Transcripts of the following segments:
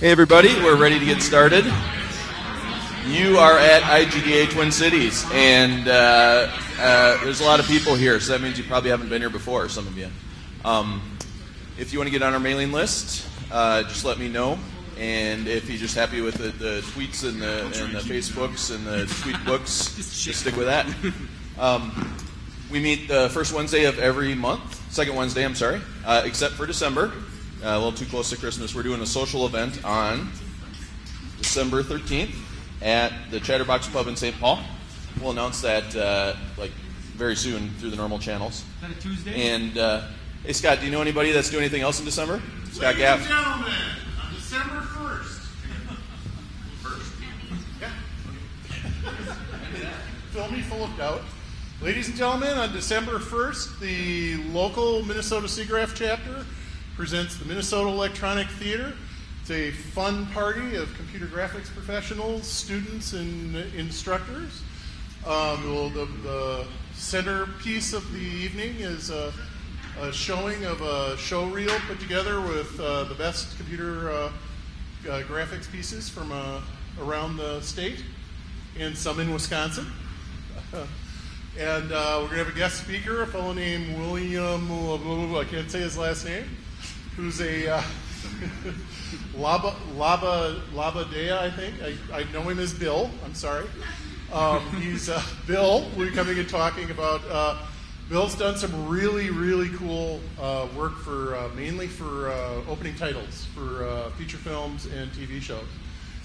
Hey everybody, we're ready to get started. You are at IGDA Twin Cities, and there's a lot of people here, so that means you probably haven't been here before, some of you. If you want to get on our mailing list, just let me know. And if you're just happy with the tweets and the Facebooks and the tweet books, just stick with that. We meet the first Wednesday of every month, second Wednesday, I'm sorry, except for December. A little too close to Christmas. We're doing a social event on December 13th at the Chatterbox Pub in St. Paul. We'll announce that very soon through the normal channels. Is that a Tuesday? And hey, Scott, do you know anybody that's doing anything else in December? Scott Gaff. Ladies and gentlemen, on December 1st. Fill me full of doubt. Ladies and gentlemen, on December 1st, the local Minnesota SIGGRAPH chapter presents the Minnesota Electronic Theater. It's a fun party of computer graphics professionals, students, and instructors. The centerpiece of the evening is a showing of a show reel put together with the best computer graphics pieces from around the state and some in Wisconsin. And we're going to have a guest speaker, a fellow named William, I can't say his last name, who's a Labadea, I think. I know him as Bill. I'm sorry. He's Bill. We'll be coming and talking about. Bill's done some really, really cool work for mainly for opening titles for feature films and TV shows.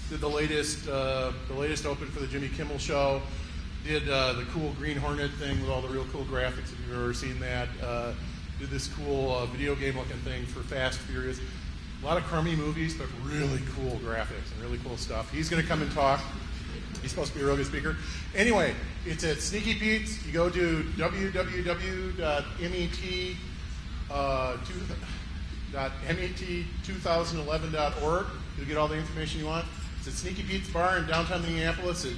Did the latest open for the Jimmy Kimmel Show. Did the cool Green Hornet thing with all the real cool graphics, if you've ever seen that. Did this cool video game looking thing for Fast Furious. A lot of crummy movies, but really cool graphics and really cool stuff. He's going to come and talk. He's supposed to be a real good speaker. Anyway, it's at Sneaky Pete's. You go to www.met2011.org. You'll get all the information you want. It's at Sneaky Pete's Bar in downtown Minneapolis at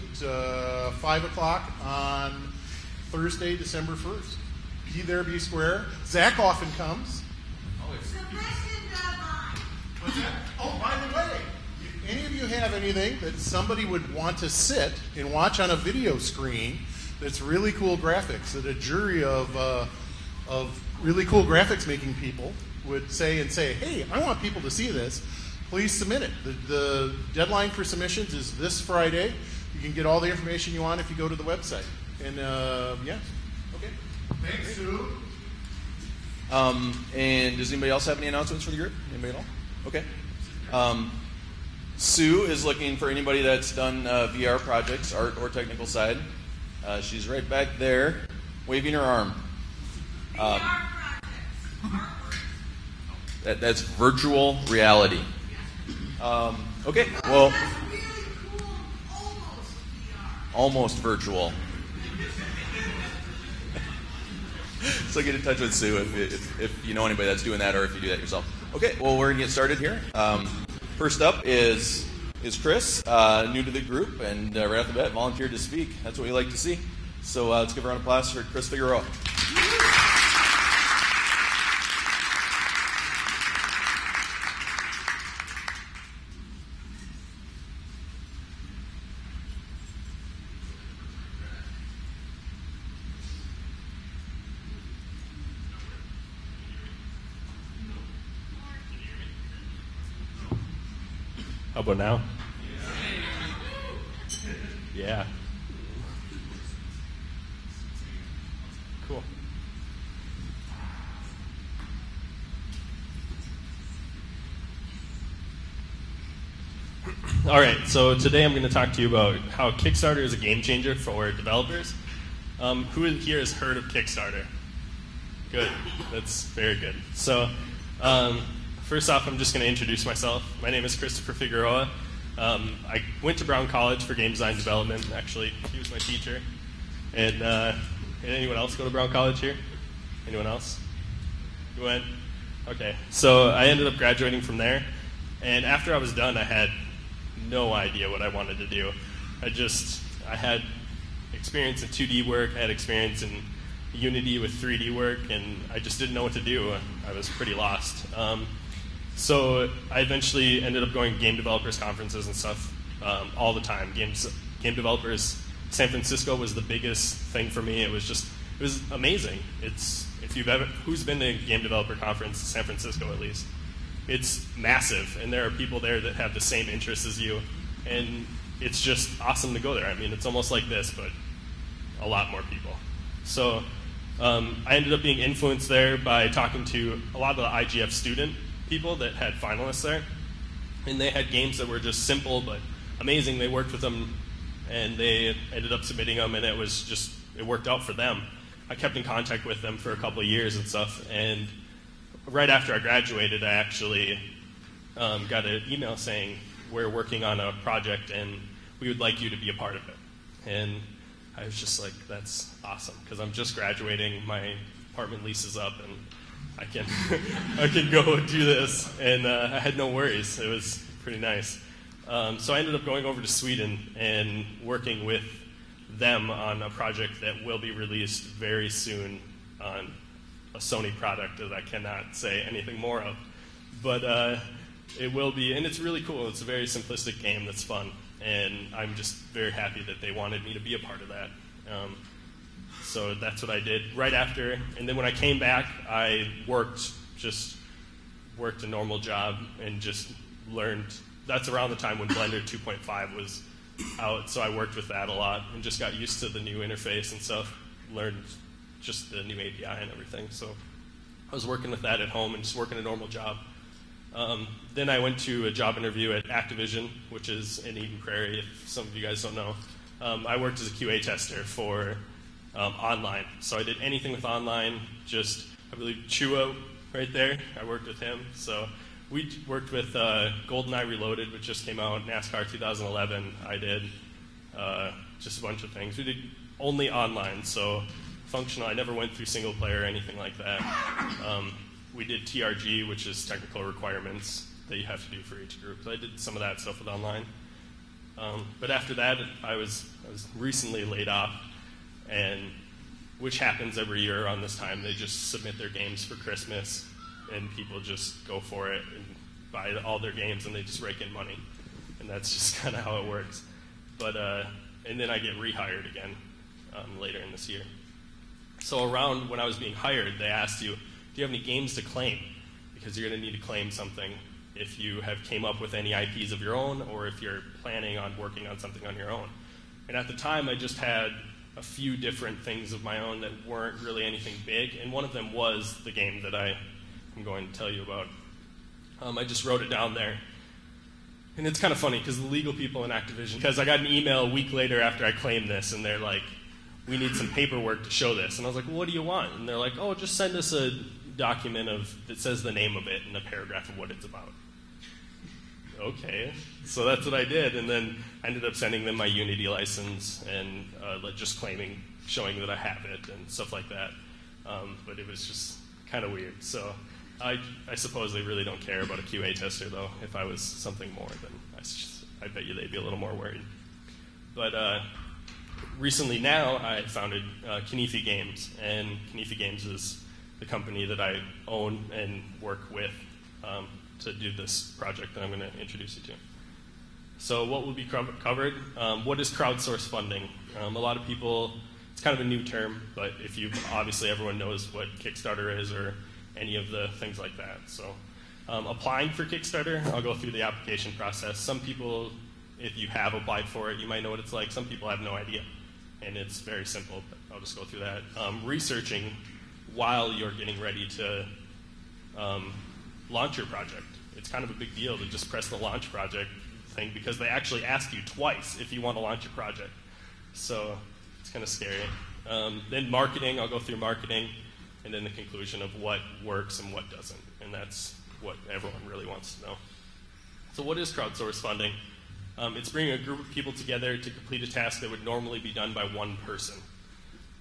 5 o'clock on Thursday, December 1st. Be there, be square. Zach often comes. What's that? Oh, by the way, if any of you have anything that somebody would want to sit and watch on a video screen that's really cool graphics, that a jury of really cool graphics making people would say, hey, I want people to see this, please submit it. The deadline for submissions is this Friday. You can get all the information you want if you go to the website. And yeah, okay. Thanks, Sue. And does anybody else have any announcements for the group? Anybody at all? Okay. Sue is looking for anybody that's done VR projects, art or technical side. She's right back there, waving her arm. That's virtual reality. Okay, well, almost virtual. So get in touch with Sue if you know anybody that's doing that, or if you do that yourself. Okay, well, we're going to get started here. First up is Chris, new to the group, and right off the bat, volunteered to speak. That's what we like to see. So let's give a round of applause for Chris Figueroa. How about now? Yeah. Cool. All right, so today I'm going to talk to you about how Kickstarter is a game changer for developers. Who here has heard of Kickstarter? Good. That's very good. So, first off, I'm just going to introduce myself. My name is Christopher Figueroa. I went to Brown College for game design development. Actually, he was my teacher. And anyone else go to Brown College here? Anyone else? You went? Okay. So I ended up graduating from there. And after I was done, I had no idea what I wanted to do. I had experience in 2D work. I had experience in Unity with 3D work. And I just didn't know what to do. I was pretty lost. So I eventually ended up going to game developers conferences and stuff all the time. Game developers, San Francisco was the biggest thing for me. It was amazing. Who's been to a game developer conference, San Francisco at least, it's massive, and there are people there that have the same interests as you, and it's just awesome to go there. I mean, it's almost like this, but a lot more people. So I ended up being influenced there by talking to a lot of the IGF student people that had finalists there, and they had games that were just simple but amazing. They worked with them, and they ended up submitting them, and it worked out for them. I kept in contact with them for a couple of years and stuff, and right after I graduated, I actually got an email saying, we're working on a project, and we would like you to be a part of it. And I was just like, that's awesome, because I'm just graduating, my apartment lease is up, and I can go and do this. And I had no worries. It was pretty nice. So I ended up going over to Sweden and working with them on a project that will be released very soon on a Sony product that I cannot say anything more of. But it will be, and it's really cool. It's a very simplistic game that's fun, and I'm just very happy that they wanted me to be a part of that. So that's what I did right after, and then when I came back, I worked a normal job and just learned. That's around the time when Blender 2.5 was out, so I worked with that a lot and just got used to the new interface and stuff, learned just the new API and everything. So I was working with that at home and just working a normal job. Then I went to a job interview at Activision, which is in Eden Prairie, if some of you guys don't know. I worked as a QA tester for online. So I did anything with online, I believe Chua right there, I worked with him. So we worked with GoldenEye Reloaded, which just came out, NASCAR 2011. I did just a bunch of things. We did only online, so functional. I never went through single player or anything like that. We did TRG, which is technical requirements that you have to do for each group. So I did some of that stuff with online. But after that, I was recently laid off, and which happens every year around this time. They just submit their games for Christmas, and people just go for it and buy all their games, and they just rake in money. And that's just kind of how it works. But and then I get rehired again later in this year. So around when I was being hired, they asked you, do you have any games to claim? Because you're going to need to claim something if you have came up with any IPs of your own, or if you're planning on working on something on your own. And at the time, I just had a few different things of my own that weren't really anything big, and one of them was the game that I'm going to tell you about. I just wrote it down there. And it's kind of funny, because the legal people in Activision, because I got an email a week later after I claimed this, and they're like, we need some paperwork to show this. And I was like, well, what do you want? And they're like, oh, just send us a document that says the name of it and a paragraph of what it's about. Okay, so that's what I did, and then I ended up sending them my Unity license and just showing that I have it and stuff like that. But it was just kind of weird. So I suppose they really don't care about a QA tester, though. If I was something more, then I bet you they'd be a little more worried. But recently now, I founded KinifiGames, and KinifiGames is the company that I own and work with to do this project that I'm going to introduce you to. So what will be covered? What is crowdsource funding? A lot of people, it's kind of a new term, but obviously everyone knows what Kickstarter is or any of the things like that. So applying for Kickstarter, I'll go through the application process. Some people, if you have applied for it, you might know what it's like. Some people have no idea, and it's very simple, but I'll just go through that. Researching while you're getting ready to launch your project. It's kind of a big deal to just press the launch project thing, because they actually ask you twice if you want to launch a project. So it's kind of scary. Then marketing, I'll go through marketing, and then the conclusion of what works and what doesn't. And that's what everyone really wants to know. So what is crowdsource funding? It's bringing a group of people together to complete a task that would normally be done by one person.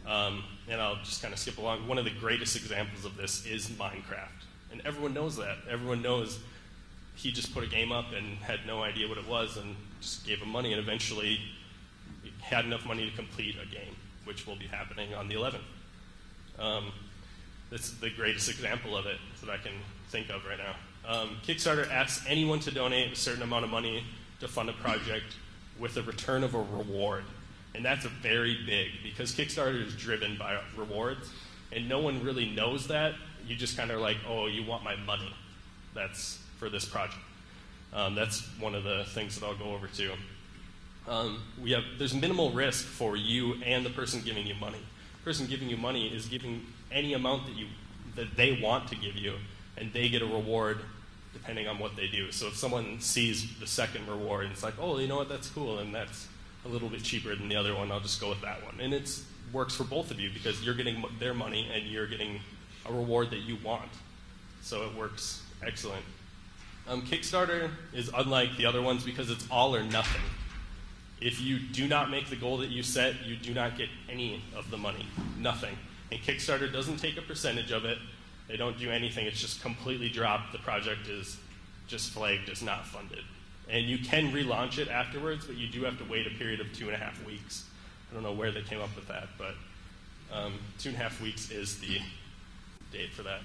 And I'll just kind of skip along. One of the greatest examples of this is Minecraft. And everyone knows that. Everyone knows he just put a game up and had no idea what it was and just gave him money, and eventually he had enough money to complete a game, which will be happening on the 11th. That's the greatest example of it that I can think of right now. Kickstarter asks anyone to donate a certain amount of money to fund a project with a return of a reward. And that's a very big, because Kickstarter is driven by rewards, and no one really knows that. You just kind of like, oh, you want my money. That's for this project. That's one of the things that I'll go over too. There's minimal risk for you and the person giving you money. The person giving you money is giving any amount that they want to give you, and they get a reward depending on what they do. So if someone sees the second reward and it's like, oh, you know what, that's cool, and that's a little bit cheaper than the other one, I'll just go with that one. And it works for both of you because you're getting their money and you're getting a reward that you want. So it works excellent. Kickstarter is unlike the other ones because it's all or nothing. If you do not make the goal that you set, you do not get any of the money, nothing. And Kickstarter doesn't take a percentage of it. They don't do anything. It's just completely dropped. The project is just flagged as not funded. And you can relaunch it afterwards, but you do have to wait a period of 2.5 weeks. I don't know where they came up with that, but 2.5 weeks is the date for that.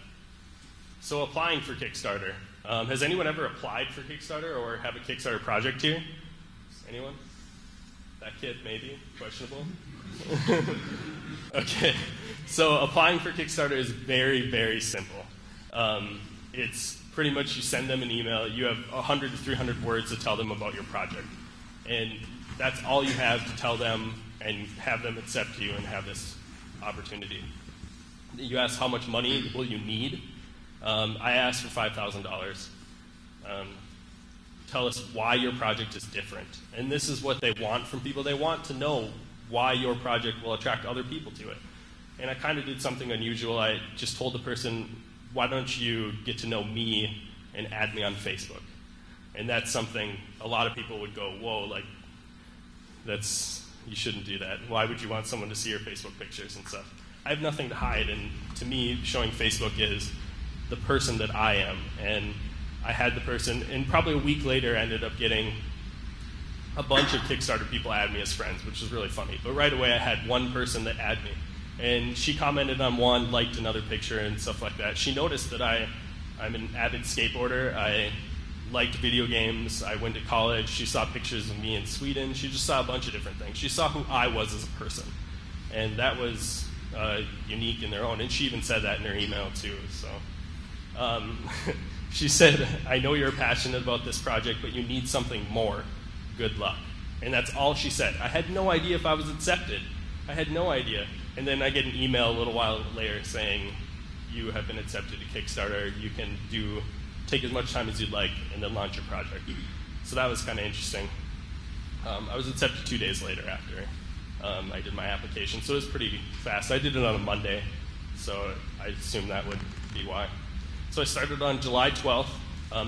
So applying for Kickstarter. Has anyone ever applied for Kickstarter or have a Kickstarter project here? Anyone? That kid, maybe? Questionable? Okay. So applying for Kickstarter is very, very simple. It's pretty much you send them an email. You have 100 to 300 words to tell them about your project. And that's all you have to tell them and have them accept you and have this opportunity. You ask how much money will you need. I asked for $5,000. Tell us why your project is different. And this is what they want from people. They want to know why your project will attract other people to it. And I kind of did something unusual. I just told the person, why don't you get to know me and add me on Facebook? And that's something a lot of people would go, whoa, like, you shouldn't do that. Why would you want someone to see your Facebook pictures and stuff? I have nothing to hide, and to me, showing Facebook is the person that I am. And I had the person, and probably a week later, I ended up getting a bunch of Kickstarter people add me as friends, which was really funny. But right away, I had one person that added me. And she commented on one, liked another picture, and stuff like that. She noticed that I'm an avid skateboarder. I liked video games. I went to college. She saw pictures of me in Sweden. She just saw a bunch of different things. She saw who I was as a person. And that was unique in their own. And she even said that in her email, too. So she said, I know you're passionate about this project, but you need something more. Good luck. And that's all she said. I had no idea if I was accepted. I had no idea. And then I get an email a little while later saying, you have been accepted to Kickstarter. You can take as much time as you'd like and then launch your project. So that was kind of interesting. I was accepted 2 days later after I did my application. So it was pretty fast. I did it on a Monday, so I assume that would be why. So I started on July 12th.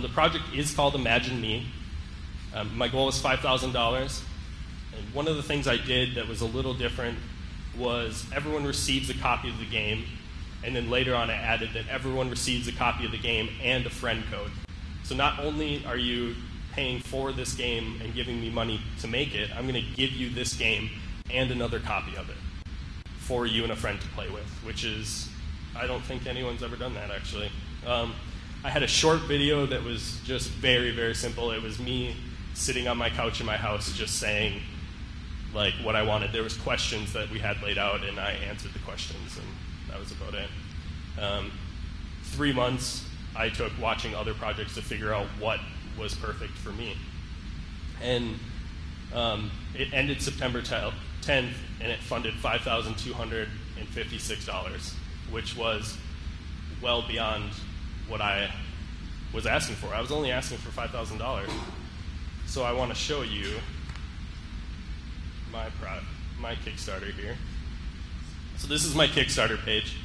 The project is called Imagine Me. My goal was $5,000. And one of the things I did that was a little different was everyone receives a copy of the game, and then later on I added that everyone receives a copy of the game and a friend code. So not only are you paying for this game and giving me money to make it, I'm going to give you this game and another copy of it for you and a friend to play with, which is, I don't think anyone's ever done that, actually. I had a short video that was just very, very simple. It was me sitting on my couch in my house just saying, like, what I wanted. There was questions that we had laid out, and I answered the questions, and that was about it. 3 months I took watching other projects to figure out what was perfect for me. And it ended September 10th, and it funded $5,256, which was well beyond what I was asking for. I was only asking for $5,000. So I want to show you my Kickstarter here. So this is my Kickstarter page,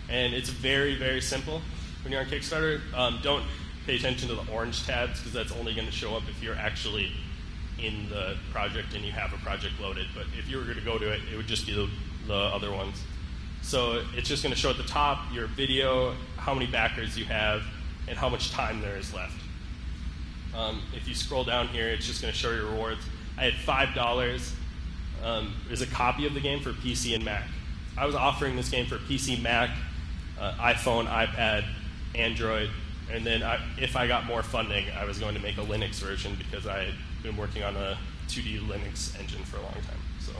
and it's very, very simple. When you're on Kickstarter, don't pay attention to the orange tabs because that's only going to show up if you're actually in the project and you have a project loaded. But if you were going to go to it, it would just be the other ones. So it's just going to show at the top your video, how many backers you have, and how much time there is left. If you scroll down here, it's just going to show your rewards. I had $5 as a copy of the game for PC and Mac. I was offering this game for PC, Mac, iPhone, iPad, Android, and then if I got more funding, I was going to make a Linux version because I had been working on a 2D Linux engine for a long time. So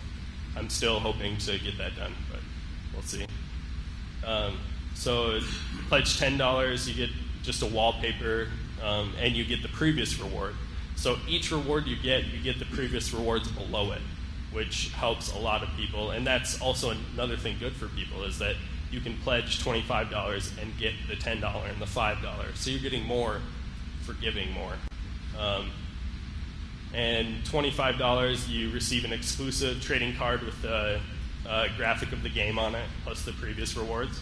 I'm still hoping to get that done, but we'll see. So pledge $10, you get just a wallpaper, and you get the previous reward. So each reward you get the previous rewards below it, which helps a lot of people. And that's also another thing good for people, is that you can pledge $25 and get the $10 and the $5. So you're getting more for giving more. And $25, you receive an exclusive trading card with the graphic of the game on it, plus the previous rewards.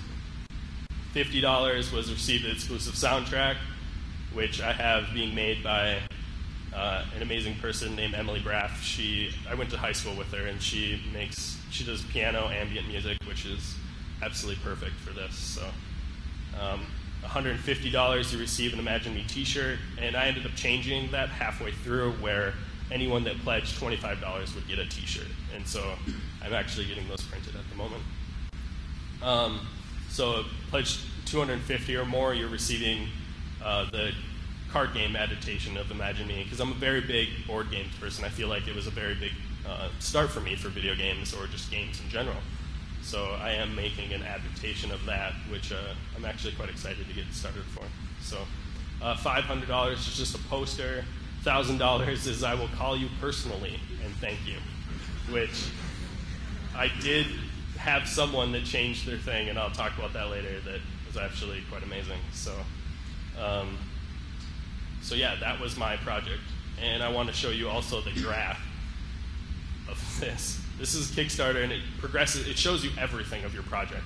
$50 was receive an exclusive soundtrack, which I have being made by an amazing person named Emily Braff. I went to high school with her, and she does piano ambient music, which is absolutely perfect for this. So $150, you receive an Imagine Me t-shirt, and I ended up changing that halfway through, where anyone that pledged $25 would get a t-shirt. And so I'm actually getting those printed at the moment. So pledge $250 or more, you're receiving the card game adaptation of Imagine Me, because I'm a very big board games person. I feel like it was a very big start for me for video games or just games in general. So I am making an adaptation of that, which I'm actually quite excited to get started for. So $500 is just a poster. $1,000 is I will call you personally and thank you, which I did have someone that changed their thing, and I'll talk about that later, that was actually quite amazing. So, so yeah, that was my project. And I want to show you also the graph of this. This is Kickstarter, and it progresses. It shows you everything of your project.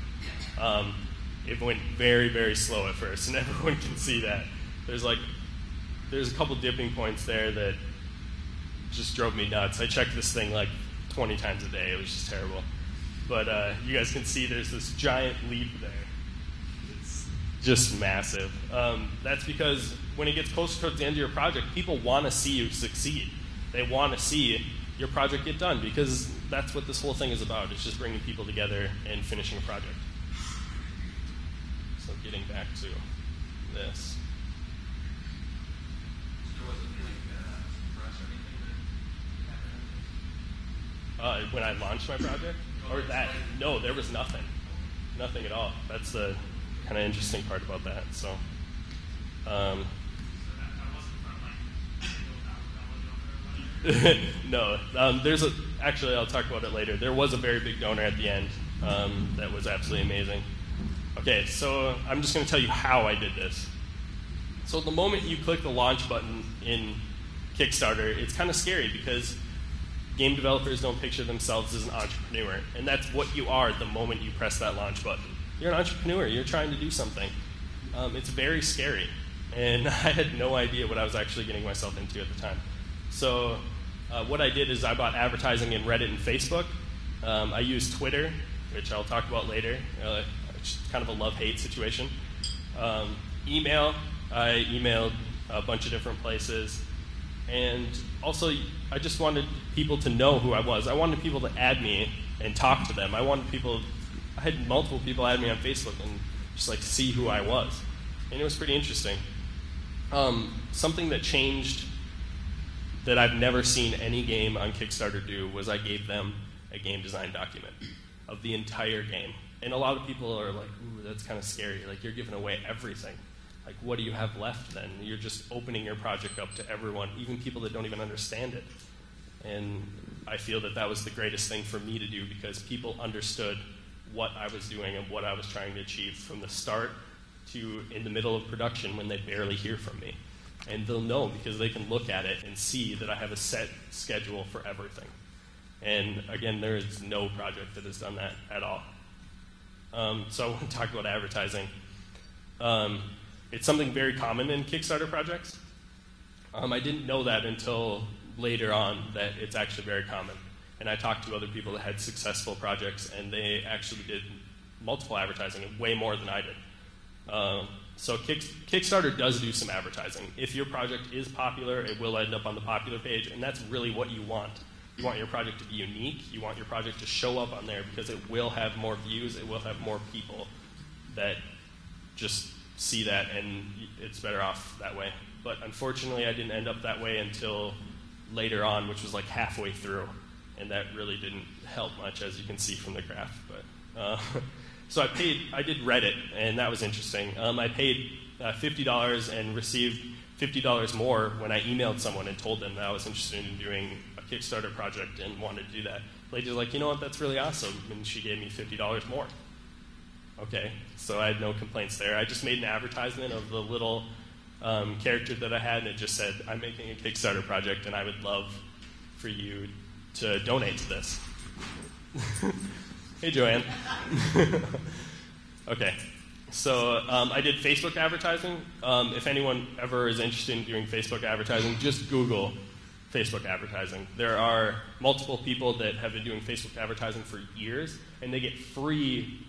It went very, very slow at first, and everyone can see that. There's a couple dipping points there that just drove me nuts. I checked this thing like 20 times a day. It was just terrible. But you guys can see there's this giant leap there. It's just massive. That's because when it gets closer towards the end of your project, people want to see you succeed. They want to see your project get done, because that's what this whole thing is about. It's just bringing people together and finishing a project. So getting back to this. When I launched my project? Or that? No, there was nothing. Nothing at all. That's the kind of interesting part about that. So, no. Actually, I'll talk about it later. There was a very big donor at the end that was absolutely amazing. Okay, so I'm just going to tell you how I did this. So the moment you click the launch button in Kickstarter, it's kind of scary, because game developers don't picture themselves as an entrepreneur, and that's what you are the moment you press that launch button. You're an entrepreneur. You're trying to do something. It's very scary, and I had no idea what I was actually getting myself into at the time. So what I did is I bought advertising in Reddit and Facebook. I used Twitter, which I'll talk about later. It's kind of a love-hate situation. Email. I emailed a bunch of different places. And also, I just wanted people to know who I was. I wanted people to add me and talk to them. I had multiple people add me on Facebook and just like see who I was. And it was pretty interesting. Something that changed that I've never seen any game on Kickstarter do was I gave them a game design document of the entire game. And a lot of people are like, ooh, that's kind of scary. Like, you're giving away everything. Like, what do you have left then? You're just opening your project up to everyone, even people that don't even understand it. And I feel that that was the greatest thing for me to do, because people understood what I was doing and what I was trying to achieve from the start to in the middle of production when they barely hear from me. And they'll know because they can look at it and see that I have a set schedule for everything. And again, there is no project that has done that at all. So I want to talk about advertising. It's something very common in Kickstarter projects. I didn't know that until later on, that it's actually very common. And I talked to other people that had successful projects, and they actually did multiple advertising, way more than I did. So Kickstarter does do some advertising. If your project is popular, it will end up on the popular page, and that's really what you want. You want your project to be unique. You want your project to show up on there, because it will have more views. It will have more people that just see that, and it's better off that way. But unfortunately, I didn't end up that way until later on, which was like halfway through, and that really didn't help much, as you can see from the graph. But so I did Reddit, and that was interesting. I paid $50 and received $50 more when I emailed someone and told them that I was interested in doing a Kickstarter project and wanted to do that. The lady's like, you know what, that's really awesome, and she gave me $50 more. Okay, so I had no complaints there. I just made an advertisement of the little character that I had, and it just said, I'm making a Kickstarter project, and I would love for you to donate to this. Hey, Joanne. Okay, so I did Facebook advertising. If anyone ever is interested in doing Facebook advertising, just Google Facebook advertising. There are multiple people that have been doing Facebook advertising for years, and they get free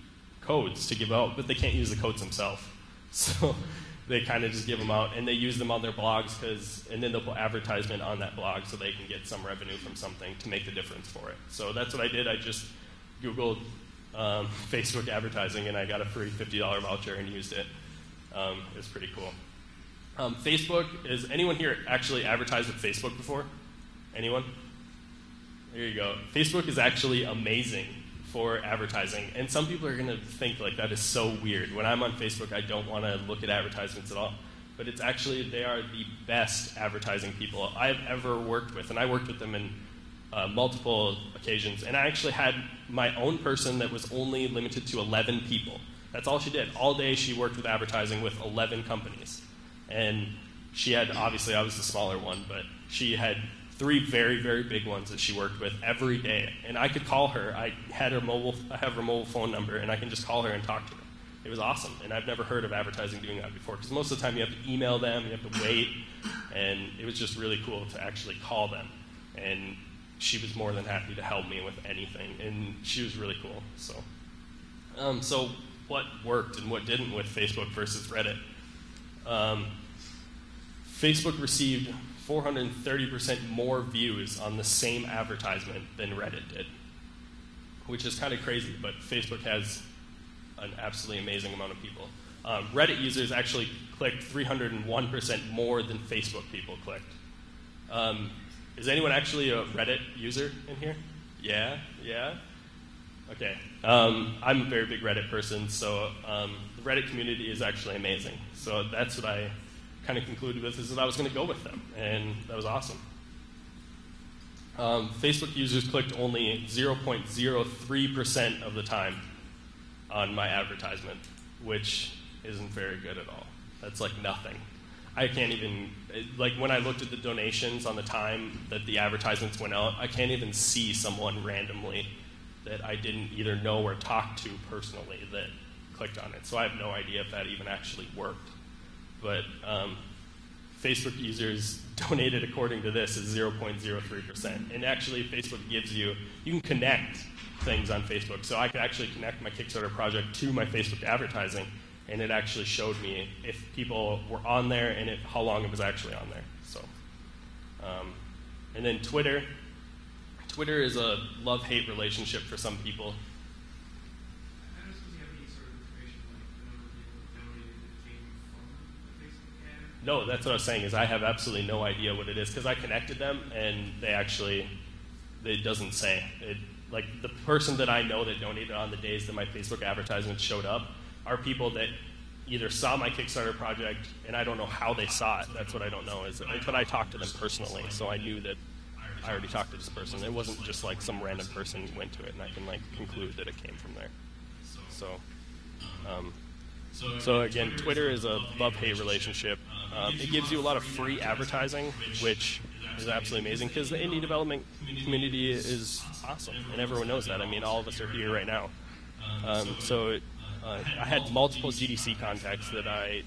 codes to give out, but they can't use the codes themselves. So they kind of just give them out, and they use them on their blogs, and then they'll put advertisement on that blog so they can get some revenue from something to make the difference for it. So that's what I did. I just Googled Facebook advertising, and I got a free $50 voucher and used it. It was pretty cool. Facebook, is anyone here actually advertised with Facebook before? Anyone? There you go. Facebook is actually amazing for advertising, and some people are going to think like that is so weird. When I'm on Facebook, I don't want to look at advertisements at all, but it's actually, they are the best advertising people I've ever worked with, and I worked with them in multiple occasions, and I actually had my own person that was only limited to 11 people. That's all she did. All day she worked with advertising with 11 companies, and she had, obviously I was the smaller one, but she had 3 very, very big ones that she worked with every day. And I could call her. I have her mobile phone number, and I can just call her and talk to her. It was awesome. And I've never heard of advertising doing that before, because most of the time you have to email them, you have to wait, and it was just really cool to actually call them. And she was more than happy to help me with anything, and she was really cool. So what worked and what didn't with Facebook versus Reddit? Facebook received 430% more views on the same advertisement than Reddit did, which is kind of crazy, but Facebook has an absolutely amazing amount of people. Reddit users actually clicked 301% more than Facebook people clicked. Is anyone actually a Reddit user in here? Yeah? Okay. I'm a very big Reddit person, so the Reddit community is actually amazing. So that's what I kind of concluded with, is that I was going to go with them, and that was awesome. Facebook users clicked only 0.03% of the time on my advertisement, which isn't very good at all. That's like nothing. I can't even, like when I looked at the donations on the time that the advertisements went out, I can't even see someone randomly that I didn't either know or talk to personally that clicked on it. So I have no idea if that even actually worked. But Facebook users donated according to this is 0.03%. And actually Facebook gives you can connect things on Facebook. So I could actually connect my Kickstarter project to my Facebook advertising, and it actually showed me if people were on there and how long it was actually on there. So, and then Twitter. Twitter is a love-hate relationship for some people. No, that's what I was saying, is I have absolutely no idea what it is, because I connected them, and it doesn't say. Like, the person that I know that donated on the days that my Facebook advertisements showed up are people that either saw my Kickstarter project, and I don't know how they saw it. That's what I don't know. But I talked to them personally, so I knew that I already talked to this person. It wasn't just like some random person went to it, and I can conclude that it came from there. So again, Twitter is a love-hate relationship. It gives you a lot of free advertising, which is absolutely amazing, because the indie development community is awesome, and everyone knows that. I mean, all of us are here right now. I had multiple GDC contacts that I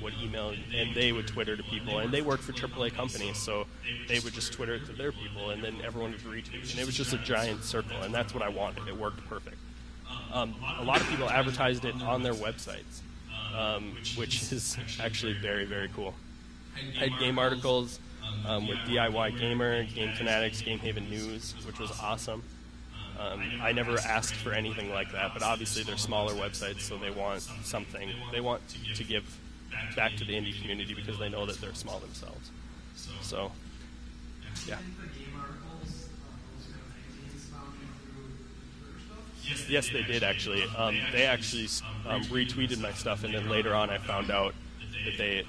would email, and they would Twitter to people, and they worked for AAA companies, so they would just Twitter it to their people, and then everyone would retweet, and it was just a giant circle, and that's what I wanted. It worked perfect. A lot of people advertised it on their websites, which is actually very, very cool. I had game articles with DIY Gamer, Game Fanatics, Game Haven News, which was awesome. I never asked for anything like that, but obviously they're smaller websites, so they want something. They want to give back to the indie community because they know that they're small themselves. So, yeah. Yes, they did actually. They actually retweeted my stuff, and then later on I found out that they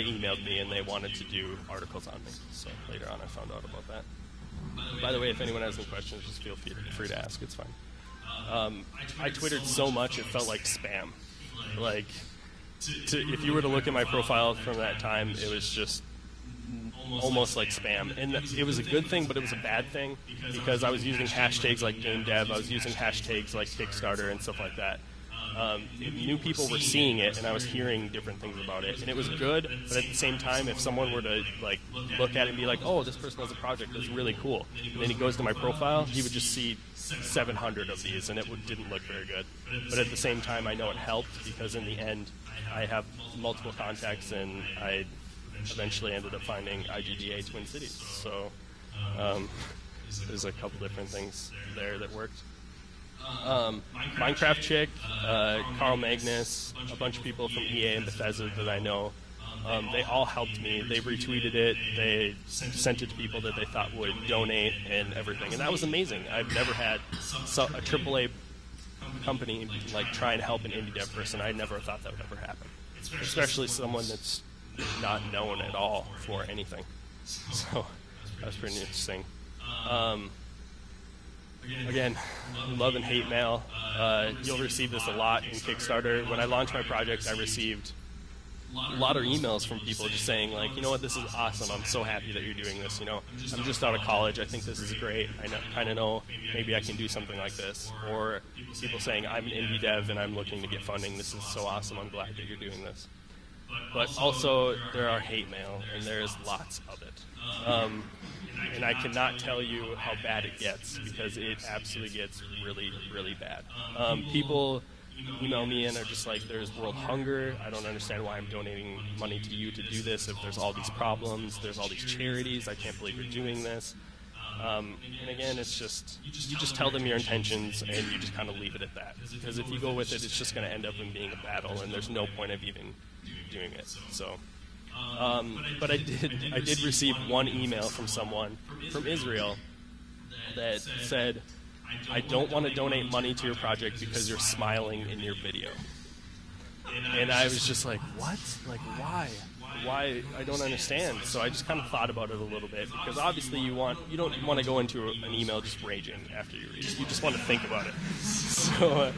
emailed me and they wanted to do articles on me. So later on I found out about that. By the way, if anyone has any questions, just feel free to ask. It's fine. I Twittered so much it felt like spam. Like, if you were to look at my profile from that time, it was just almost like spam. And it was a good thing, but it was a bad thing because I was using hashtags like game dev, I was using hashtags like Kickstarter and stuff like that. New people were seeing it, and I was hearing different things about it, and it was good. But at the same time, if someone were to like look at it and be like, "Oh, this person has a project that's really cool," and then he goes to my profile, he would just see 700 of these, and it didn't look very good. But at the same time, I know it helped because in the end, I have multiple contacts, and I eventually ended up finding IGDA Twin Cities. So there's a couple different things there that worked. Minecraft Chick, Carl Magnus, a bunch of people from EA and Bethesda that I know, they all helped me. They retweeted it, they sent it to people that they thought would donate and everything, and that was amazing. I've never had a AAA company like try and help an indie dev person. I never thought that would ever happen, especially someone that's not known at all for anything. So that was pretty interesting. Again, love and hate mail. You'll receive this a lot in Kickstarter. When I launched my project, I received a lot of emails from people just saying, like, you know what, this is awesome. I'm so happy that you're doing this. You know, I'm just out of college. I think this is great. I kind of know maybe I can do something like this. Or people saying, I'm an indie dev and I'm looking to get funding. This is so awesome. I'm glad that you're doing this. But also, there are hate mail, and there's lots of it. And I cannot tell you how bad it gets, because it absolutely gets really, really bad. People email me and are just like, there's world hunger. I don't understand why I'm donating money to you to do this if there's all these problems, there's all these charities. I can't believe you're doing this. And again, it's just, you just tell them your intentions and you just kind of leave it at that. Because if you go with it, it's just going to end up in being a battle, and there's no point of even doing it. So, but I did receive one email from someone from Israel that said, I don't want to donate money to your project because you're smiling in your video. And I was just like, what? Like, why? Why? I don't understand. So I just kind of thought about it a little bit, because obviously you don't want to go into an email just raging after you read it. You just want to think about it. So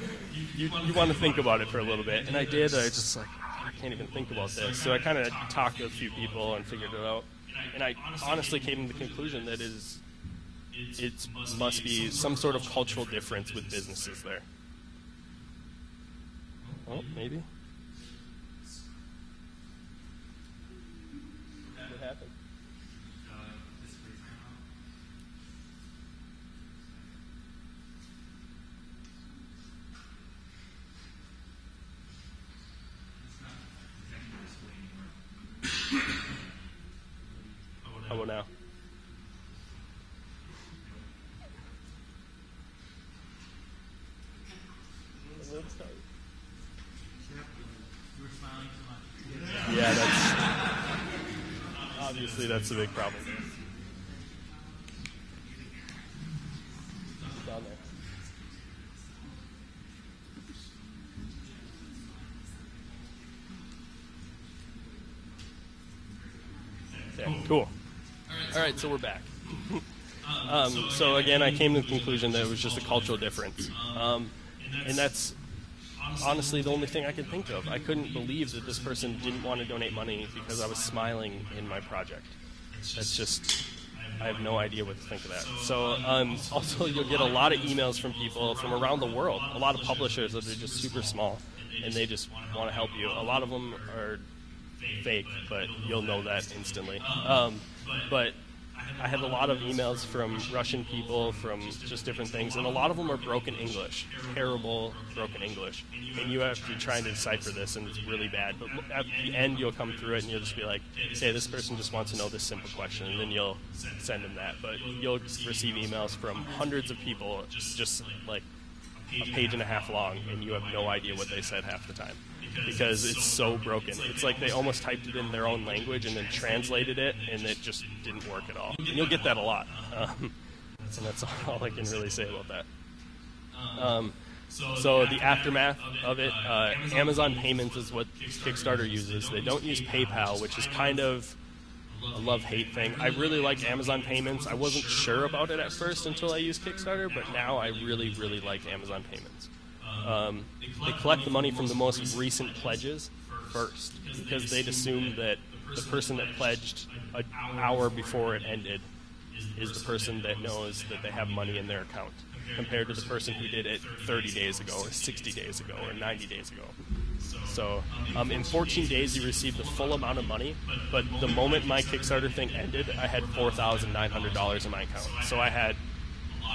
you want to think about it for a little bit. And I did. I just like, I can't even think about this. So I kind of talked to a few people and figured it out. And I honestly came to the conclusion that it must be some sort of cultural difference with businesses there. Oh, maybe. What happened? How about now? Yeah, that's a big problem. Down there. Yeah, cool. All right, so we're back. So again, I came to the conclusion that it was just a cultural difference. And that's honestly the only thing I could think of. I couldn't believe that this person didn't want to donate money because I was smiling in my project. That's just, I have no idea what to think of that. So also, you'll get a lot of emails from people from around the world, a lot of publishers that are just super small, and they just want to help you. A lot of them are fake, but you'll know that instantly. But I had a lot of emails from Russian people, from just different things, and a lot of them are broken English, terrible broken English. And you have to try and decipher this, and it's really bad. But at the end, you'll come through it, and you'll just be like, hey, this person just wants to know this simple question, and then you'll send them that. But you'll receive emails from hundreds of people, just like a page and a half long, and you have no idea what they said half the time. Because it's so broken. It's like they almost typed it in their own language and then translated it, and it just didn't work at all. And you'll get that a lot. And that's all I can really say about that. So the aftermath of it, Amazon Payments is what Kickstarter uses. They don't use PayPal, which is kind of a love-hate thing. I really like Amazon Payments. I wasn't sure about it at first until I used Kickstarter, but now I really, really like Amazon Payments. They collect the money from the most recent pledges first, because they'd assume that the person that pledged an hour before it ended is the person that knows that they have money in their account, compared to the person who did it 30 days ago, or 60 days ago, or 90 days ago. So in 14 days, you received the full amount of money, but the moment my Kickstarter thing ended, I had $4,900 in my account. So I had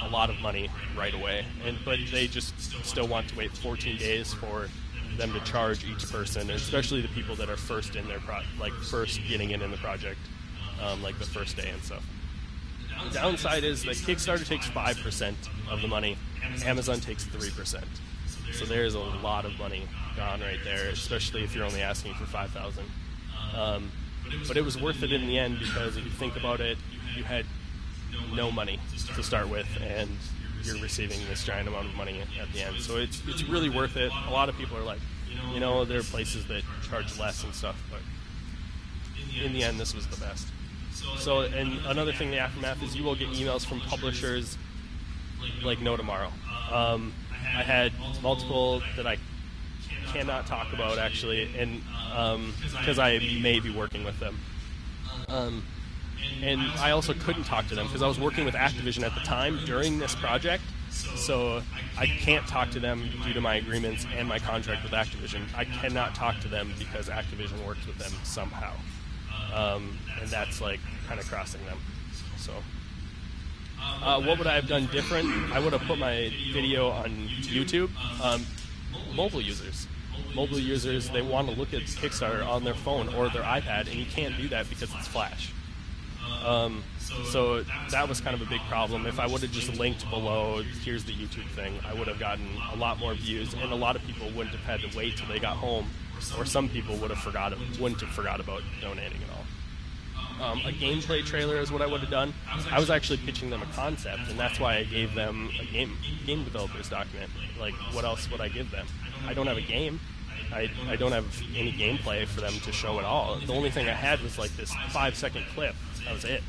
a lot of money right away, but they just still want to wait 14 days for them to charge each person, and especially the people that are first in their first getting in the project, like the first day and stuff. The downside is that Kickstarter takes 5% of the money, Amazon takes 3%. So there's a lot of money gone right there, especially if you're only asking for $5,000. But it was worth it in the end, because if you think about it, you had no money to start with, and you're receiving this giant amount of money at the end. So it's really worth it. A lot of people are like, there are places that charge less and stuff, but in the end, this was the best. So, and another thing, the aftermath is you will get emails from publishers like no tomorrow. I had multiple that I cannot talk about, actually, and because I may be working with them. And I also couldn't talk to them because I was working with Activision at the time during this project, so I can't talk to them due to my agreements and my contract with Activision. I cannot talk to them because Activision works with them somehow, and that's like kind of crossing them. So what would I have done different? I would have put my video on YouTube. Mobile users, they want to look at Kickstarter on their phone or their iPad, and you can't do that because it's Flash. So that was kind of a big problem. If I would have just linked below, here's the YouTube thing, I would have gotten a lot more views, and a lot of people wouldn't have had to wait till they got home, or some people wouldn't have forgot about donating at all. A gameplay trailer is what I would have done. I was actually pitching them a concept, and that's why I gave them a game developer's document. Like, what else would I give them? I don't have a game. I don't have any gameplay for them to show at all. The only thing I had was like this 5-second clip. That was it.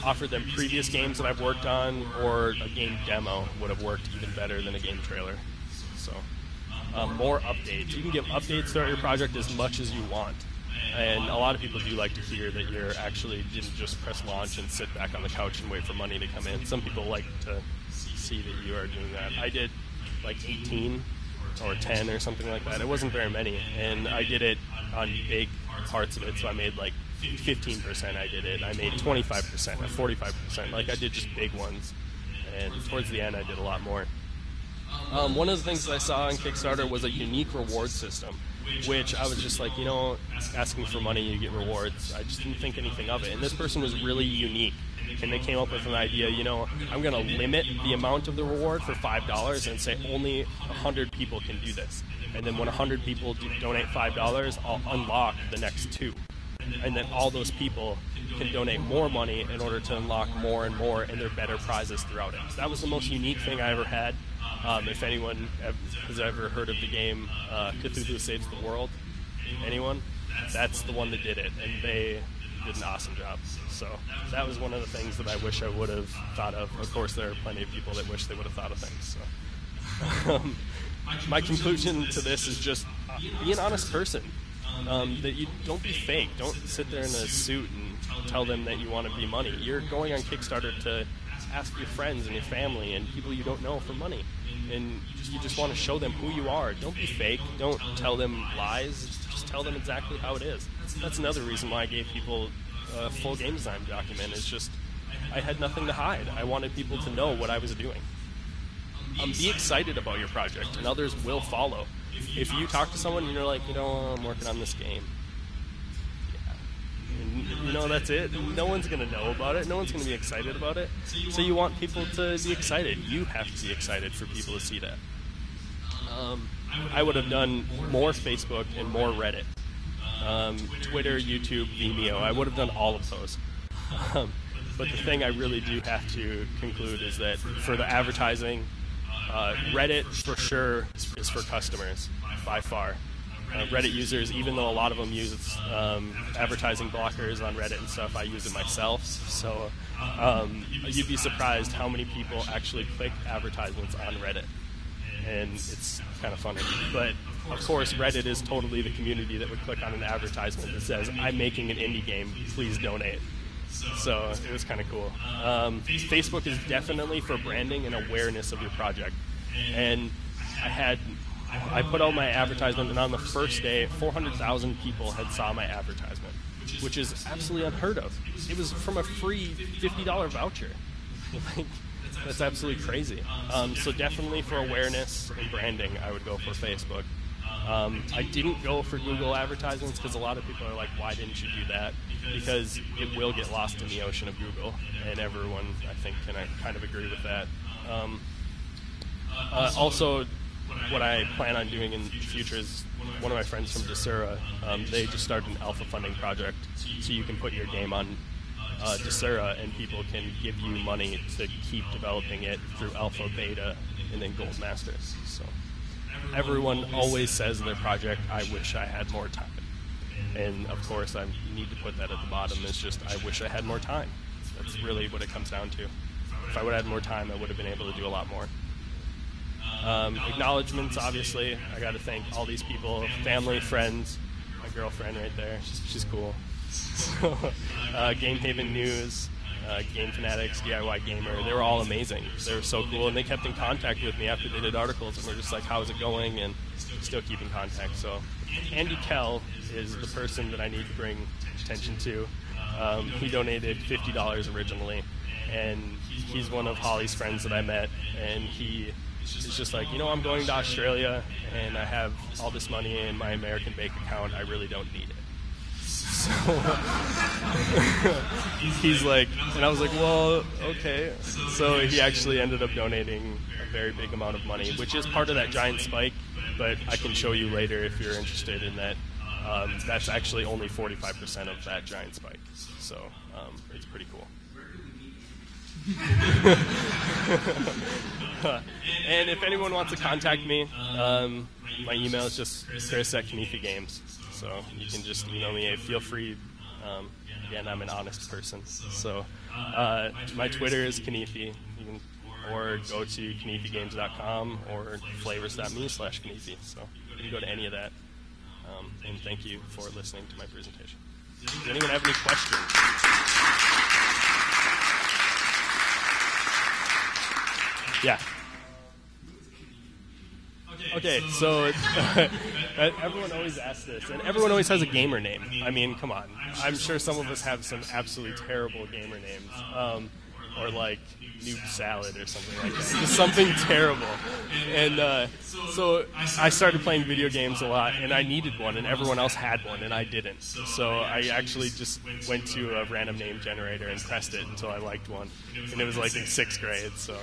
Offered them previous games that I've worked on, or a game demo would have worked even better than a game trailer. So, more updates. You can give updates throughout your project as much as you want. And a lot of people do like to hear that you're actually didn't just press launch and sit back on the couch and wait for money to come in. Some people like to see that you are doing that. I did like 18 or 10 or something like that. It wasn't very many, and I did it on big parts of it, so I made like 15% I did it. I made 25%, or 45%. Like, I did just big ones, and towards the end I did a lot more. One of the things that I saw on Kickstarter was a unique reward system, which I was just like, asking for money, you get rewards. I just didn't think anything of it. And this person was really unique. And they came up with an idea, I'm going to limit the amount of the reward for $5 and say only 100 people can do this. And then when 100 people donate $5, I'll unlock the next 2. And then all those people can donate more money in order to unlock more and more, and they're better prizes throughout it. So that was the most unique thing I ever had. If anyone has ever heard of the game Cthulhu Saves the World, anyone? That's the one that did it, and they did an awesome job. So that was one of the things that I wish I would have thought of. Of course, there are plenty of people that wish they would have thought of things. So. My conclusion to this is just be an honest person. That you don't be fake. Don't sit there in a suit and tell them that you want to be money. You're going on Kickstarter to ask your friends and your family and people you don't know for money. And you just want to show them who you are. Don't be fake. Don't tell them lies. Just tell them exactly how it is. That's another reason why I gave people a full game design document. It's just, I had nothing to hide. I wanted people to know what I was doing. Be excited about your project, and others will follow. If you talk to someone and you're like, I'm working on this game, that's it. No one's going to know about it. No one's going to be excited about it. So you want people to be excited. You have to be excited for people to see that. I would have done more Facebook and more Reddit. Twitter, YouTube, Vimeo. I would have done all of those. But the thing I really do have to conclude is that for the advertising, Reddit for sure is for customers, by far. Reddit users, even though a lot of them use advertising blockers on Reddit and stuff, I use it myself. So you'd be surprised how many people actually click advertisements on Reddit. And it's kind of funny. But, of course, Reddit is totally the community that would click on an advertisement that says, I'm making an indie game, please donate. So it was kind of cool. Facebook is definitely for branding and awareness of your project. And I put out my advertisement, and on the first day, 400,000 people had saw my advertisement, which is absolutely unheard of. It was from a free $50 voucher. That's absolutely crazy. So definitely for awareness and branding, I would go for Facebook. I didn't go for Google advertisements because a lot of people are like, why didn't you do that? Because it will get lost in the ocean of Google, and everyone, I think, can kind of agree with that. Also, what I plan on doing in the future is one of my friends from Desura, they just started an alpha funding project, so you can put your game on Desura and people can give you money to keep developing it through alpha, beta, and then gold masters. So everyone always says in their project, I wish I had more time. And of course, I need to put that at the bottom. It's just, I wish I had more time. That's really what it comes down to. If I would have had more time, I would have been able to do a lot more. Acknowledgements, obviously. I got to thank all these people, family, friends, my girlfriend right there. She's cool. Game Haven News, Game Fanatics, DIY Gamer, they were all amazing. They were so cool, and they kept in contact with me after they did articles, and we're just like, how's it going? And still keep in contact. So Andy Kell is the person that I need to bring attention to. He donated $50 originally, and he's one of Holly's friends that I met, and he is just like, I'm going to Australia, and I have all this money in my American bank account. I really don't need it. So he's like, and I was like, well, okay. So he actually ended up donating a very big amount of money, which is part of that giant spike, but I can show you later if you're interested in that. That's actually only 45% of that giant spike. So it's pretty cool. And if anyone wants to contact me, my email is just chris@KinifiGames. So you can just email me. Feel free. Again, I'm an honest person. So my Twitter is Kinifi. You can, or go to KinifiGames.com or flavors.me/Kinifi. So you can go to any of that. And thank you for listening to my presentation. Does anyone have any questions? Yeah. Okay, so everyone always asks this, and everyone always has a gamer name. I mean, come on. I'm sure some of us have some absolutely terrible gamer names, or like Noob Salad or something like that. Just something terrible. And so I started playing video games a lot, and I needed one, and everyone else had one, and I didn't. So I actually just went to a random name generator and pressed it until I liked one, and it was like in 6th grade. So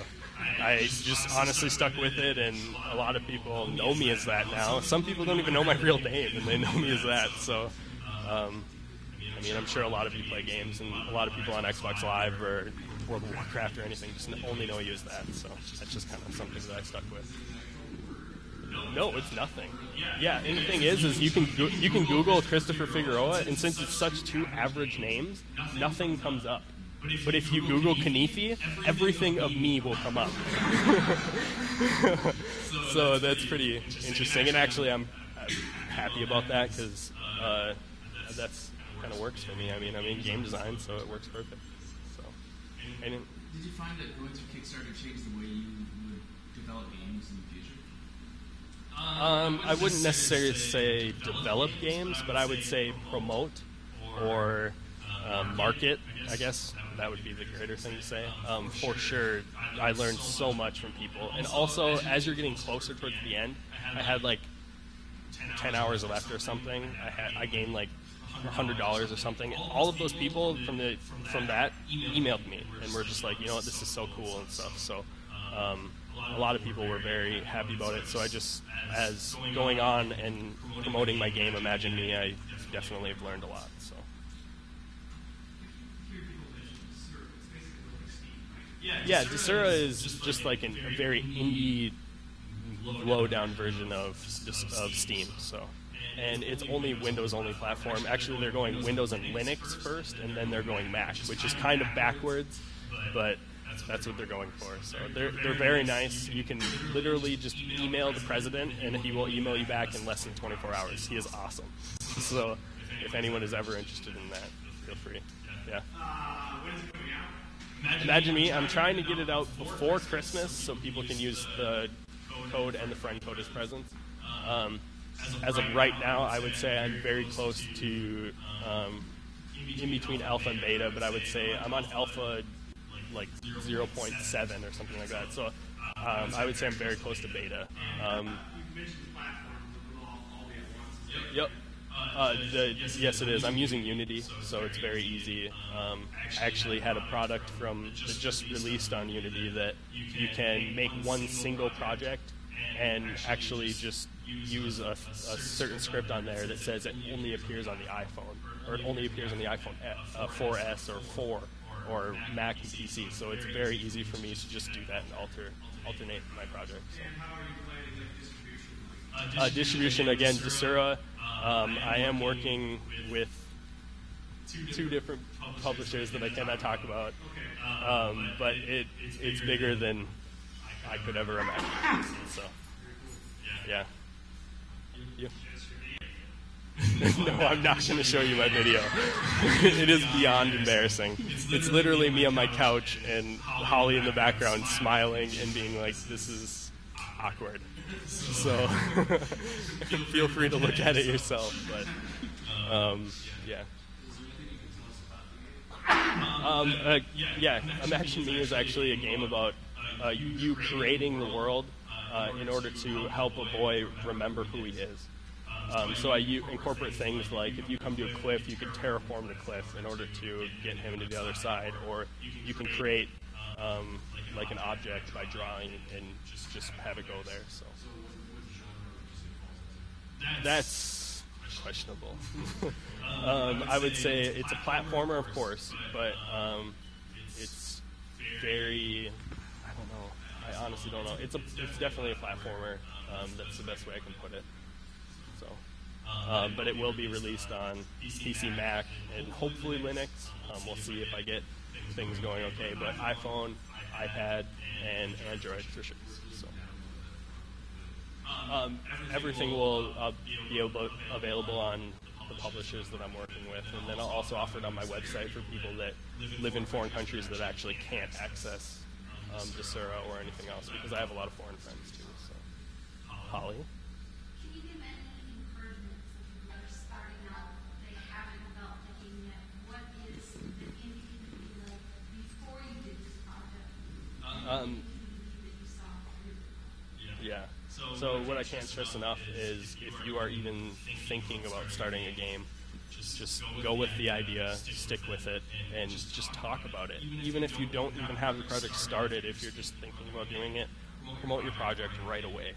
I just honestly stuck with it, and a lot of people know me as that now. Some people don't even know my real name, and they know me as that. So, I mean, I'm sure a lot of you play games, and a lot of people on Xbox Live or World of Warcraft or anything just only know you as that. So that's just kind of something that I stuck with. No, it's nothing. Yeah, and the thing is you can Google Christopher Figueroa, and since it's such two average names, nothing comes up. But if you Google Kinifi, everything of me will come up. So that's pretty interesting. And actually, I'm happy about that because that's kind of works for me. I mean, I'm in game design, so it works perfect. So, did you find that going through Kickstarter changed the way you would develop games in the future? I wouldn't necessarily say develop games, but I would say promote or market, I guess that would be the greater thing to say. For sure, I learned so much from people. And also, as you're getting closer towards the end, I had like 10 hours left or something. I gained like $100 or something. All of those people from that emailed me and were just like, you know what, this is so cool and stuff. So a lot of people were very happy about it. So I just, as going on and promoting my game, Imagine Me, I definitely have learned a lot. So. Yeah, Desura is just like a very indie, low-down version of Steam. So, and it's only Windows-only platform. Actually, they're going Windows and Linux first, and then they're going Mac, which is kind of backwards, but that's what they're going for. So they're very nice. You can literally just email the president, and he will email you back in less than 24 hours. He is awesome. So if anyone is ever interested in that, feel free. Yeah. Imagine Me, I'm trying to get it out before Christmas so people can use the code and the friend code as presents. As of right now, I would say I'm very close to in between alpha and beta, but I would say I'm on alpha like 0.7 or something like that. So I would say I'm very close to beta. Yep. Yes, it is. I'm using Unity, so it's very easy. I actually had a product that just released on Unity that you can make one single project and actually just use a certain script on there that says it only appears on the iPhone, or it only appears on the iPhone 4S or 4 or Mac and PC. So it's very easy for me to just do that and alternate my project. So. Distribution, again, Desura. I am working with two different publishers that I cannot talk about, but it's bigger than I could ever imagine. So, yeah. You? No, I'm not going to show you my video. It is beyond embarrassing. It's literally me on my couch and Holly in the background smiling and being like, this is awkward. So feel free to look at it yourself. But yeah. Yeah, Imagine Me is actually a game about you creating the world in order to help a boy remember who he is. So I incorporate things like if you come to a cliff, you can terraform the cliff in order to get him to the other side, or you can create like an object by drawing and just have it go there. So that's questionable. I would say it's a platformer, of course, but it's very, I don't know. I honestly don't know. It's definitely a platformer. That's the best way I can put it. So, but it will be released on PC, Mac, and hopefully Linux. We'll see if I get things going okay. But iPhone, iPad, and Android for sure. So, everything will be available on the publishers that I'm working with, and then I'll also offer it on my website for people that live in foreign countries that actually can't access Desura or anything else, because I have a lot of foreign friends too. So, Holly. Can you give any encouragement to people that are starting out, they haven't developed a game yet? What is the indie community like before you did this project? That you saw through? Yeah. So what I can't stress enough is if you are even thinking about starting a game, just go with the idea, stick with it, and just talk about it. Even if you don't even have the project started, if you're just thinking about doing it, promote your project right away.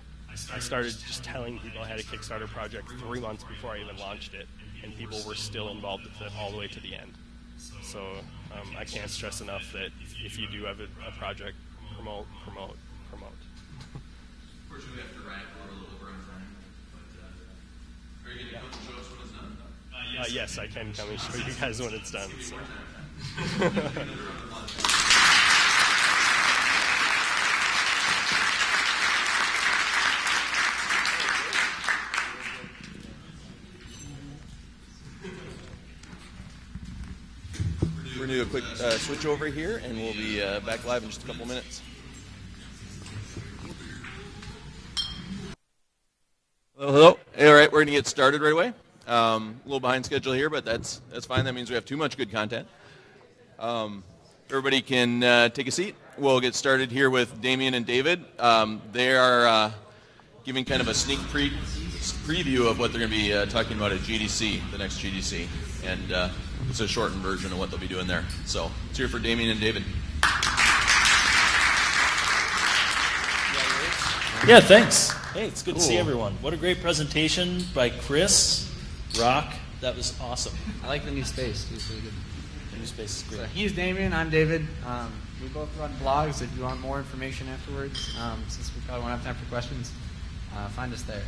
I started just telling people I had a Kickstarter project 3 months before I even launched it, and people were still involved with it all the way to the end. So I can't stress enough that if you do have a project, promote. Unfortunately, we have to wrap. We're a little over on time. But are you going to come and show us when it's done? Yes, I can come and show you guys when it's done. So. We're going to do a quick switch over here, and we'll be back live in just a couple minutes. Hello. All right, we're going to get started right away. A little behind schedule here, but that's fine. That means we have too much good content. Everybody can take a seat. We'll get started here with Damian and David. They are giving kind of a sneak preview of what they're going to be talking about at GDC, the next GDC. And it's a shortened version of what they'll be doing there. So let's hear for Damian and David. Yeah, thanks. Hey, it's good to see everyone. What a great presentation by Chris, Rock. That was awesome. I like the new space. It's really good. The new space is great. So he's Damian. I'm David. We both run blogs. If you want more information afterwards, since we probably won't have time for questions, find us there.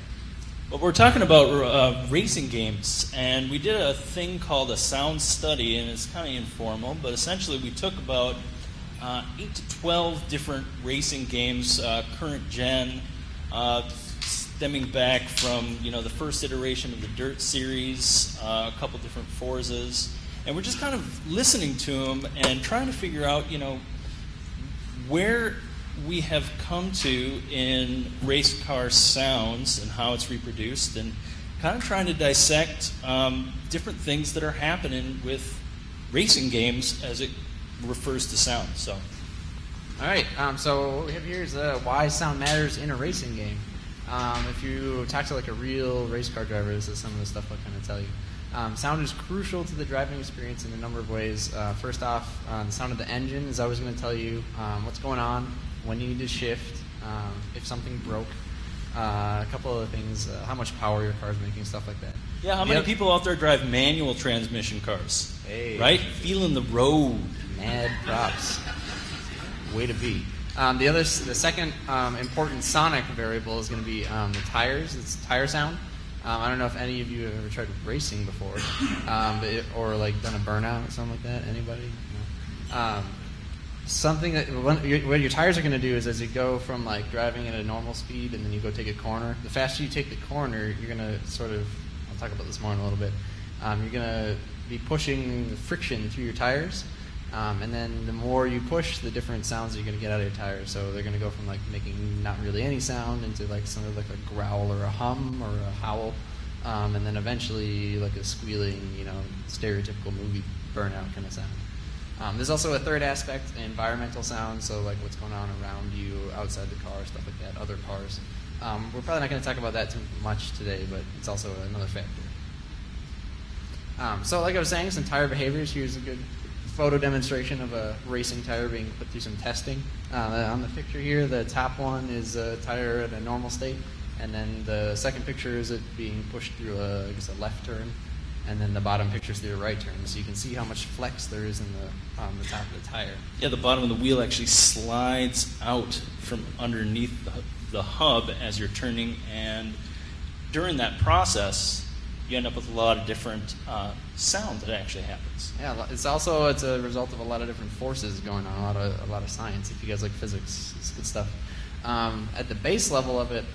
Well, we're talking about racing games, and we did a thing called a sound study, and it's kind of informal, but essentially we took about 8 to 12 different racing games, current gen, stemming back from the first iteration of the Dirt series, a couple different Forzas, and we're just kind of listening to them and trying to figure out where we have come to in race car sounds and how it's reproduced, and kind of trying to dissect different things that are happening with racing games as it refers to sound. So, all right. So what we have here is why sound matters in a racing game. If you talk to a real race car driver, this is some of the stuff I'll kind of tell you. Sound is crucial to the driving experience in a number of ways. First off, the sound of the engine is always going to tell you what's going on, when you need to shift, if something broke. A couple other things, how much power your car is making, stuff like that. Yeah, how many people out there drive manual transmission cars? Hey. Right? Feeling the road. Mad props. Way to be. The second important sonic variable is going to be the tires. It's tire sound. I don't know if any of you have ever tried racing before, or done a burnout or something like that. Anybody? No. Something that what your tires are going to do is, as you go from driving at a normal speed and then you go take a corner, the faster you take the corner, you're going to I'll talk about this more in a little bit. You're going to be pushing the friction through your tires. And then the more you push, the different sounds you're going to get out of your tires. So they're going to go from making not really any sound into something like a growl or a hum or a howl, and then eventually a squealing, stereotypical movie burnout kind of sound. There's also a third aspect, environmental sound. So what's going on around you, outside the car, stuff like that, other cars. We're probably not going to talk about that too much today, but it's also another factor. So like I was saying, some tire behaviors. Here's a good photo demonstration of a racing tire being put through some testing. On the picture here, the top one is a tire at a normal state, and then the second picture is it being pushed through a left turn, and then the bottom picture is through a right turn. So you can see how much flex there is on the top of the tire. Yeah, the bottom of the wheel actually slides out from underneath the hub as you're turning, and during that process, you end up with a lot of different sound that actually happens. Yeah, it's a result of a lot of different forces going on, a lot of science. If you guys like physics, it's good stuff. At the base level of it,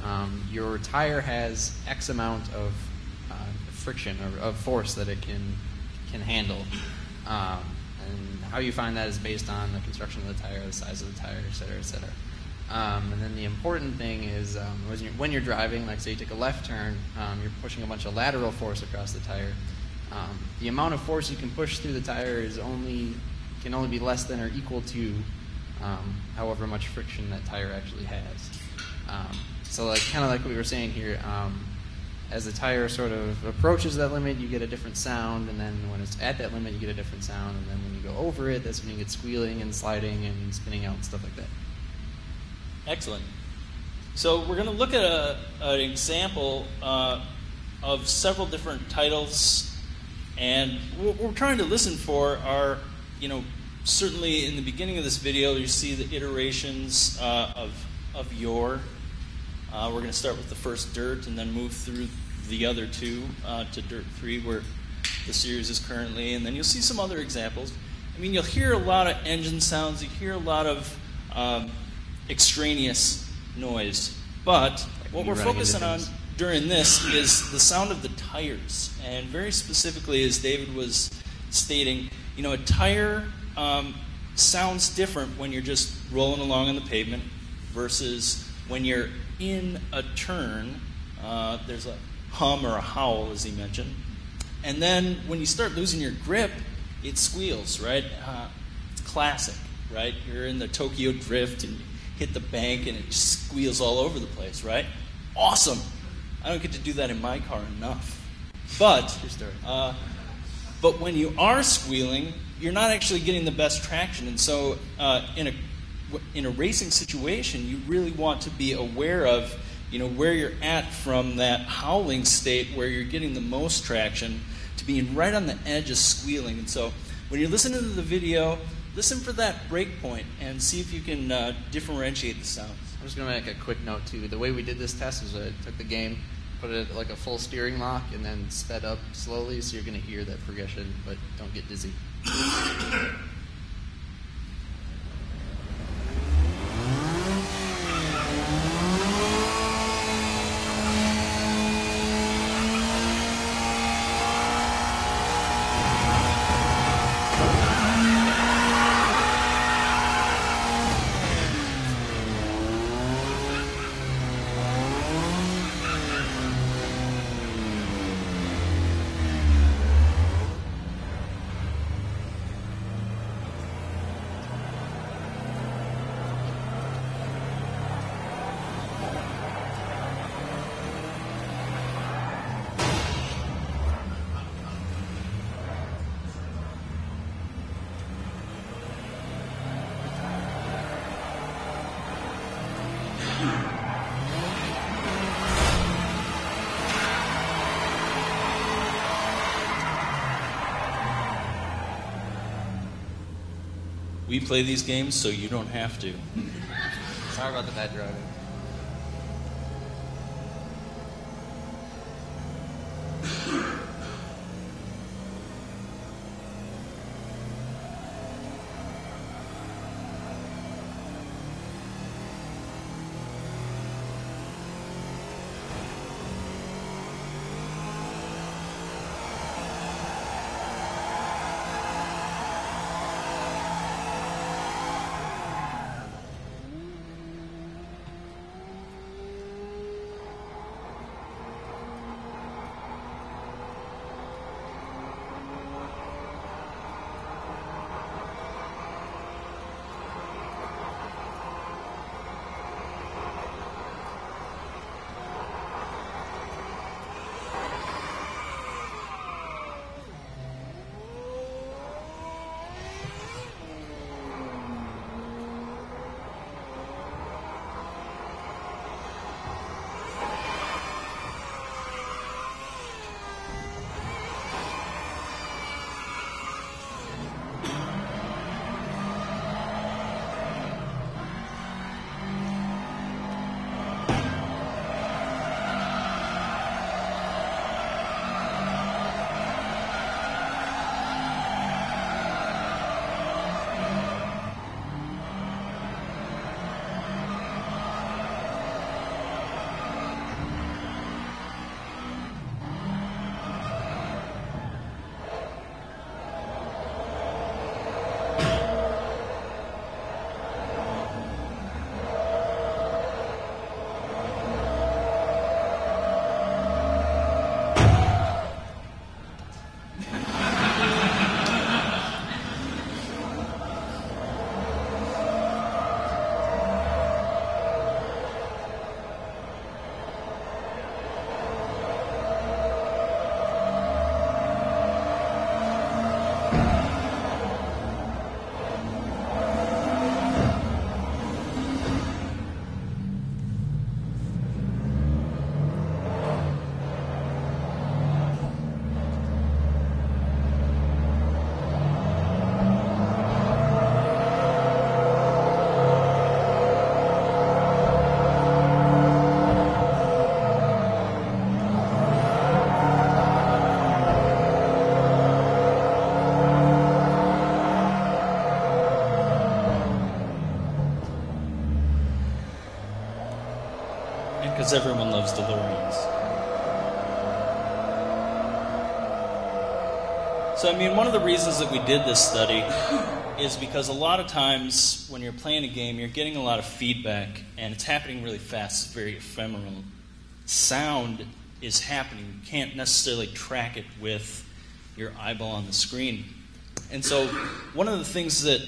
your tire has X amount of friction or of force that it can handle, and how you find that is based on the construction of the tire, the size of the tire, et cetera, et cetera. And then the important thing is when you're driving, say you take a left turn, you're pushing a bunch of lateral force across the tire. The amount of force you can push through the tire can only be less than or equal to however much friction that tire actually has. So kind of like we were saying here, as the tire sort of approaches that limit, you get a different sound, and then when it's at that limit, you get a different sound, and then when you go over it, that's when you get squealing and sliding and spinning out and stuff like that. Excellent. So we're going to look at an example of several different titles, and what we're trying to listen for are, certainly in the beginning of this video, you see the iterations of Yore. We're going to start with the first Dirt and then move through the other two to Dirt 3, where the series is currently, and then you'll see some other examples. You'll hear a lot of engine sounds, you hear a lot of extraneous noise, but what we're focusing on during this is the sound of the tires, and very specifically, as David was stating, a tire sounds different when you're just rolling along on the pavement versus when you're in a turn. There's a hum or a howl, as he mentioned, And then when you start losing your grip, it squeals, right? It's classic, right? You're in the Tokyo Drift and you hit the bank and it just squeals all over the place, right? Awesome. I don't get to do that in my car enough. But when you are squealing, you're not actually getting the best traction. And so in a racing situation, you really want to be aware of where you're at from that howling state where you're getting the most traction to being right on the edge of squealing. And so when you're listening to the video, listen for that break point and see if you can differentiate the sounds. I'm just going to make a quick note, too. The way we did this test is I took the game, put it like a full steering lock, and then sped up slowly, so you're going to hear that progression, but don't get dizzy. We play these games so you don't have to. Sorry about the bad driving. Because everyone loves DeLoreans. So, I mean, one of the reasons that we did this study is because a lot of times when you're playing a game, you're getting a lot of feedback, and it's happening really fast. It's very ephemeral. Sound is happening. You can't necessarily track it with your eyeball on the screen. And so one of the things that,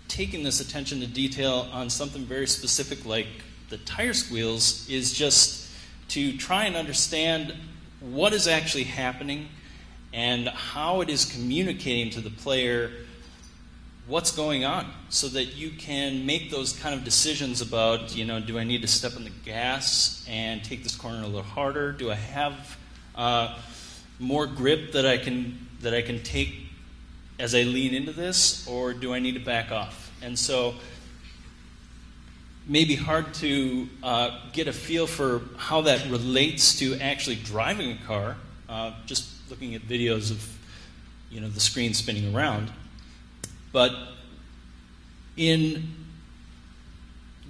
taking this attention to detail on something very specific like the tire squeals is just to try and understand what is actually happening and how it is communicating to the player what's going on, so that you can make those kind of decisions about, do I need to step on the gas and take this corner a little harder? Do I have more grip that I can take as I lean into this, or do I need to back off? And so, maybe hard to get a feel for how that relates to actually driving a car, just looking at videos of, the screen spinning around. But in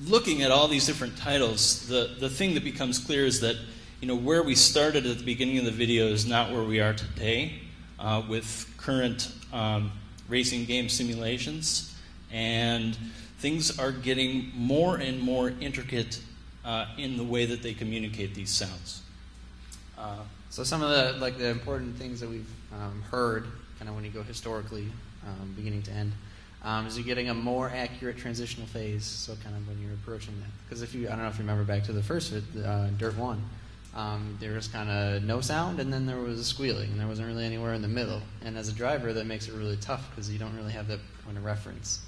looking at all these different titles, the thing that becomes clear is that, where we started at the beginning of the video is not where we are today with current racing game simulations, and things are getting more and more intricate in the way that they communicate these sounds. So some of the important things that we've heard, kind of when you go historically, beginning to end, is you're getting a more accurate transitional phase. So kind of when you're approaching that, because I don't know if you remember back to the first Dirt 1, there was kind of no sound, and then there was squealing, and there wasn't really anywhere in the middle. And as a driver, that makes it really tough because you don't really have that point of reference.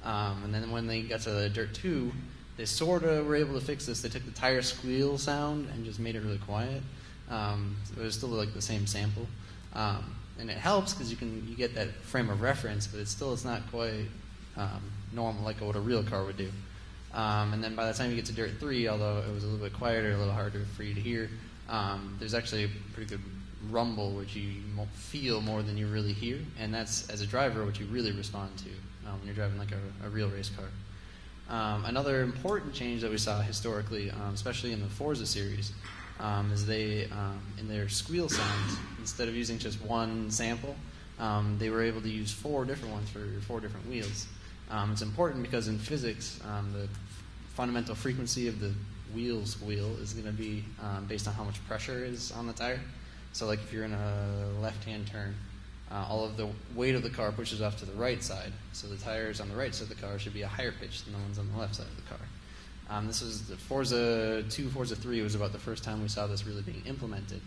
And then when they got to the Dirt 2, they sort of were able to fix this. They took the tire squeal sound and just made it really quiet. It was still like the same sample. And it helps because you get that frame of reference, but it's not quite normal like what a real car would do. And then by the time you get to Dirt 3, although it was a little bit quieter, a little harder for you to hear, there's actually a pretty good rumble which you feel more than you really hear, and that's, as a driver, what you really respond to when you're driving like a real race car. Another important change that we saw historically, especially in the Forza series, is they, in their squeal sounds, instead of using just one sample, they were able to use 4 different ones for 4 different wheels. It's important because in physics, the fundamental frequency of the wheel squeal is going to be based on how much pressure is on the tire. So like if you're in a left-hand turn, all of the weight of the car pushes off to the right side. So the tires on the right side of the car should be a higher pitch than the ones on the left side of the car. This was the Forza 2, Forza 3 was about the first time we saw this really being implemented.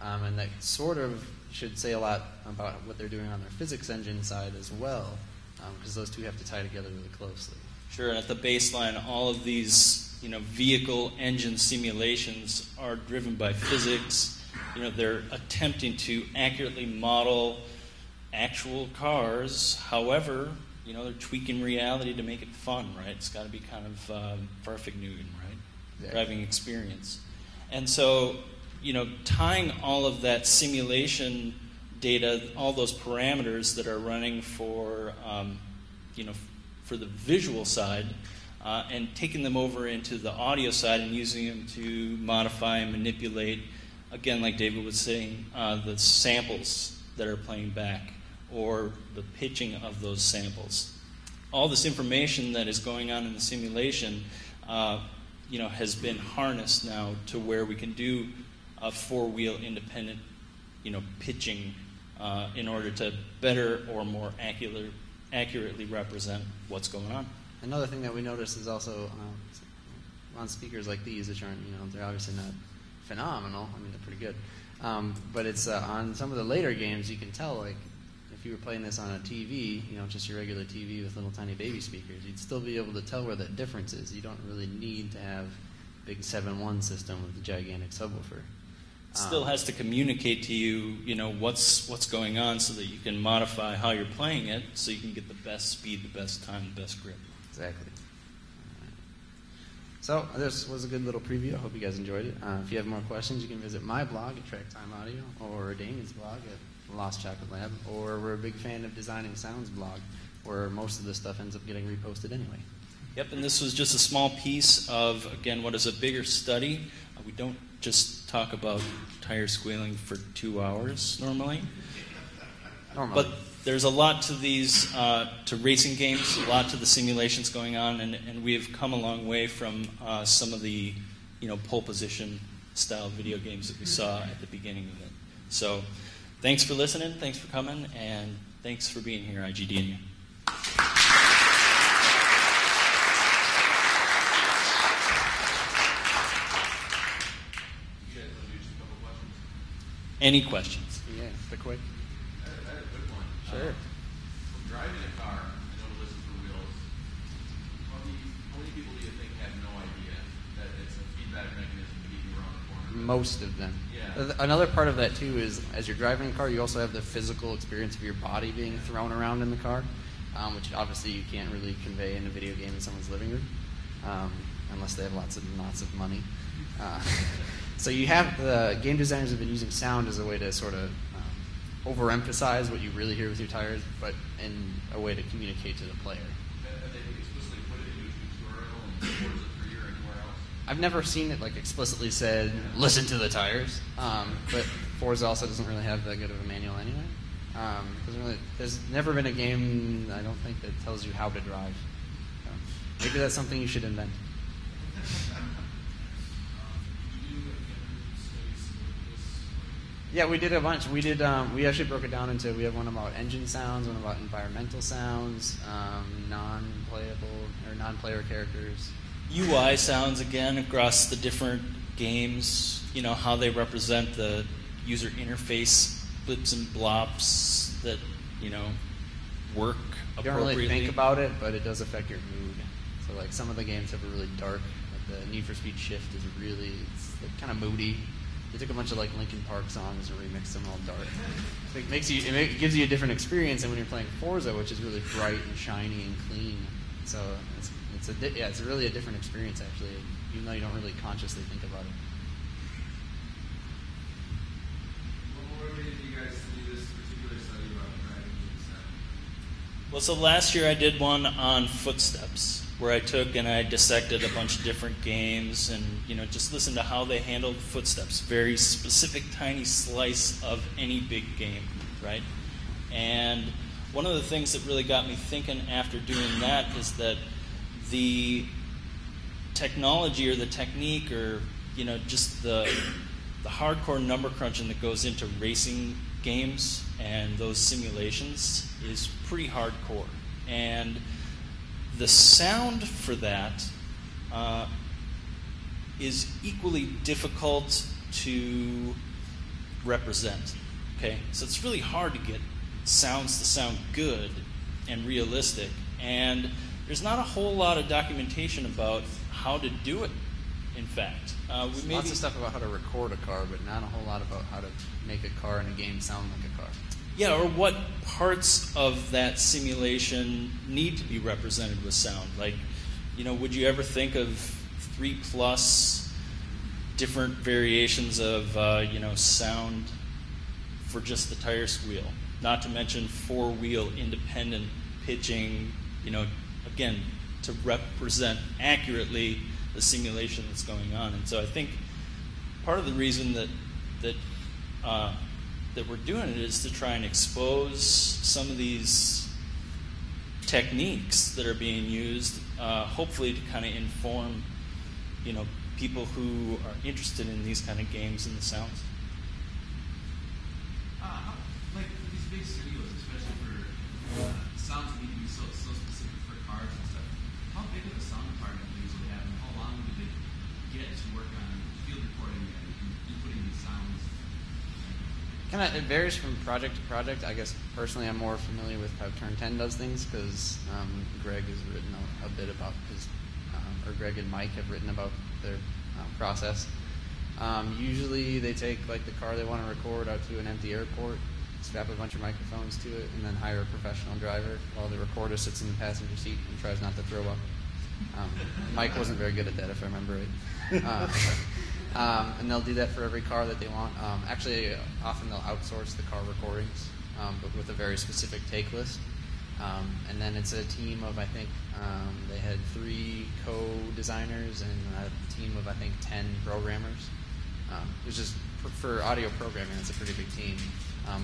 And that sort of should say a lot about what they're doing on their physics engine side as well, because those two have to tie together really closely. Sure, and at the baseline, all of these vehicle engine simulations are driven by physics. They're attempting to accurately model actual cars. However, they're tweaking reality to make it fun, right? It's got to be kind of perfect Newton, right? Yeah. Driving experience. And so, tying all of that simulation data, all those parameters that are running for, for the visual side, and taking them over into the audio side and using them to modify and manipulate, again, like David was saying, the samples that are playing back, or the pitching of those samples. All this information that is going on in the simulation, has been harnessed now to where we can do a 4-wheel independent, pitching in order to better or more accurately represent what's going on. Another thing that we noticed is also on speakers like these, which aren't, they're obviously not phenomenal. I mean, they're pretty good. But it's on some of the later games, you can tell, like, if you were playing this on a TV, just your regular TV with little tiny baby speakers, you'd still be able to tell where that difference is. You don't really need to have a big 7.1 system with a gigantic subwoofer. It still has to communicate to you, what's going on, so that you can modify how you're playing it, so you can get the best speed, the best time, the best grip. Exactly. So this was a good little preview. I hope you guys enjoyed it. If you have more questions, you can visit my blog at Track Time Audio, or Damian's blog at Lost Chocolate Lab, or we're a big fan of Designing Sounds blog, where most of this stuff ends up getting reposted anyway. Yep, and this was just a small piece of, again, what is a bigger study. We don't just talk about tire squealing for 2 hours normally. But there's a lot to these, to racing games, a lot to the simulations going on, and we have come a long way from some of the, pole position style video games that we saw at the beginning of it. So thanks for listening, thanks for coming, and thanks for being here, IGDA. Any questions? Yeah, the quick. I had a quick one. Sure. From driving a car, I know to listen for wheels. How many people do you think have no idea that it's a feedback mechanism to get you around the corner? Most of them. Yeah. Another part of that too is as you're driving a car, you also have the physical experience of your body being thrown around in the car, which obviously you can't really convey in a video game in someone's living room, unless they have lots of money. So you have the game designers have been using sound as a way to sort of overemphasize what you really hear with your tires, but in a way to communicate to the player. Have they explicitly put it into a tutorial and Forza 3 or anywhere else? I've never seen it like explicitly said, listen to the tires, but Forza also doesn't really have that good of a manual anyway. There's never been a game, I don't think, that tells you how to drive. So maybe that's something you should invent. Yeah, we did a bunch. We actually broke it down into, we have one about engine sounds, one about environmental sounds, non-playable or non-player characters. UI sounds again across the different games, how they represent the user interface, blips and blops that, work You don't appropriately. really think about it, but it does affect your mood. So like some of the games have a really dark, like the Need for Speed Shift is really, it's like kind of moody. They took a bunch of like Linkin Park songs and remixed them all dark. So it gives you a different experience than when you're playing Forza, which is really bright and shiny and clean. So it's really a different experience actually, even though you don't really consciously think about it. What motivated you guys to do this particular study about driving and stuff? Well, so last year I did one on footsteps, where I took and I dissected a bunch of different games and just listened to how they handled footsteps, very specific tiny slice of any big game, right? And one of the things that really got me thinking after doing that is that the technology or the technique or just the hardcore number crunching that goes into racing games and those simulations is pretty hardcore. And the sound for that is equally difficult to represent. Okay, so it's really hard to get sounds to sound good and realistic, and there's not a whole lot of documentation about how to do it. In fact, Lots of stuff about how to record a car, but not a whole lot about how to make a car in a game sound like a car. Yeah, or what parts of that simulation need to be represented with sound. Like, would you ever think of 3+ different variations of, sound for just the tire squeal? Not to mention 4-wheel independent pitching, again, to represent accurately the simulation that's going on. And so I think part of the reason that we're doing it is to try and expose some of these techniques that are being used, hopefully to kind of inform, people who are interested in these kind of games and the sounds. Like these big studios, especially for sounds that need to be so specific for cars and stuff. How big of a sound department do they usually have, and how long do they get to work on field recording and inputting these sounds? It varies from project to project. I guess personally I'm more familiar with how Turn 10 does things because Greg has written a bit about Greg and Mike have written about their process. Usually they take like the car they want to record out to an empty airport, strap a bunch of microphones to it, and then hire a professional driver while the recorder sits in the passenger seat and tries not to throw up. Mike wasn't very good at that, if I remember right. And they'll do that for every car that they want. Actually, often they'll outsource the car recordings, but with a very specific take list. And then it's a team of, I think, they had 3 co-designers and a team of, I think, 10 programmers. Which is, for audio programming, it's a pretty big team.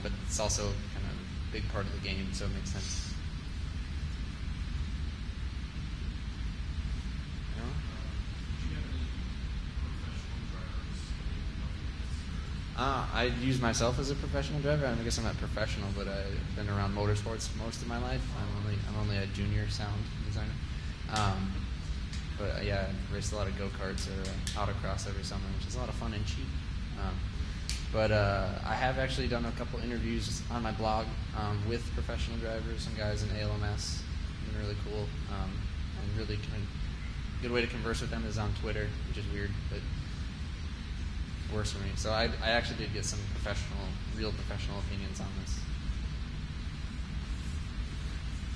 But it's also kind of a big part of the game, so it makes sense. I use myself as a professional driver. I guess I'm not professional, but I've been around motorsports most of my life. I'm only a junior sound designer. But yeah, I raced a lot of go-karts or autocross every summer, which is a lot of fun and cheap. But I have actually done a couple interviews on my blog with professional drivers, some guys in ALMS. Been really cool. And really good way to converse with them is on Twitter, which is weird, but works for me. So I actually did get some real professional opinions on this.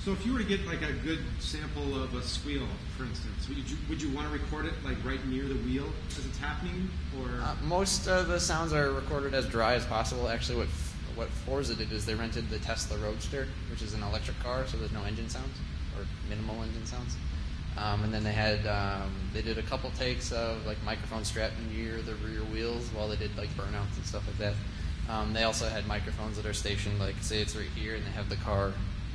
So if you were to get like a good sample of a squeal, for instance, would you want to record it like right near the wheel as it's happening, or? Most of the sounds are recorded as dry as possible. Actually, what Forza did is they rented the Tesla Roadster, which is an electric car, so there's no engine sounds or minimal engine sounds. And then they did a couple takes of like microphones strapped near the rear wheels while they did like burnouts and stuff like that. They also had microphones that are stationed, like say it's right here, and they have the car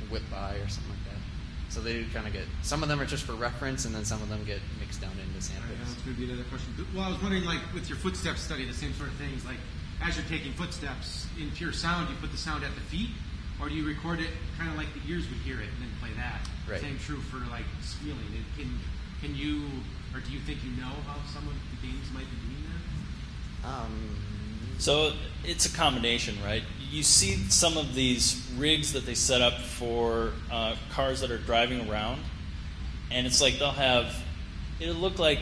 whip by or something like that. So they kind of get, some of them are just for reference, and then some of them get mixed down into samples. That's going to be another question. Well, I was wondering, like with your footstep study, the same sort of things. Like as you're taking footsteps in pure sound, you put the sound at the feet, or do you record it kind of like the ears would hear it and then play that? Right. Same true for like squealing. Can you, or do you think you know how some of the games might be doing that? So it's a combination, right? You see some of these rigs that they set up for cars that are driving around, and it's like it'll look like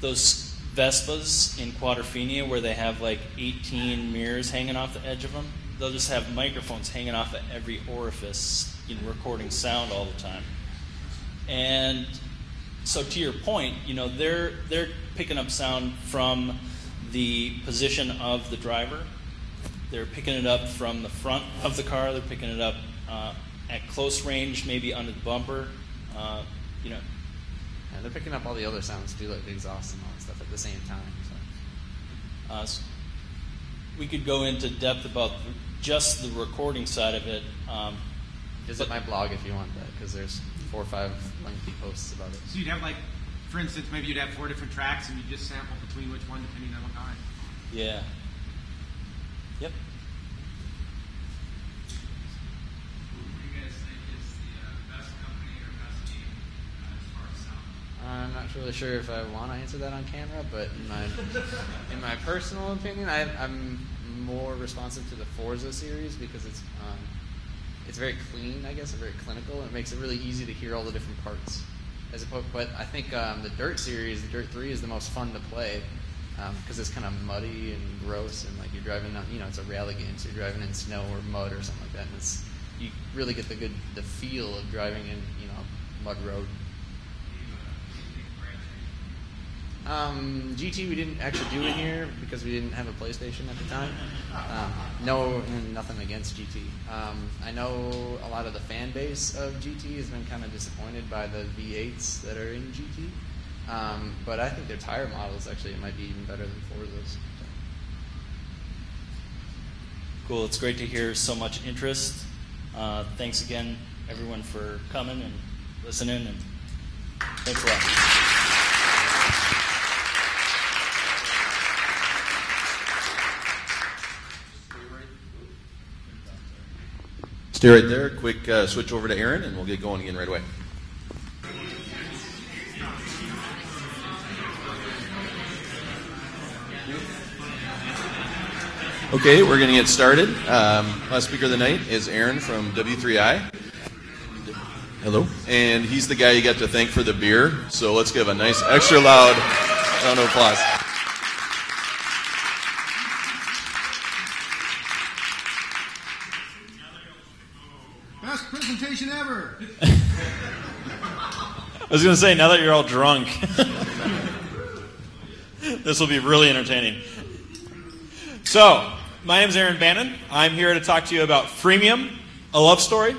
those Vespas in Quadrophenia where they have like 18 mirrors hanging off the edge of them. They'll just have microphones hanging off at every orifice, recording sound all the time. And so to your point, they're picking up sound from the position of the driver. They're picking it up from the front of the car. They're picking it up at close range, maybe under the bumper. Yeah, they're picking up all the other sounds too, like the exhaust and all that stuff at the same time. So we could go into depth about just the recording side of it. Visit my blog if you want that, because there's 4 or 5 lengthy posts about it. So you'd have like, for instance, maybe you'd have 4 different tracks, and you just sample between which one depending on what kind. Yeah. Yep. Who do you guys think is the best company or best team as far as sound? I'm not really sure if I want to answer that on camera, but in my personal opinion, I'm more responsive to the Forza series because it's very clean, I guess, and very clinical. And it makes it really easy to hear all the different parts. But I think the Dirt series, the Dirt 3, is the most fun to play because it's kind of muddy and gross, and like you're driving, it's a rally game, so you're driving in snow or mud or something like that, and you really get the feel of driving in mud road. GT we didn't actually do in here because we didn't have a PlayStation at the time. No, nothing against GT. I know a lot of the fan base of GT has been kind of disappointed by the V8s that are in GT. But I think their tire models actually might be even better than Forza's. Cool. It's great to hear so much interest. Thanks again, everyone, for coming and listening, and thanks a lot. Stay right there. Quick switch over to Aaron, and we'll get going again right away. Okay, we're going to get started. Last speaker of the night is Aaron from W3I. Hello. And he's the guy you got to thank for the beer. So let's give a nice, extra loud round of applause. Best presentation ever. I was going to say, now that you're all drunk, this will be really entertaining. So, my name is Aaron Bannin. I'm here to talk to you about Freemium, a love story,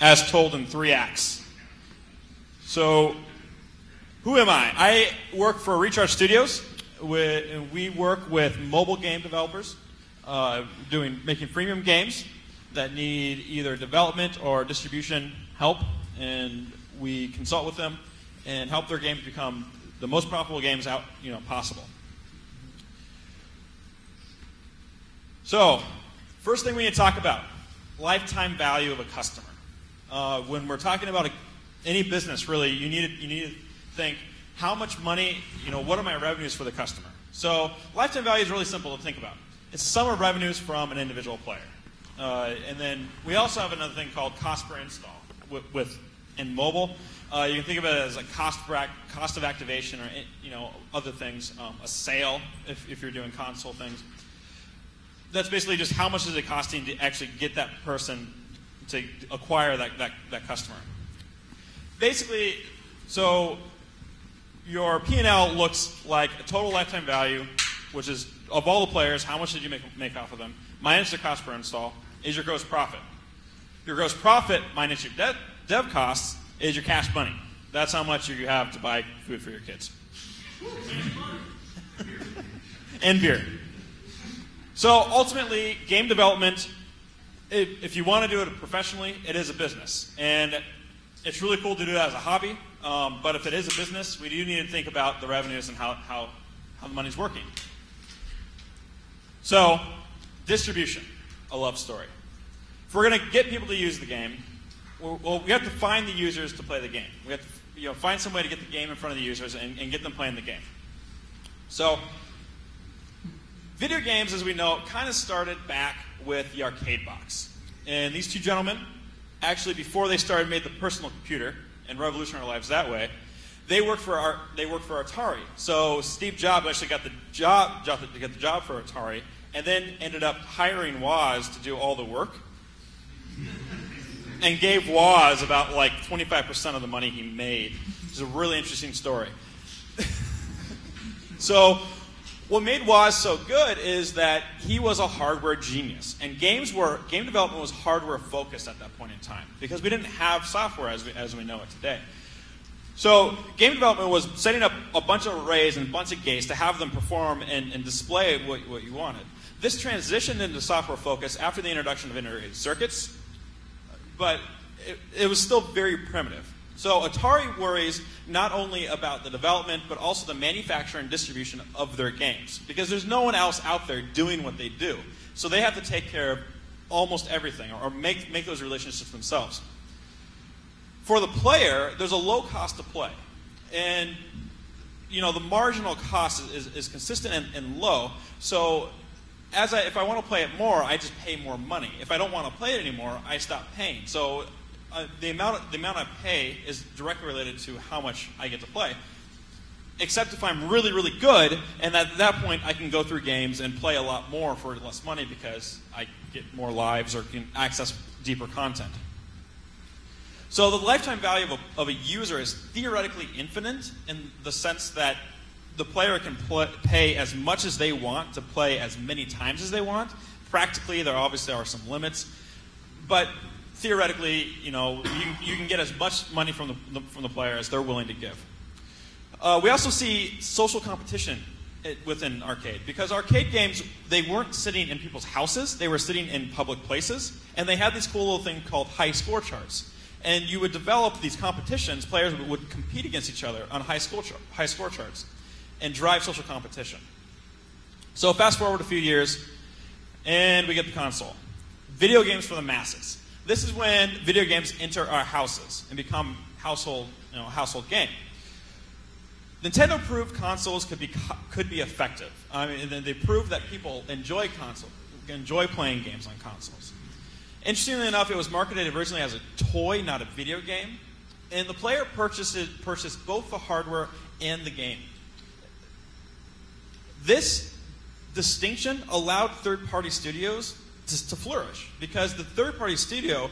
as told in 3 acts. So, who am I? I work for Recharge Studios. We work with mobile game developers making freemium games that need either development or distribution help, and we consult with them and help their games become the most profitable games out, possible. So, first thing we need to talk about, lifetime value of a customer. When we're talking about any business, really, you need to think, how much money, what are my revenues for the customer? So, lifetime value is really simple to think about. It's the sum of revenues from an individual player. And then we also have another thing called cost per install in mobile. You can think of it as a cost of activation or other things, a sale if you're doing console things. That's basically just how much is it costing to actually get that person to acquire that customer. Basically, so your P&L looks like a total lifetime value, which is of all the players, how much did you make off of them, minus your cost per install, is your gross profit. Your gross profit minus your dev costs is your cash money. That's how much you have to buy food for your kids. And beer. So ultimately, game development, if you want to do it professionally, it is a business. And it's really cool to do that as a hobby. But if it is a business, we do need to think about the revenues and how the money's working. So, distribution, a love story. If we're going to get people to use the game, well, we have to find the users to play the game. We have to find some way to get the game in front of the users and get them playing the game. So, video games, as we know, kind of started back with the arcade box. And these two gentlemen, actually before they started, made the personal computer and revolutionized our lives that way. They worked for Atari. So Steve Jobs actually got the job to get the job for Atari, and then ended up hiring Woz to do all the work, and gave Woz about like 25% of the money he made. It's a really interesting story. So what made Woz so good is that he was a hardware genius, and game development was hardware focused at that point in time because we didn't have software as we know it today. So game development was setting up a bunch of arrays and a bunch of gates to have them perform and display what you wanted. This transitioned into software focus after the introduction of integrated circuits, but it was still very primitive. So Atari worries not only about the development, but also the manufacture and distribution of their games, because there's no one else out there doing what they do. So they have to take care of almost everything, or make those relationships themselves. For the player, there's a low cost to play. And the marginal cost is consistent and low. So if I want to play it more, I just pay more money. If I don't want to play it anymore, I stop paying. So the amount I pay is directly related to how much I get to play. Except if I'm really, really good, and at that point I can go through games and play a lot more for less money because I get more lives or can access deeper content. So the lifetime value of a user is theoretically infinite in the sense that the player can pay as much as they want to play as many times as they want. Practically, there obviously are some limits, but theoretically, you can get as much money from the player as they're willing to give. We also see social competition within arcade, because arcade games, they weren't sitting in people's houses, they were sitting in public places, and they had this cool little thing called high score charts. And you would develop these competitions, players would compete against each other on high score charts and drive social competition. So fast forward a few years, and we get the console. Video games for the masses. This is when video games enter our houses and become household game. Nintendo proved consoles could be effective. I mean, they proved that people enjoy playing games on consoles. Interestingly enough, it was marketed originally as a toy, not a video game, and the player purchased both the hardware and the game. This distinction allowed third-party studios to flourish, because the third-party studio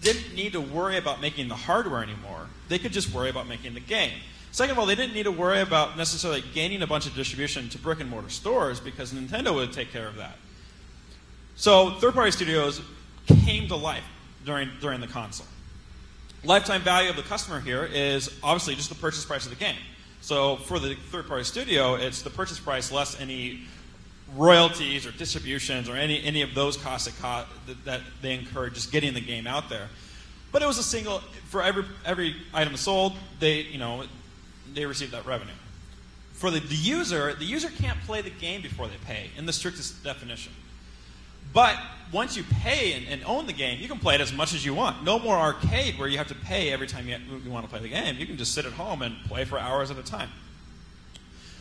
didn't need to worry about making the hardware anymore. They could just worry about making the game. Second of all, they didn't need to worry about necessarily gaining a bunch of distribution to brick-and-mortar stores, because Nintendo would take care of that. So third-party studios came to life during the console. Lifetime value of the customer here is obviously just the purchase price of the game. So for the third-party studio, it's the purchase price less any royalties or distributions or any of those costs that they incur just getting the game out there. But it was a single, for every item sold, they received that revenue. For the user can't play the game before they pay, in the strictest definition. But once you pay and own the game, you can play it as much as you want. No more arcade where you have to pay every time you want to play the game. You can just sit at home and play for hours at a time.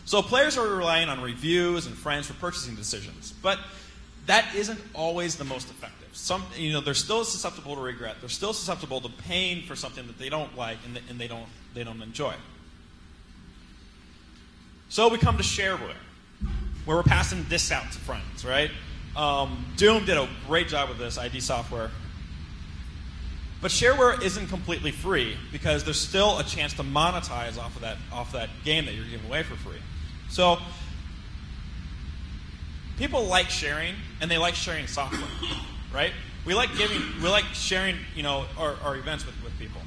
So players are relying on reviews and friends for purchasing decisions. But that isn't always the most effective. They're still susceptible to regret. They're still susceptible to paying for something that they don't like and they don't enjoy. So we come to shareware, where we're passing discs out to friends, right? Doom did a great job with this, ID Software. But shareware isn't completely free because there's still a chance to monetize off of that game that you're giving away for free. So people like sharing, and they like sharing software, right? We like sharing, our events with people,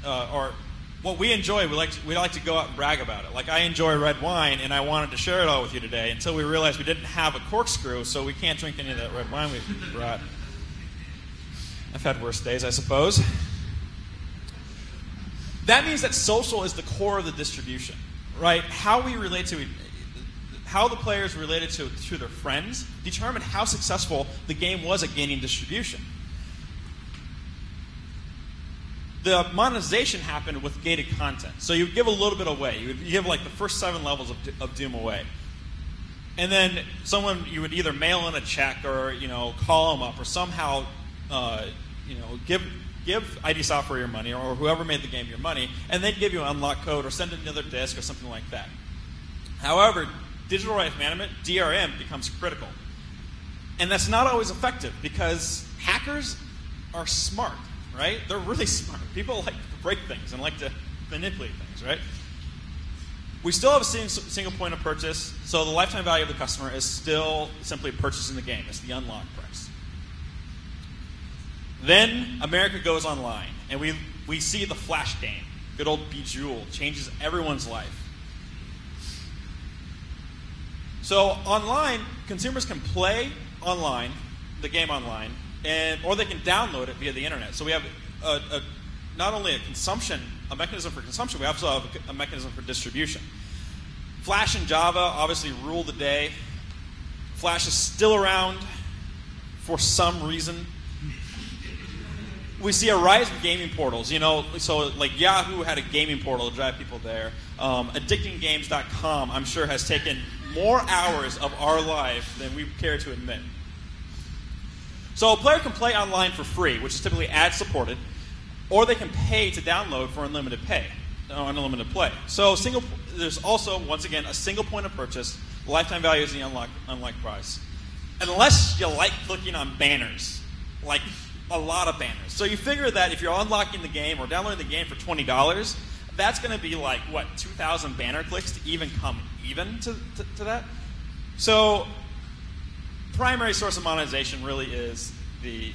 or what we enjoy. We like to go out and brag about it. Like I enjoy red wine, and I wanted to share it all with you today. Until we realized we didn't have a corkscrew, so we can't drink any of that red wine we brought. I've had worse days, I suppose. That means that social is the core of the distribution, right? How the players related to their friends determined how successful the game was at gaining distribution. The monetization happened with gated content. So you give a little bit away. You give like the first 7 levels of Doom away. And then you would either mail in a check or call them up or somehow give ID Software your money or whoever made the game your money, and they'd give you an unlock code or send another disc or something like that. However, digital rights management, DRM, becomes critical. And that's not always effective because hackers are smart, right? They're really smart. People like to break things and like to manipulate things, right? We still have a single point of purchase, so the lifetime value of the customer is still simply purchasing the game. It's the unlock price. Then America goes online, and we see the Flash game. Good old Bejeweled changes everyone's life. So online, consumers can play online, the game online, or they can download it via the internet. So we have not only a mechanism for consumption, we also have a mechanism for distribution. Flash and Java obviously rule the day. Flash is still around for some reason. We see a rise of gaming portals. So like Yahoo had a gaming portal to drive people there. Addictinggames.com, I'm sure, has taken more hours of our life than we care to admit. So a player can play online for free, which is typically ad-supported, or they can pay to download for unlimited play. So there's also, once again, a single point of purchase. The lifetime value is the unlock price. Unless you like clicking on banners, like a lot of banners. So you figure that if you're unlocking the game or downloading the game for $20, that's going to be like, 2,000 banner clicks to even come even to that? So primary source of monetization really is the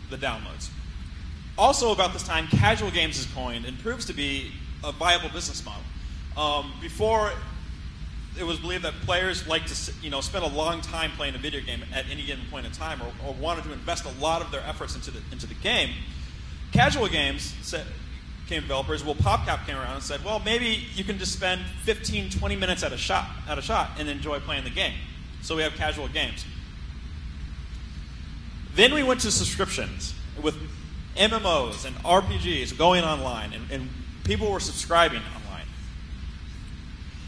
downloads. Also about this time, casual games is coined and proves to be a viable business model. Before, it was believed that players like to spend a long time playing a video game at any given point in time, or wanted to invest a lot of their efforts into the game. Casual games game developers, PopCap came around and said, well, maybe you can just spend 15, 20 minutes at a shot and enjoy playing the game. So we have casual games. Then we went to subscriptions with MMOs and RPGs going online, and people were subscribing online.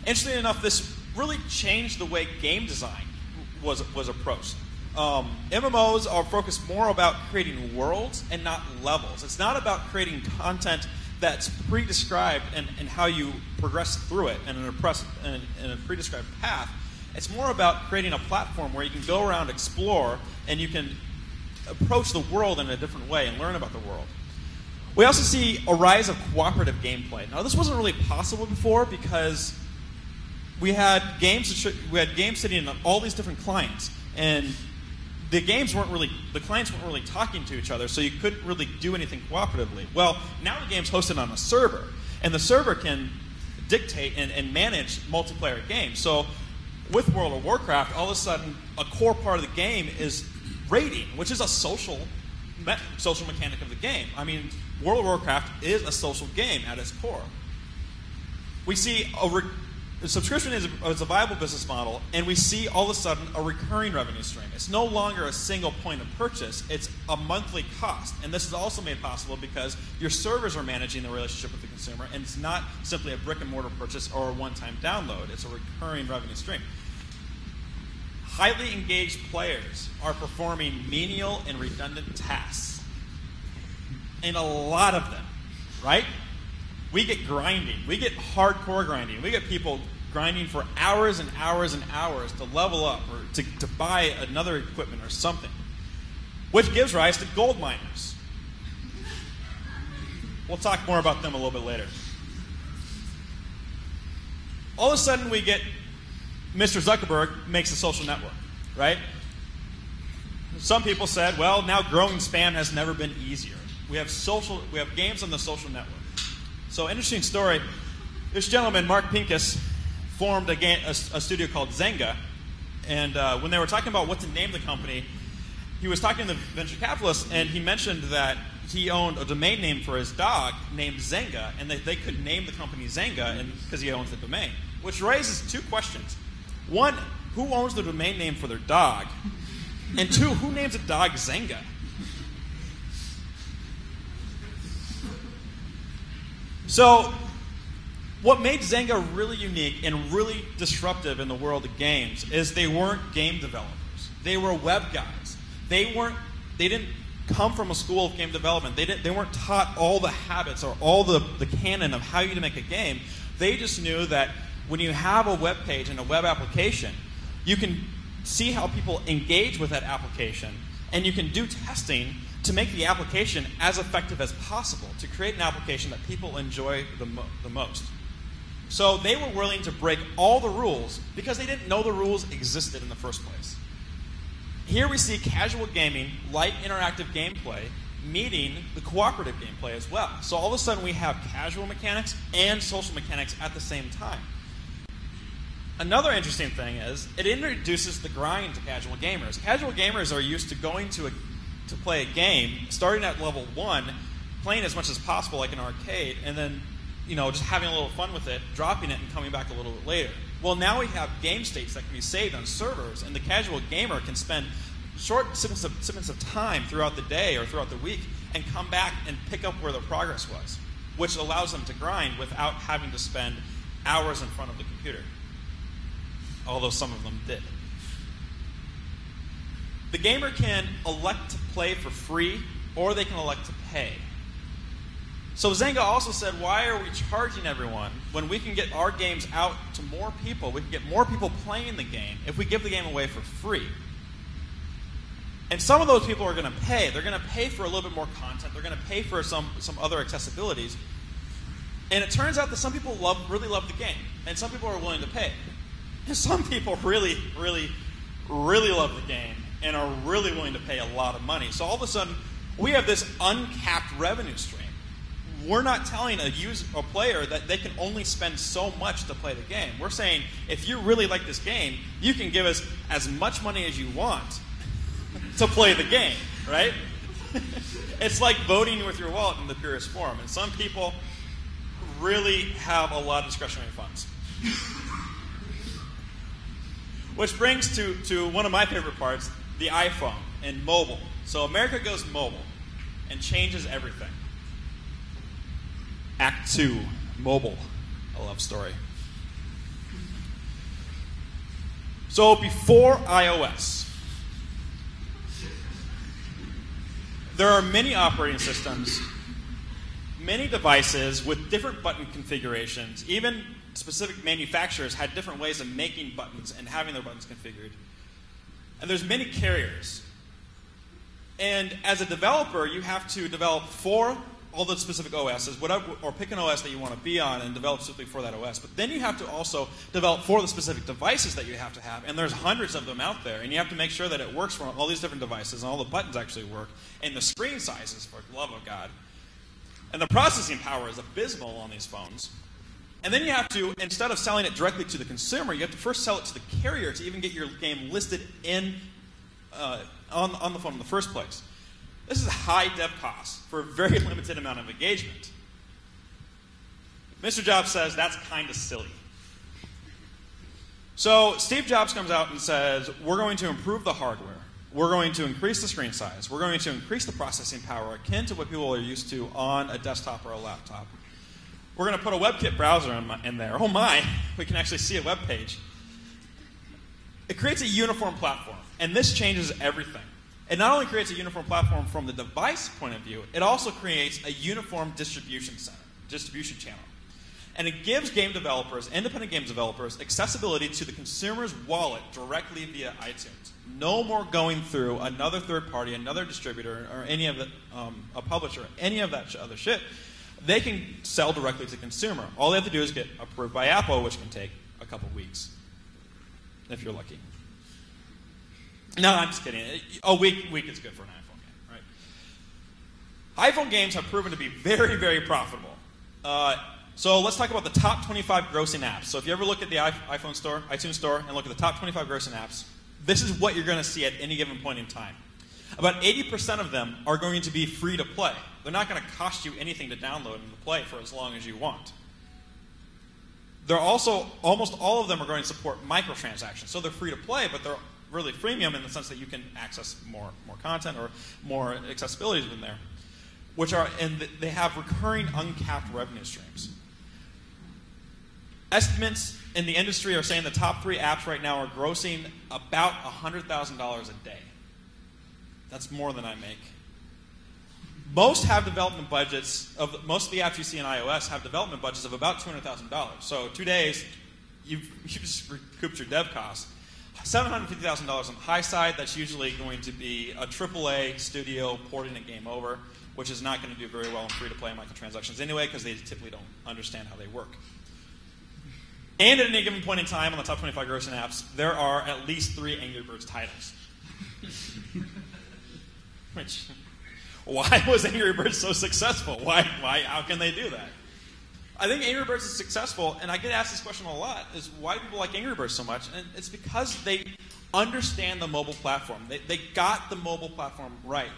Interestingly enough, this really changed the way game design was approached. MMOs are focused more about creating worlds and not levels. It's not about creating content that's pre-described and how you progress through it in a pre-described path. It's more about creating a platform where you can go around, explore, and you can approach the world in a different way and learn about the world. We also see a rise of cooperative gameplay. Now, this wasn't really possible before because we had games sitting on all these different clients, and the clients weren't really talking to each other, so you couldn't really do anything cooperatively. Well, now the game's hosted on a server, and the server can dictate and manage multiplayer games. So with World of Warcraft, all of a sudden, a core part of the game is raiding, which is a social mechanic of the game. I mean, World of Warcraft is a social game at its core. We see subscription is a viable business model, and we see all of a sudden a recurring revenue stream. It's no longer a single point of purchase, it's a monthly cost. And this is also made possible because your servers are managing the relationship with the consumer, and it's not simply a brick and mortar purchase or a one-time download. It's a recurring revenue stream. Highly engaged players are performing menial and redundant tasks. And a lot of them, right? We get grinding. We get hardcore grinding. We get people grinding for hours and hours and hours to level up or to buy another equipment or something, which gives rise to gold miners. We'll talk more about them a little bit later. All of a sudden, we get Mr. Zuckerberg makes a social network, right? Some people said, well, now growing spam has never been easier. We have games on the social network. So, interesting story. This gentleman, Mark Pincus, formed a studio called Zynga, and when they were talking about what to name the company, he was talking to the venture capitalists, and he mentioned that he owned a domain name for his dog named Zynga, and they could name the company Zynga because he owns the domain, which raises two questions. One, who owns the domain name for their dog? And two, who names a dog Zynga? So, what made Zynga really unique and really disruptive in the world of games is they weren't game developers. They were web guys. They didn't come from a school of game development. They weren't taught all the habits or all the canon of how you make a game. They just knew that when you have a web page and a web application, you can see how people engage with that application, and you can do testing to make the application as effective as possible, to create an application that people enjoy the most. So they were willing to break all the rules because they didn't know the rules existed in the first place. Here we see casual gaming, light interactive gameplay, meeting the cooperative gameplay as well. So all of a sudden we have casual mechanics and social mechanics at the same time. Another interesting thing is it introduces the grind to casual gamers. Casual gamers are used to going to play a game, starting at level 1, playing as much as possible like an arcade, and then just having a little fun with it, dropping it, and coming back a little bit later. Well, now we have game states that can be saved on servers, and the casual gamer can spend short segments of time throughout the day or throughout the week and come back and pick up where their progress was, which allows them to grind without having to spend hours in front of the computer, although some of them did. The gamer can elect to play for free, or they can elect to pay. So Zynga also said, why are we charging everyone when we can get our games out to more people? We can get more people playing the game if we give the game away for free. And some of those people are going to pay. They're going to pay for a little bit more content. They're going to pay for some other accessibilities. And it turns out that some people really love the game, and some people are willing to pay. And some people really, really, really love the game and are really willing to pay a lot of money. So all of a sudden, we have this uncapped revenue stream. We're not telling a player that they can only spend so much to play the game. We're saying, if you really like this game, you can give us as much money as you want to play the game, right? It's like voting with your wallet in the purest form. And some people really have a lot of discretionary funds. Which brings to one of my favorite parts, the iPhone and mobile. So America goes mobile and changes everything. Act 2, mobile, a love story. So before iOS, there are many operating systems, many devices with different button configurations. Even specific manufacturers had different ways of making buttons and having their buttons configured. And there's many carriers. And as a developer, you have to develop for all the specific OSs, or pick an OS that you want to be on and develop specifically for that OS. But then you have to also develop for the specific devices that you have to have. And there's hundreds of them out there. And you have to make sure that it works for all these different devices and all the buttons actually work. And the screen sizes, for the love of God. And the processing power is abysmal on these phones. And then you have to, instead of selling it directly to the consumer, you have to first sell it to the carrier to even get your game listed on the phone in the first place. This is high dev costs for a very limited amount of engagement. Mr. Jobs says that's kind of silly. So Steve Jobs comes out and says, we're going to improve the hardware. We're going to increase the screen size. We're going to increase the processing power akin to what people are used to on a desktop or a laptop. We're going to put a WebKit browser in there. Oh my, we can actually see a web page. It creates a uniform platform, and this changes everything. It not only creates a uniform platform from the device point of view, it also creates a uniform distribution channel. And it gives game developers, independent game developers, accessibility to the consumer's wallet directly via iTunes. No more going through another third party, another distributor, or any of the, a publisher, any of that other shit. They can sell directly to the consumer. All they have to do is get approved by Apple, which can take a couple weeks, if you're lucky. No, I'm just kidding. A week is good for an iPhone game, right? iPhone games have proven to be very, very profitable. So let's talk about the top 25 grossing apps. So if you ever look at the iPhone store, iTunes store, and look at the top 25 grossing apps, this is what you're going to see at any given point in time. About 80% of them are going to be free to play. They're not going to cost you anything to download and to play for as long as you want. They're also, almost all of them are going to support microtransactions. So they're free to play, but they're really freemium in the sense that you can access more content or more accessibility in there, and they have recurring uncapped revenue streams. Estimates in the industry are saying the top 3 apps right now are grossing about $100,000 a day. That's more than I make. Most have development budgets most of the apps you see in iOS have development budgets of about $200,000. So 2 days, you've just recouped your dev costs. $750,000 on the high side. That's usually going to be a AAA studio porting a game over, which is not going to do very well in free-to-play microtransactions anyway, because they typically don't understand how they work. And at any given point in time on the top 25 grossing apps, there are at least 3 Angry Birds titles. Which, why was Angry Birds so successful? Why? How can they do that? I think Angry Birds is successful, and I get asked this question a lot, is why do people like Angry Birds so much? And it's because they understand the mobile platform. They got the mobile platform right.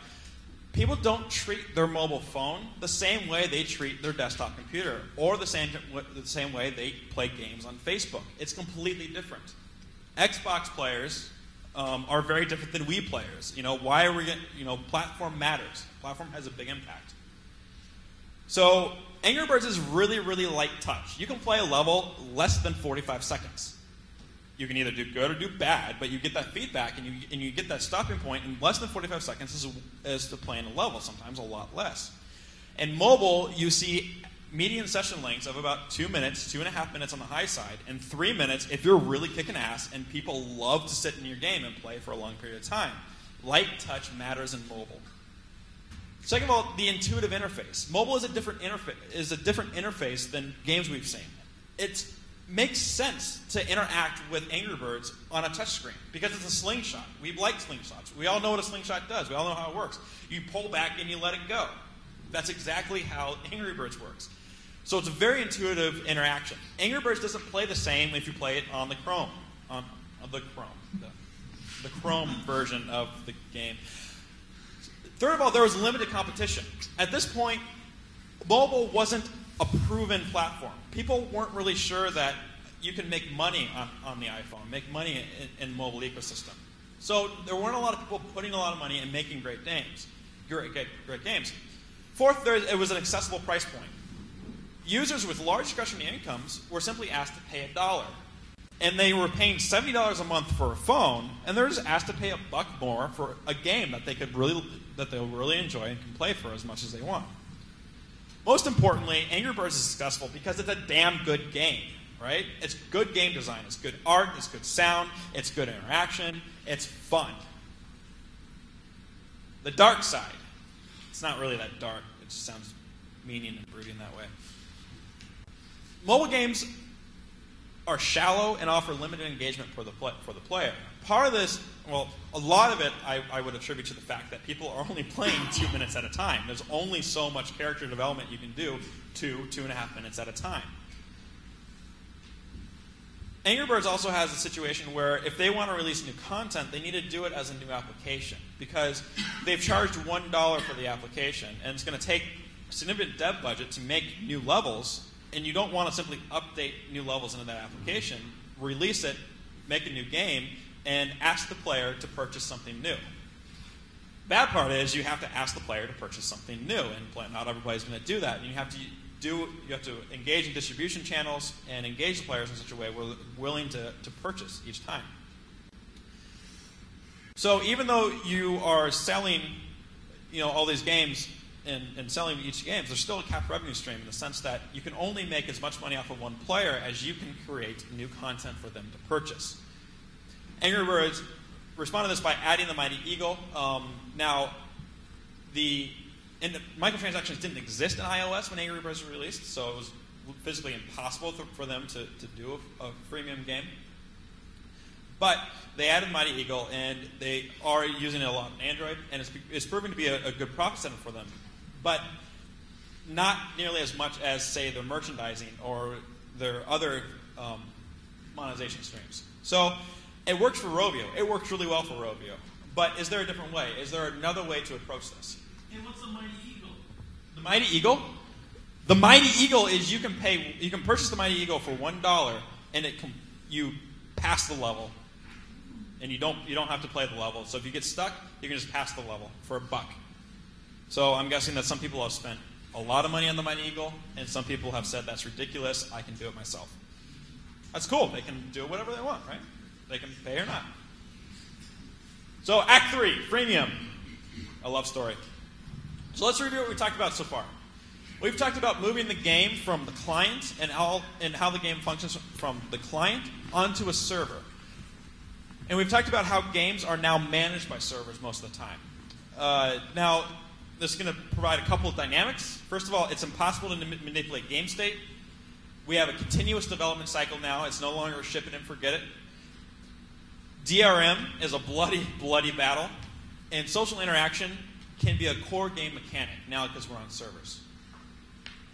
People don't treat their mobile phone the same way they treat their desktop computer, or the same way they play games on Facebook. It's completely different. Xbox players are very different than Wii players. Why are we platform matters. Platform has a big impact. So Angry Birds is really, really light touch. You can play a level less than 45 seconds. You can either do good or do bad, but you get that feedback and you get that stopping point in less than 45 seconds as to playing a level, sometimes a lot less. In mobile, you see median session lengths of about 2 minutes, 2.5 minutes on the high side, and 3 minutes if you're really kicking ass and people love to sit in your game and play for a long period of time. Light touch matters in mobile. Second of all, the intuitive interface. Mobile is a different interface than games we've seen. It makes sense to interact with Angry Birds on a touchscreen because it's a slingshot. We like slingshots. We all know what a slingshot does. We all know how it works. You pull back and you let it go. That's exactly how Angry Birds works. So it's a very intuitive interaction. Angry Birds doesn't play the same if you play it on the Chrome, the Chrome version of the game. Third of all, there was limited competition. At this point, mobile wasn't a proven platform. People weren't really sure that you can make money on the iPhone, make money in the mobile ecosystem. So there weren't a lot of people putting a lot of money and making great games. Fourth, it was an accessible price point. Users with large discretionary incomes were simply asked to pay $1. And they were paying $70 a month for a phone, and they're just asked to pay $1 more for a game that they'll really enjoy and can play for as much as they want. Most importantly, Angry Birds is successful because it's a damn good game, right? It's good game design. It's good art. It's good sound. It's good interaction. It's fun. The dark side. It's not really that dark. It just sounds meaning and brooding that way. Mobile games are shallow and offer limited engagement for the player. Part of this, well, a lot of it I would attribute to the fact that people are only playing 2 minutes at a time. There's only so much character development you can do 2.5 minutes at a time. Angry Birds also has a situation where if they want to release new content, they need to do it as a new application because they've charged $1 for the application, and it's going to take a significant dev budget to make new levels, and you don't want to simply update new levels into that application, release it, make a new game and ask the player to purchase something new. Bad part is you have to ask the player to purchase something new, and not everybody's going to do that. And you have to engage in distribution channels and engage the players in such a way where they're willing to purchase each time. So even though you are selling, all these games and selling each game, there's still a capped revenue stream in the sense that you can only make as much money off of one player as you can create new content for them to purchase. Angry Birds responded to this by adding the Mighty Eagle. Now, the microtransactions didn't exist in iOS when Angry Birds was released, so it was physically impossible for them to do a freemium game. But they added Mighty Eagle, and they are using it a lot on Android, and it's proving to be a good profit center for them. But not nearly as much as, say, their merchandising or their other monetization streams. So it works for Rovio. It works really well for Rovio. But is there a different way? Is there another way to approach this? And what's the Mighty Eagle? The Mighty Eagle? The Mighty Eagle is you can purchase the Mighty Eagle for $1, and you pass the level. And you don't have to play the level. So if you get stuck, you can just pass the level for $1. So I'm guessing that some people have spent a lot of money on the Mighty Eagle, and some people have said that's ridiculous, I can do it myself. That's cool. They can do whatever they want, right? They can pay or not. So Act 3, Freemium, a love story. So let's review what we talked about so far. We've talked about moving the game from the client and how the game functions from the client onto a server. And we've talked about how games are now managed by servers most of the time. Now, this is going to provide a couple of dynamics. First of all, it's impossible to manipulate game state. We have a continuous development cycle now. It's no longer a ship it and forget it. DRM is a bloody, bloody battle. And social interaction can be a core game mechanic now because we're on servers.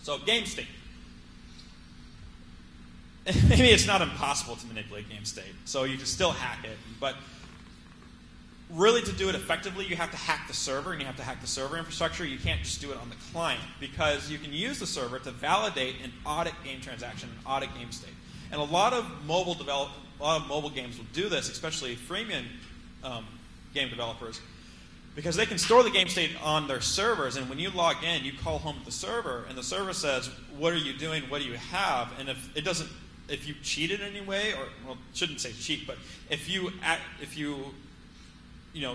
So game state. Maybe it's not impossible to manipulate game state, so you can still hack it. But really, to do it effectively, you have to hack the server, and you have to hack the server infrastructure. You can't just do it on the client, because you can use the server to validate and audit game transaction and audit game state. And a lot of mobile games will do this, especially freemium game developers, because they can store the game state on their servers, and when you log in, you call home to the server, and the server says, "What are you doing? What do you have?" And if you cheated in any way, or well, shouldn't say cheat, but if you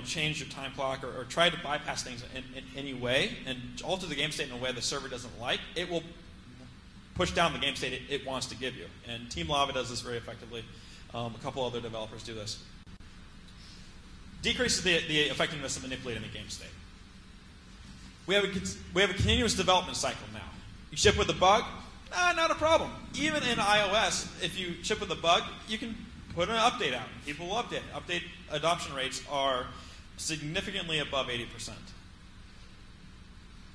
change your time clock or try to bypass things in any way and alter the game state in a way the server doesn't like, it will push down the game state it wants to give you. And Team Lava does this very effectively. A couple other developers do this. Decreases the effectiveness of manipulating the game state. We have a continuous development cycle now. You ship with a bug, not a problem. Even in iOS, if you ship with a bug, you can put an update out. People will update. Update adoption rates are significantly above 80%.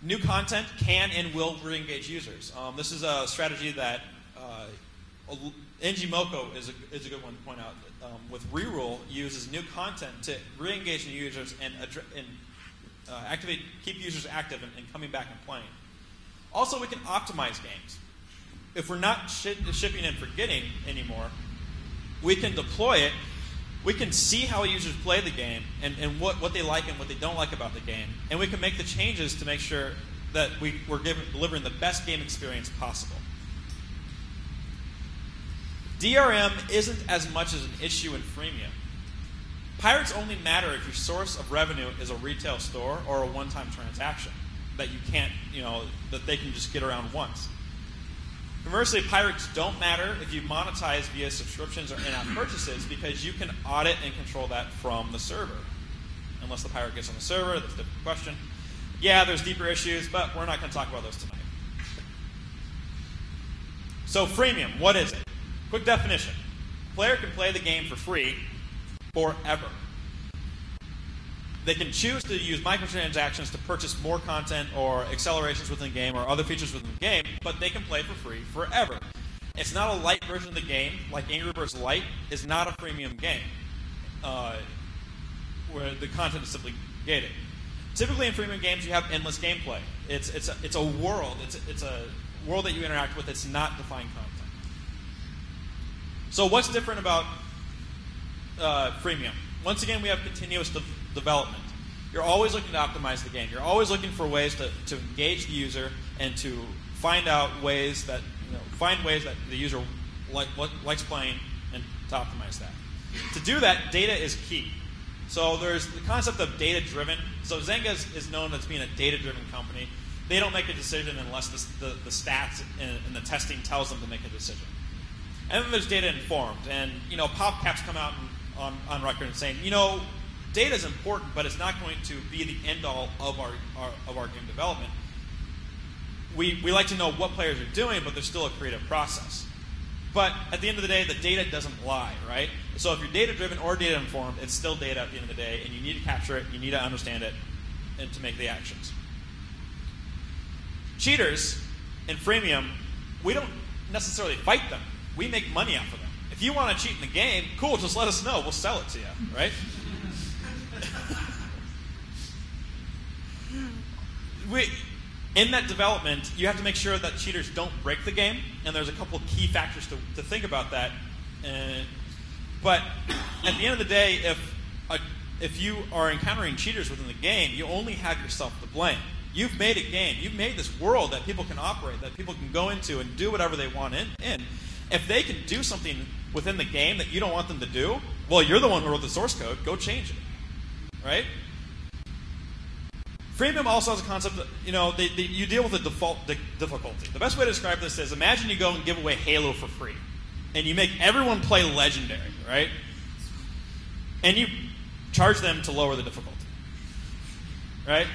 New content can and will re-engage users. This is a strategy that Ngimoko is a good one to point out. With Rerule, uses new content to re-engage new users and keep users active and coming back and playing. Also, we can optimize games. If we're not shipping and forgetting anymore, we can deploy it. We can see how users play the game and what they like and what they don't like about the game. And we can make the changes to make sure that we're delivering the best game experience possible. DRM isn't as much as an issue in freemium. Pirates only matter if your source of revenue is a retail store or a one-time transaction that you can't, that they can just get around once. Conversely, pirates don't matter if you monetize via subscriptions or in-app purchases, because you can audit and control that from the server. Unless the pirate gets on the server, that's a different question. Yeah, there's deeper issues, but we're not going to talk about those tonight. So freemium, what is it? Quick definition. A player can play the game for free forever. They can choose to use microtransactions to purchase more content or accelerations within the game or other features within the game, but they can play for free forever. It's not a light version of the game, like Angry Birds Lite is not a freemium game, where the content is simply gated. Typically in freemium games, you have endless gameplay. It's a world. It's a world that you interact with. It's not defined content. So what's different about freemium. Once again, we have continuous development. You're always looking to optimize the game. You're always looking for ways to engage the user and to find out ways that the user likes playing and to optimize that. To do that, data is key. So there's the concept of data-driven. So Zynga is known as being a data-driven company. They don't make a decision unless the stats and the testing tells them to make a decision. And then there's data-informed. And PopCap's come out on record and saying, data is important, but it's not going to be the end-all of our game development. We like to know what players are doing, but there's still a creative process. But at the end of the day, the data doesn't lie, right? So if you're data-driven or data-informed, it's still data at the end of the day, and you need to capture it, you need to understand it, and to make the actions. Cheaters in freemium, we don't necessarily fight them. We make money off of them. If you want to cheat in the game, cool, just let us know. We'll sell it to you, right? In that development, you have to make sure that cheaters don't break the game, and there's a couple of key factors to think about that. But at the end of the day, if you are encountering cheaters within the game, you only have yourself to blame. You've made a game. You've made this world that people can operate, that people can go into and do whatever they want in. If they can do something within the game that you don't want them to do, well, you're the one who wrote the source code. Go change it, right? Freemium also has a concept that, you deal with the default difficulty. The best way to describe this is, imagine you go and give away Halo for free, and you make everyone play Legendary, right? And you charge them to lower the difficulty, right?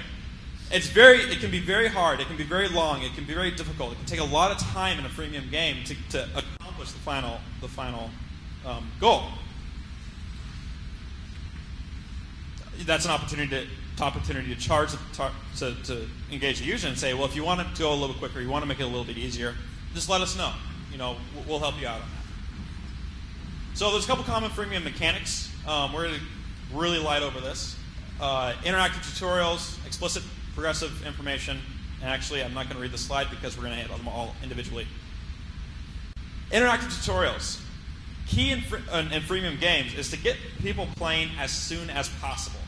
It can be very hard. It can be very long. It can be very difficult. It can take a lot of time in a freemium game to accomplish the final goal. That's an opportunity to charge to engage the user and say, well, if you want it to go a little bit quicker, you want to make it a little bit easier, just let us know. We'll help you out on that. So there's a couple common freemium mechanics. We're going to really light over this. Interactive tutorials, explicit progressive information, and actually I'm not going to read the slide because we're going to handle them all individually. Interactive tutorials. Key in freemium games is to get people playing as soon as possible.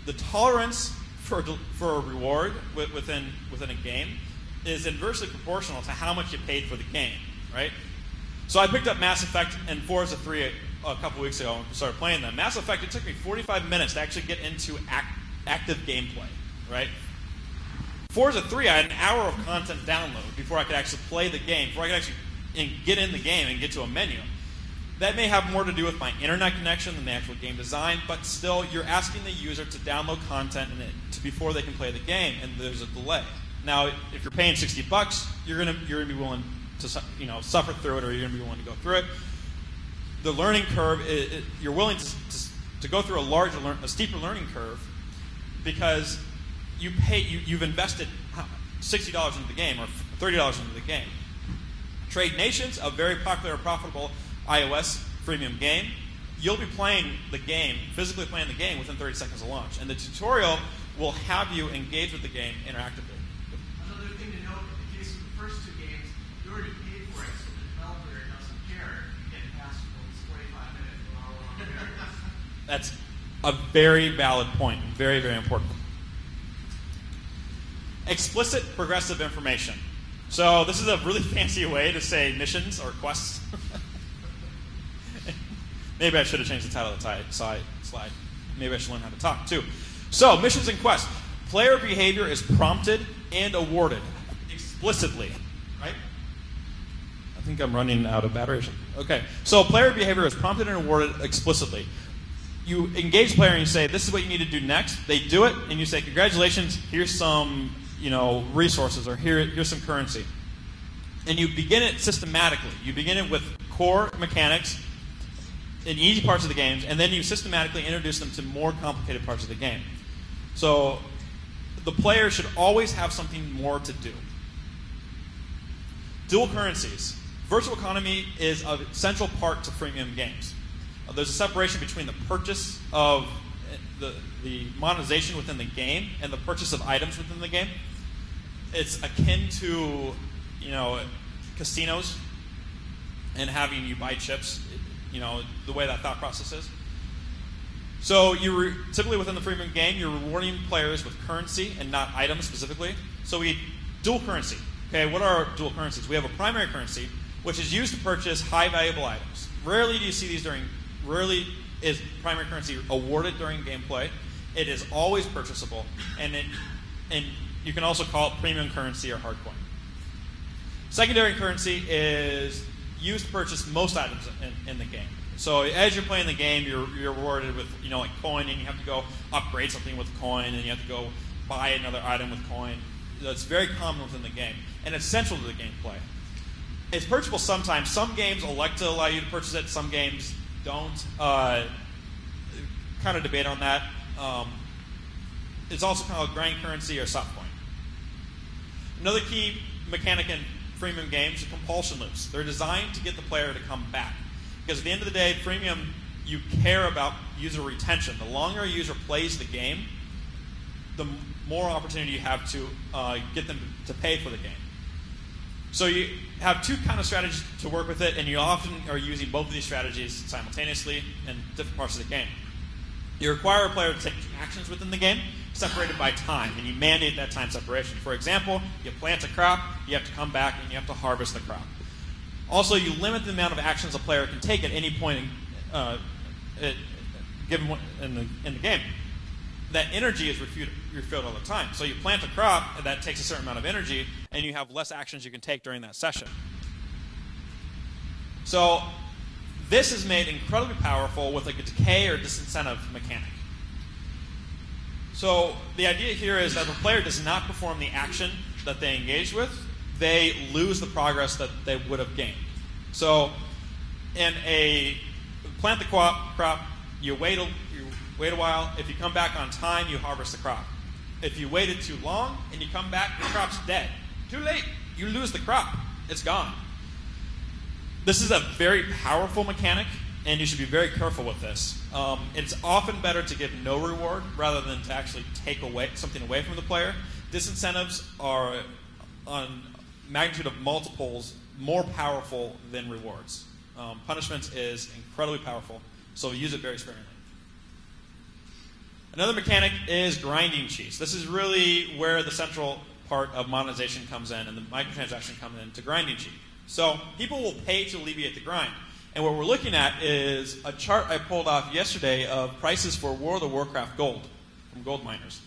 The tolerance for a reward within a game is inversely proportional to how much you paid for the game, right? So I picked up Mass Effect and Forza 3 a couple weeks ago and started playing them. Mass Effect, it took me 45 minutes to actually get into active gameplay, right? Forza 3, I had an hour of content download before I could actually play the game, before I could actually get in the game and get to a menu. That may have more to do with my internet connection than the actual game design, but still, you're asking the user to download content before they can play the game, and there's a delay. Now, if you're paying $60, you're gonna be willing to suffer through it, or you're gonna be willing to go through it. The learning curve, you're willing to go through a steeper learning curve because you've invested $60 into the game or $30 into the game. Trade Nations, a very popular, profitable iOS freemium game, you'll be playing the game, physically playing the game within 30 seconds of launch. And the tutorial will have you engage with the game interactively. Another thing to note, in the case of the first two games, you already paid for it, so the developer doesn't care if you get past those 45 minutes or however long. That's a very valid point, very, very important. Explicit progressive information. So this is a really fancy way to say missions or quests. Maybe I should have changed the title of the slide. Maybe I should learn how to talk, too. So, missions and quests. Player behavior is prompted and awarded explicitly, right? I think I'm running out of battery. Okay. So, player behavior is prompted and awarded explicitly. You engage the player and you say, this is what you need to do next. They do it, and you say, congratulations, here's some resources, or here's some currency. And you begin it systematically. You begin it with core mechanics in easy parts of the games, and then you systematically introduce them to more complicated parts of the game. So the player should always have something more to do. Dual currencies. Virtual economy is a central part to freemium games. There's a separation between the purchase of the monetization within the game and the purchase of items within the game. It's akin to casinos and having you buy chips. The way that thought process is. So typically within the freemium game, you're rewarding players with currency and not items specifically. So we dual currency. Okay, what are dual currencies? We have a primary currency, which is used to purchase high valuable items. Rarely do you see these rarely is primary currency awarded during gameplay. It is always purchasable, and you can also call it premium currency or hard coin. Secondary currency is used to purchase most items in the game. So as you're playing the game, you're rewarded with like coin, and you have to go upgrade something with coin, and you have to go buy another item with coin. That's very common within the game, and it's central to the gameplay. It's purchasable sometimes. Some games elect to allow you to purchase it. Some games don't. Kind of debate on that. It's also called grind currency or soft coin. Another key mechanic in freemium games are compulsion loops. They're designed to get the player to come back. Because at the end of the day, freemium, you care about user retention. The longer a user plays the game, the more opportunity you have to get them to pay for the game. So you have two kind of strategies to work with it, and you often are using both of these strategies simultaneously in different parts of the game. You require a player to take actions within the game, separated by time, and you mandate that time separation. For example, you plant a crop, you have to come back, and you have to harvest the crop. Also, you limit the amount of actions a player can take at any point given in the game. That energy is refilled all the time. So you plant a crop, and that takes a certain amount of energy, and you have less actions you can take during that session. So this is made incredibly powerful with like a decay or disincentive mechanic. So the idea here is that if a player does not perform the action that they engage with, they lose the progress that they would have gained. So in a plant the crop, you wait a while. If you come back on time, you harvest the crop. If you waited too long and you come back, the crop's dead. Too late. You lose the crop. It's gone. This is a very powerful mechanic, and you should be very careful with this. It's often better to give no reward rather than to actually take something away from the player. Disincentives are on magnitude of multiples more powerful than rewards. Punishment is incredibly powerful, so use it very sparingly. Another mechanic is grinding cheese. This is really where the central part of monetization comes in and the microtransaction comes in to grinding cheese. So people will pay to alleviate the grind. And what we're looking at is a chart I pulled off yesterday of prices for World of Warcraft gold from gold miners.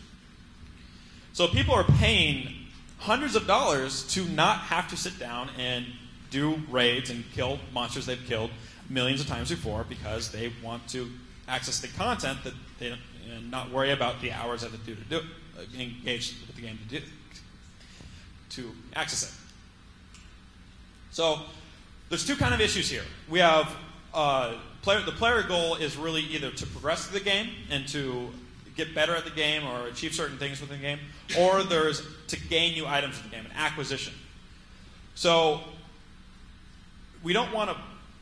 So people are paying hundreds of dollars to not have to sit down and do raids and kill monsters they've killed millions of times before because they want to access the content that they don't, and not worry about the hours that they do to engage with the game to access it. So there's two kind of issues here. We have the player goal is really either to progress through the game and to get better at the game or achieve certain things within the game, or there's to gain new items in the game, an acquisition. So we don't want to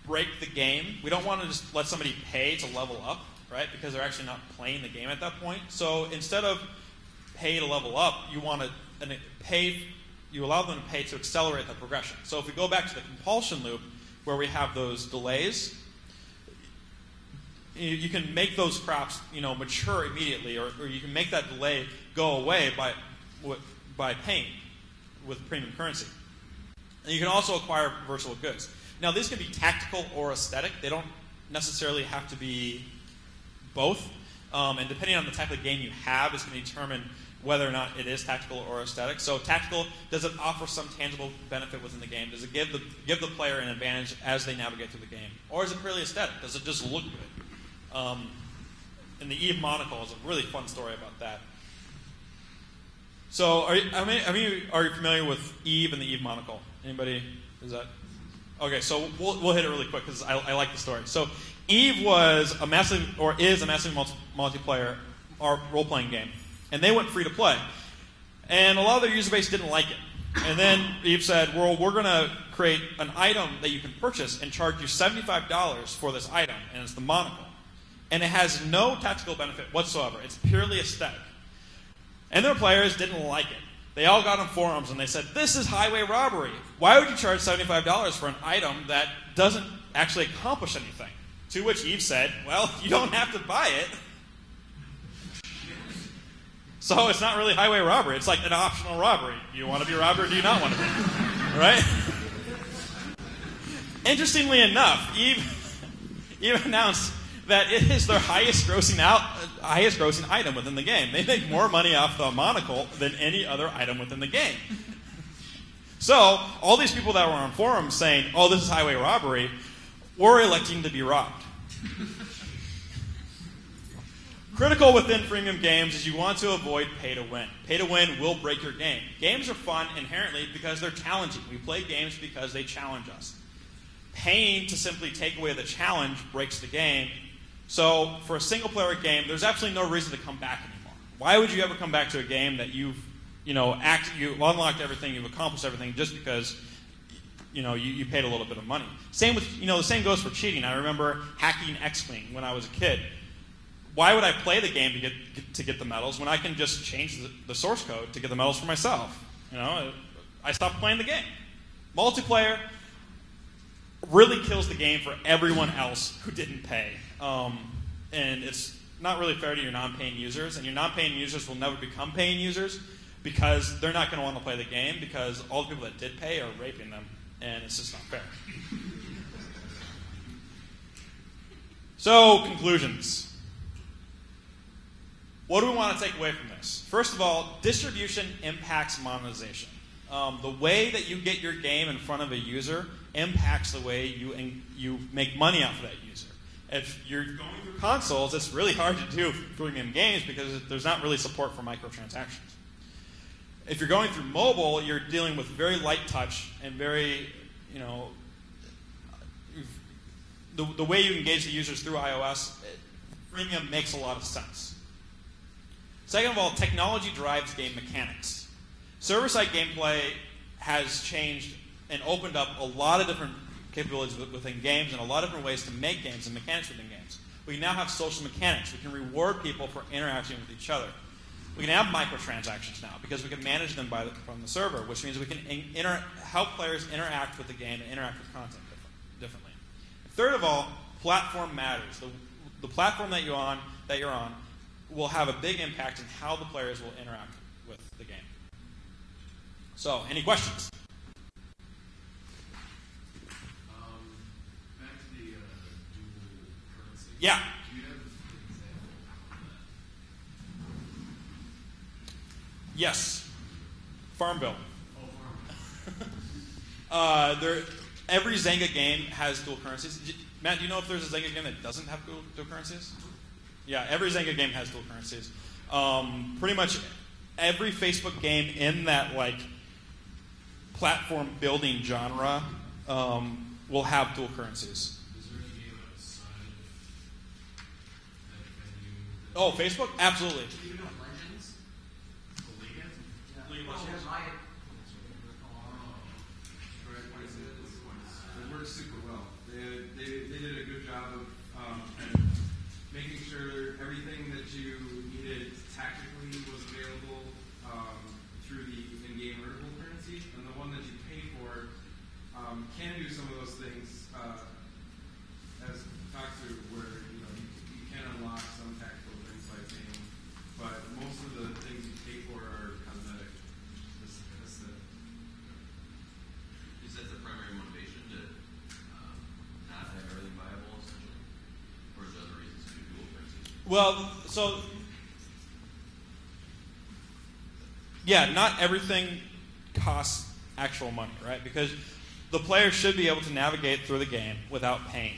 break the game. We don't want to just let somebody pay to level up, right? Because they're actually not playing the game at that point. So instead of pay to level up, you want to pay. You allow them to pay to accelerate the progression. So if we go back to the compulsion loop, where we have those delays, you can make those crops, mature immediately, or you can make that delay go away by paying with premium currency. And you can also acquire virtual goods. Now, these can be tactical or aesthetic. They don't necessarily have to be both. And depending on the type of game you have, is going to determine whether or not it is tactical or aesthetic. So tactical, does it offer some tangible benefit within the game? Does it give the player an advantage as they navigate through the game? Or is it purely aesthetic? Does it just look good? And the Eve monocle is a really fun story about that. So are you familiar with Eve and the Eve monocle? Anybody? Is that? Okay, so we'll hit it really quick because I like the story. So Eve is a massive multiplayer or role-playing game. And they went free to play. And a lot of their user base didn't like it. And then Eve said, well, we're going to create an item that you can purchase and charge you $75 for this item. And it's the monocle. And it has no tactical benefit whatsoever. It's purely aesthetic. And their players didn't like it. They all got on forums and they said, this is highway robbery. Why would you charge $75 for an item that doesn't actually accomplish anything? To which Eve said, well, you don't have to buy it. So it's not really highway robbery. It's like an optional robbery. Do you want to be robbed or do you not want to be? Right? Interestingly enough, Eve announced that it is their highest grossing item within the game. They make more money off the monocle than any other item within the game. So all these people that were on forums saying, "Oh, this is highway robbery," were electing to be robbed. Critical within freemium games is you want to avoid pay to win. Pay to win will break your game. Games are fun inherently because they're challenging. We play games because they challenge us. Paying to simply take away the challenge breaks the game. So for a single player game, there's absolutely no reason to come back anymore. Why would you ever come back to a game that you've unlocked everything, you've accomplished everything just because you paid a little bit of money? Same with the same goes for cheating. I remember hacking X-Wing when I was a kid. Why would I play the game to get the medals when I can just change the source code to get the medals for myself? I stopped playing the game. Multiplayer really kills the game for everyone else who didn't pay. And it's not really fair to your non-paying users, and your non-paying users will never become paying users because they're not going to want to play the game because all the people that did pay are raping them, and it's just not fair. So, conclusions. What do we want to take away from this? First of all, distribution impacts monetization. The way that you get your game in front of a user impacts the way you make money off of that user. If you're going through consoles, it's really hard to do freemium games because there's not really support for microtransactions. If you're going through mobile, you're dealing with very light touch and very, the way you engage the users through iOS, freemium makes a lot of sense. Second of all, technology drives game mechanics. Server-side gameplay has changed and opened up a lot of different capabilities within games and a lot of different ways to make games and mechanics within games. We now have social mechanics. We can reward people for interacting with each other. We can have microtransactions now because we can manage them from the server, which means we can help players interact with the game and interact with content differently. Third of all, platform matters. The platform that you're on will have a big impact on how the players will interact with the game. So, any questions? Back to the dual currency. Yeah. Do you have an example of that? Yes. Farmville. Oh, Farmville. Every Zynga game has dual currencies. Matt, do you know if there's a Zynga game that doesn't have dual currencies? Yeah, every Zynga game has dual currencies. Pretty much every Facebook game in that platform building genre will have dual currencies. Is there any game outside that venue? Oh, Facebook? Absolutely. Even with Legends? The League? League of Legends. It works super well. They did a good job of kind of making sure everything that you needed tactically was available through the in-game earnable currency, and the one that you pay for can do some of those things as talked to, where you can unlock some tactical things by paying, but most of the things you pay for are cosmetic. Is that the primary motivation to not have everything viable, essentially? Or is there other reasons to do dual currency? Well, so yeah, not everything costs actual money, right? Because the player should be able to navigate through the game without paying,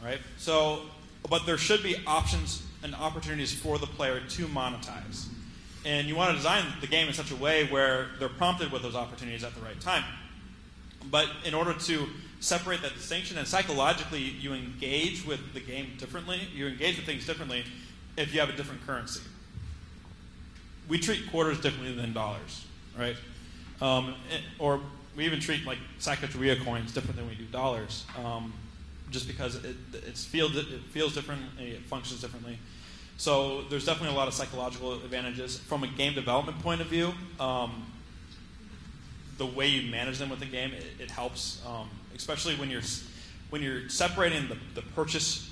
right? So, but there should be options and opportunities for the player to monetize. And you want to design the game in such a way where they're prompted with those opportunities at the right time. But in order to separate that distinction, and psychologically you engage with the game differently, you engage with things differently if you have a different currency. We treat quarters differently than dollars, right? Or we even treat Sacagawea coins different than we do dollars, just because it feels differently, it functions differently. So there's definitely a lot of psychological advantages. From a game development point of view, the way you manage them with the game, it helps, especially when you're separating the purchase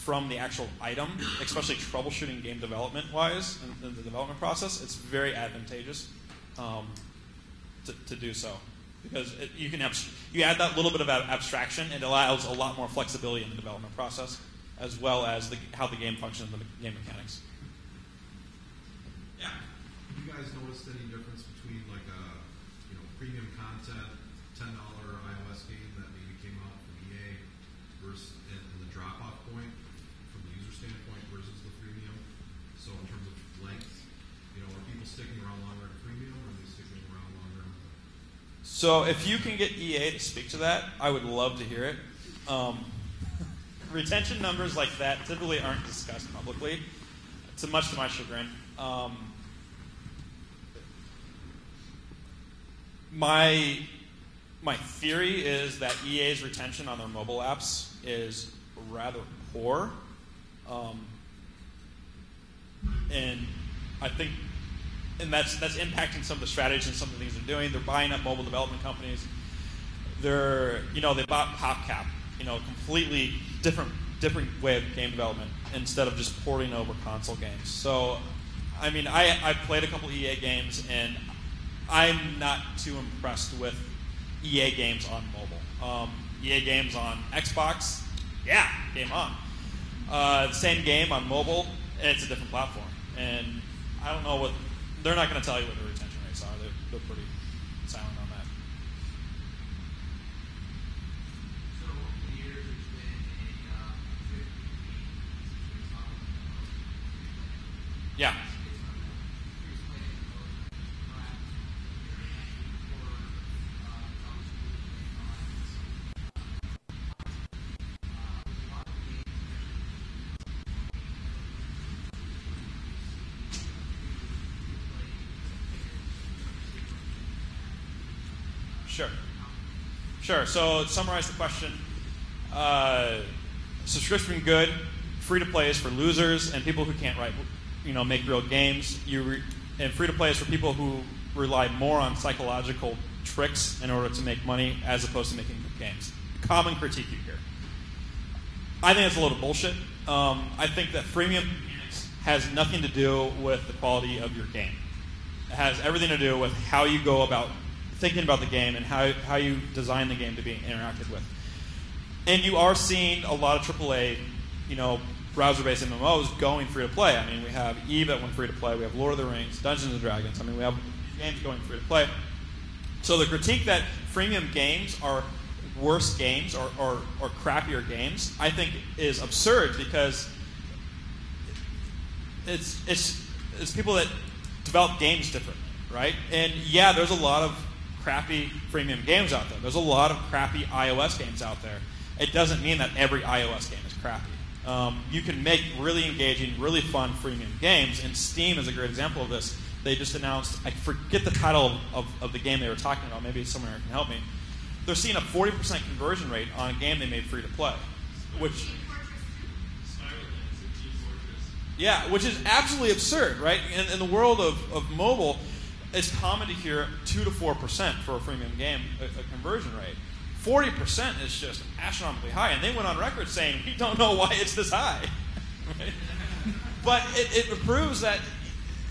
from the actual item, especially troubleshooting game development-wise in the development process, it's very advantageous to do so. Because you add that little bit of abstraction, and it allows a lot more flexibility in the development process, as well as how the game functions and the game mechanics. Yeah. Have you guys noticed any difference between like a premium content $10 iOS game that maybe came out from EA versus and the drop-off point from the user standpoint versus the freemium? So in terms of length, are people sticking around longer in freemium, or are they sticking around longer in the... So if you can get EA to speak to that, I would love to hear it. Retention numbers like that typically aren't discussed publicly, much to my chagrin. My theory is that EA's retention on their mobile apps is rather poor, and I think, that's impacting some of the strategies and some of the things they're doing. They're buying up mobile development companies. They bought PopCap, completely different way of game development instead of just porting over console games. So, I've played a couple EA games, and I'm not too impressed with EA games on mobile. EA games on Xbox, yeah, game on. The same game on mobile, it's a different platform. And I don't know they're not going to tell you what the retention rates are. They're pretty silent on that. So over the years, there's been a Yeah. Sure. So to summarize the question, subscription good, free to play is for losers and people who can't make real games. And free to play is for people who rely more on psychological tricks in order to make money as opposed to making good games. Common critique you hear. I think that's a load of bullshit. I think that freemium has nothing to do with the quality of your game. It has everything to do with how you go about thinking about the game and how you design the game to be interacted with. And you are seeing a lot of AAA, browser-based MMOs going free to play. We have EVE that went free to play. We have Lord of the Rings, Dungeons and Dragons. We have games going free to play. So the critique that freemium games are worse games or crappier games, I think is absurd, because it's people that develop games differently, right? And yeah, there's a lot of crappy freemium games out there. There's a lot of crappy iOS games out there. It doesn't mean that every iOS game is crappy. You can make really engaging, really fun freemium games, and Steam is a great example of this. They just announced, I forget the title of the game they were talking about, maybe someone here can help me. They're seeing a 40% conversion rate on a game they made free to play, which is absolutely absurd, right? In the world of mobile, it's common to hear 2 to 4% for a freemium game, a conversion rate. 40% is just astronomically high, and they went on record saying, we don't know why it's this high. Right? But it proves that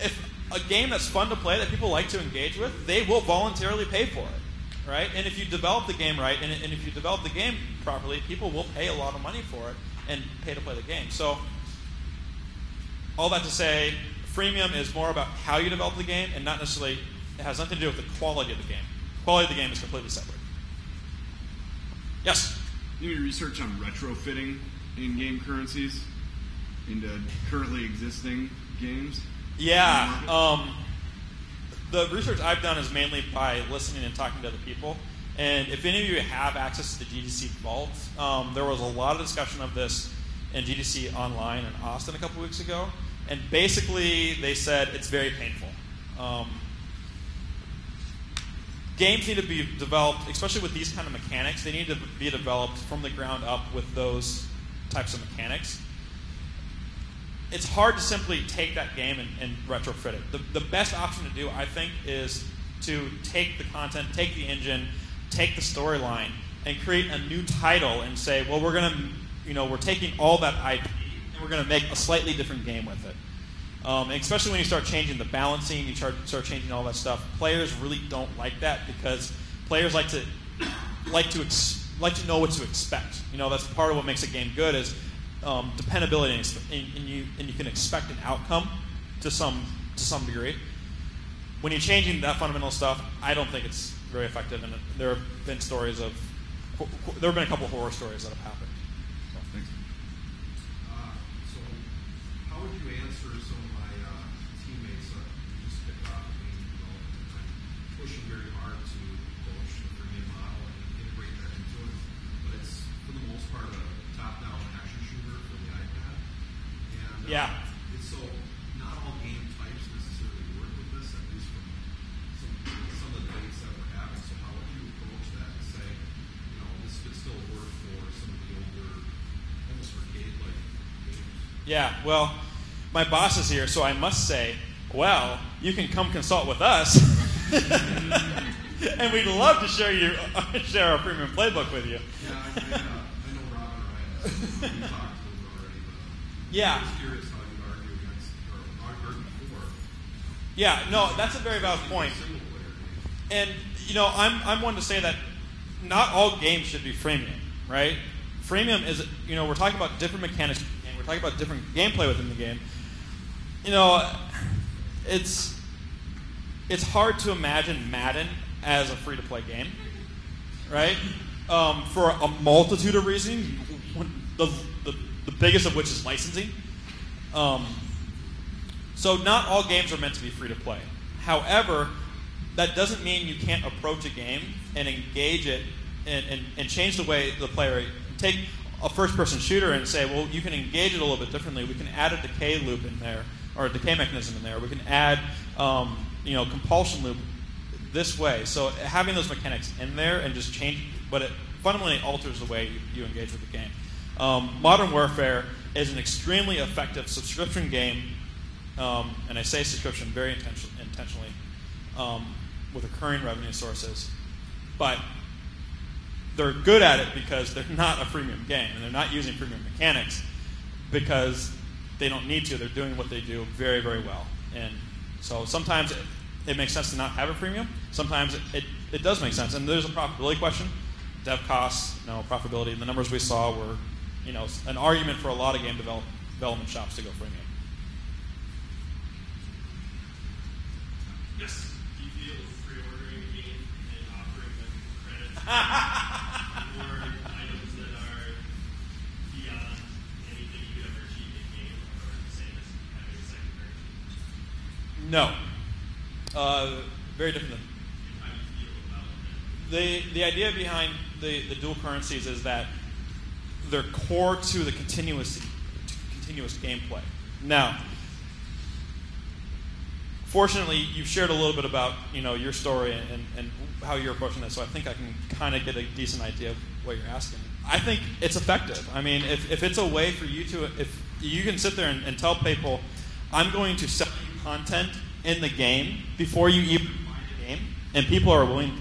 if a game that's fun to play, that people like to engage with, they will voluntarily pay for it, right? And if you develop the game right, and if you develop the game properly, people will pay a lot of money for it and pay to play the game. So all that to say, freemium is more about how you develop the game, and not necessarily, it has nothing to do with the quality of the game. The quality of the game is completely separate. Yes? Any research on retrofitting in-game currencies into currently existing games? Yeah. The research I've done is mainly by listening and talking to other people. And if any of you have access to the GDC Vault, there was a lot of discussion of this in GDC Online in Austin a couple weeks ago. And basically, they said it's very painful. Games need to be developed, especially with these kind of mechanics, they need to be developed from the ground up with those types of mechanics. It's hard to simply take that game and retrofit it. The best option to do, I think, is to take the content, take the engine, take the storyline, and create a new title and say, well, we're taking all that IP and we're going to make a slightly different game with it. And especially when you start changing the balancing, you start changing all that stuff. Players really don't like that because players like to know what to expect. That's part of what makes a game good is dependability, and you can expect an outcome to some degree. When you're changing that fundamental stuff, I don't think it's very effective. And there have been a couple horror stories that have happened. So, thanks. So, how would you answer some of my teammates that just picked off of me? I'm pushing very hard to approach the freemium model and integrate that into it, but it's for the most part a top-down action shooter for the iPad. And yeah. So, not all game types necessarily work with this, at least from some of the debates that we're having. So, how would you approach that and say, this could still work for some of the older, almost arcade-like games? Yeah, well, my boss is here, so I must say, well, you can come consult with us, and we'd love to share our premium playbook with you. Yeah, I know Robin Ryan. We talked to him already, but yeah. I was curious how you argue against, or argued for. Yeah, no, that's a very valid point. And, I'm one to say that not all games should be freemium, right? Freemium is, we're talking about different mechanics in the game. We're talking about different gameplay within the game. It's hard to imagine Madden as a free-to-play game, right? For a multitude of reasons, the biggest of which is licensing. So not all games are meant to be free-to-play. However, that doesn't mean you can't approach a game and engage it and change the way the player, take a first-person shooter and say, well, you can engage it a little bit differently. We can add a decay loop in there, or a decay mechanism in there. We can add, compulsion loop this way. So having those mechanics in there and just change, but it fundamentally alters the way you engage with the game. Modern Warfare is an extremely effective subscription game, and I say subscription very intentionally, with recurring revenue sources. But they're good at it because they're not a freemium game, and they're not using freemium mechanics because they don't need to. They're doing what they do very, very well. And so sometimes it makes sense to not have a freemium. Sometimes it does make sense. And there's a profitability question. Dev costs, profitability. The numbers we saw were, an argument for a lot of game development shops to go freemium. Yes. Do you feel pre-ordering a game and offering them credits or items that are beyond anything you could ever achieve in game or the same as having a second version? No. Very different than. How do you feel about it? The idea behind the dual currencies is that they're core to the continuous gameplay. Now, fortunately, you've shared a little bit about your story and how you're approaching this, so I think I can kind of get a decent idea of what you're asking. I think it's effective. I mean, if it's a way for you to, if you can sit there and tell people, I'm going to sell you content in the game before you even buy the game, and people are willing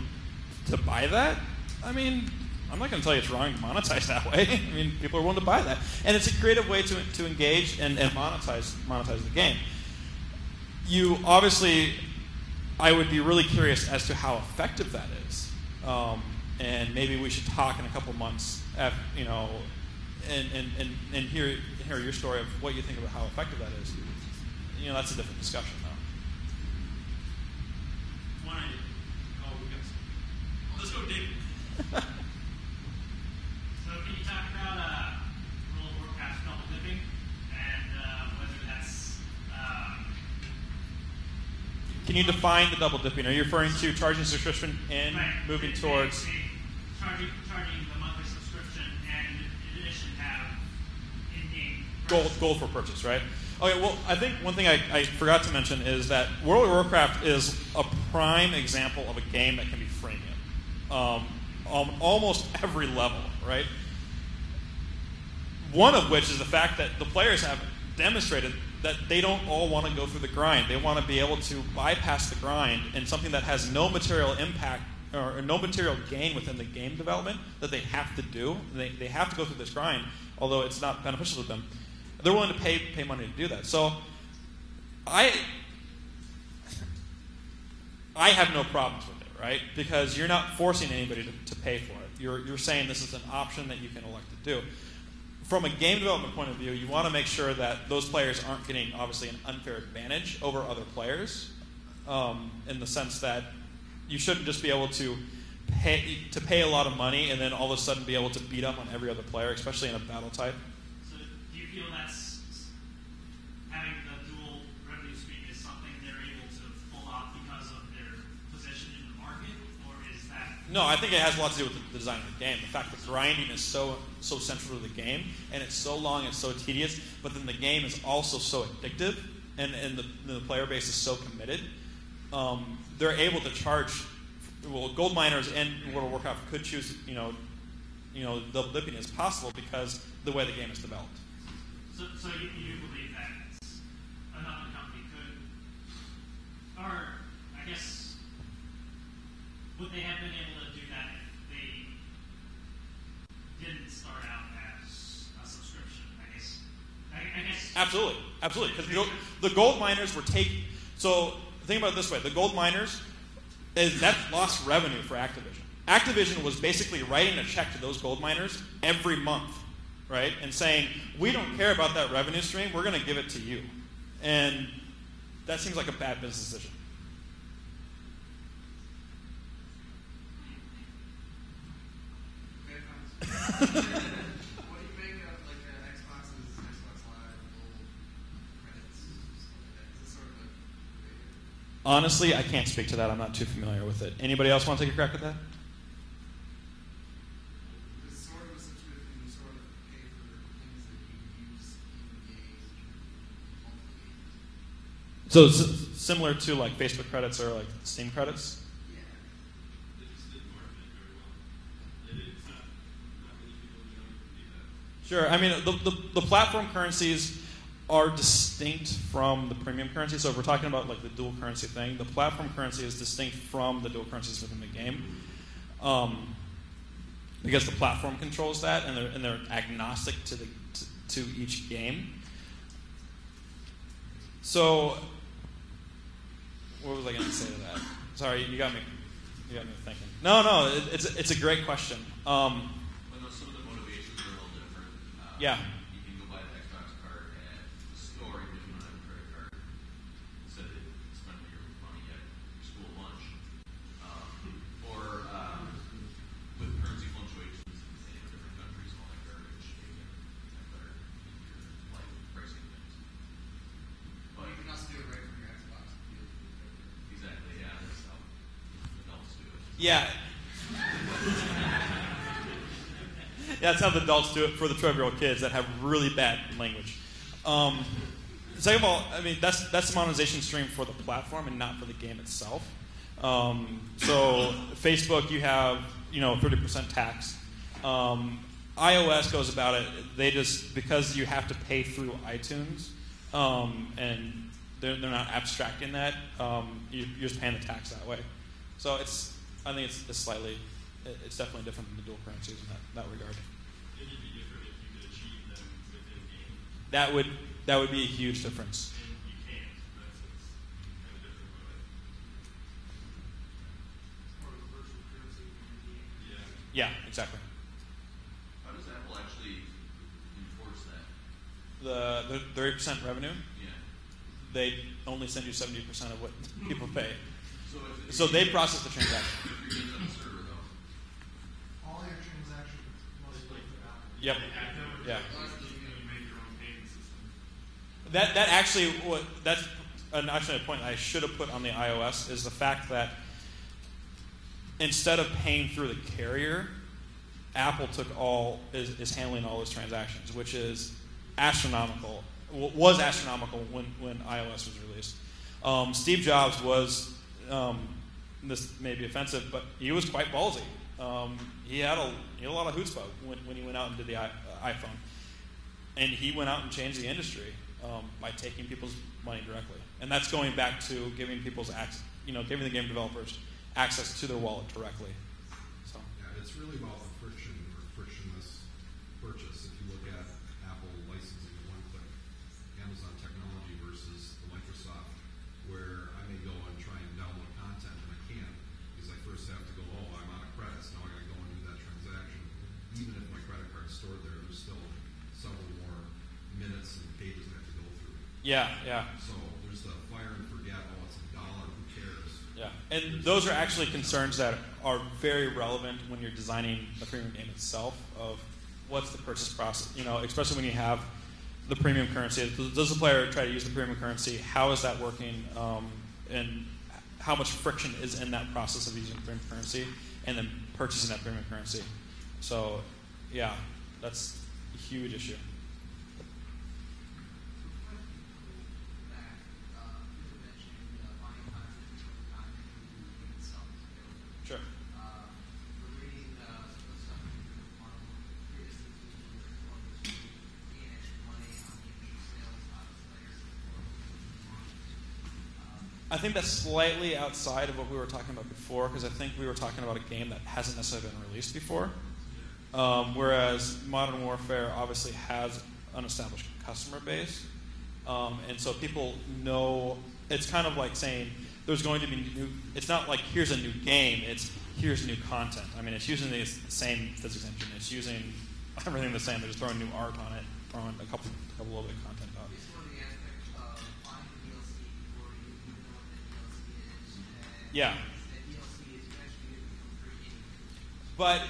to buy that, I mean, I'm not going to tell you it's wrong to monetize that way. I mean, people are willing to buy that. And it's a creative way to engage and monetize the game. You obviously, I would be really curious as to how effective that is. And maybe we should talk in a couple months, and hear your story of what you think about how effective that is. That's a different discussion, though. Let's go, David. So can you talk about World of Warcraft double dipping and whether that's... Can you define the double dipping? Are you referring to charging subscription and moving towards... Charging the monthly subscription and in addition have in-game... Gold for purchase, right? Okay, well, I think one thing I forgot to mention is that World of Warcraft is a prime example of a game that can be freemium. On almost every level, right? One of which is the fact that the players have demonstrated that they don't all want to go through the grind. They want to be able to bypass the grind and something that has no material impact or no material gain within the game development that they have to do. They have to go through this grind, although it's not beneficial to them. they're willing to pay money to do that. So I have no problems with it, right? Because you're not forcing anybody to pay for it. You're saying this is an option that you can elect to do. From a game development point of view, you want to make sure that those players aren't getting, obviously, an unfair advantage over other players, in the sense that you shouldn't just be able to pay a lot of money and then all of a sudden be able to beat up on every other player, especially in a battle type. So do you feel that's having the dual revenue stream is something they're able to pull off because of their position in the market, or is that? No, I think it has a lot to do with the design of the game. The fact that grinding is so central to the game, and it's so long and so tedious, but then the game is also so addictive, and the player base is so committed. They're able to charge. Well, gold miners and World of Warcraft could choose, double dipping as possible because the way the game is developed. So you do believe that another company could, or I guess, would they have been able to do that if they didn't start out as a subscription? I guess. Absolutely. Because the gold miners were taking. So think about it this way: the gold miners. That lost revenue for Activision. Activision was basically writing a check to those gold miners every month, right? And saying, we don't care about that revenue stream, we're going to give it to you. And that seems like a bad business decision. What do you make of Xbox's Xbox Live gold credits? Is this sort of a Honestly, I can't speak to that. I'm not too familiar with it. Anybody else want to take a crack at that? It's sort of a situation you sort of pay for things that you use in games. So it's similar to like Facebook credits or like Steam credits? Yeah. They just didn't market it very well. It's not many people do that. Sure. I mean, the platform currencies are distinct from the premium currency. So if we're talking about like the dual currency thing, the platform currency is distinct from the dual currencies within the game, because the platform controls that, and they're agnostic to each game. So what was I going to say to that? Sorry, you got me thinking. No, it's a great question. Well, no, some of the motivations are a little different. Yeah. You can go buy the Xbox card at the store, even if you don't have a credit card, instead of spending your money at your school lunch. Or with currency fluctuations in different countries and all that garbage, you can have better like pricing things. But You can also do it right from your Xbox. exactly, yeah, that's how adults do it. Yeah. That's how the adults do it for the 12-year-old kids that have really bad language. Second of all, I mean, that's the monetization stream for the platform and not for the game itself. So Facebook, you have 30% tax. iOS goes about it. They just, because you have to pay through iTunes, and they're not abstracting that. You're just paying the tax that way. So I think it's definitely different than the dual currencies in that regard. It'd be different if you could achieve them within game. That would be a huge difference. And you can't. That's kind of different about it. It's more of a virtual currency than a game. Yeah. Yeah, exactly. How does Apple actually enforce that? The 30% revenue, Yeah. they only send you 70% of what people pay. So So they process the transaction. if you're using a server though. All your transactions mostly for Apple. Yep. Yeah. You make your own payment system. That actually, that's actually a point I should have put on the iOS is the fact that instead of paying through the carrier, Apple is handling all those transactions, which is astronomical. Was astronomical when iOS was released. Steve Jobs was. This may be offensive, but he was quite ballsy. He had a lot of chutzpah when he went out and did the iPhone, and he went out and changed the industry by taking people's money directly. And that's going back to giving giving the game developers access to their wallet directly. So Yeah, it's really about the friction or frictionless purchase. If you look at Apple licensing one-click Yeah, yeah. So there's the fire and forget, oh, it's $1, who cares? Yeah, and those are actually concerns that are very relevant when you're designing the premium game itself of what's the purchase process, especially when you have the premium currency. Does the player try to use the premium currency? How is that working? And how much friction is in that process of using premium currency and then purchasing that premium currency? So, yeah, that's a huge issue. Sure. I think that's slightly outside of what we were talking about before, because I think we were talking about a game that hasn't necessarily been released before. Whereas Modern Warfare obviously has an established customer base. And so people know, it's kind of like saying there's going to be new, it's not like here's a new game, it's here's new content. I mean, it's using the same physics engine, it's using everything the same, they're just throwing new art on it, throwing a couple little bit of content on it. Yeah. But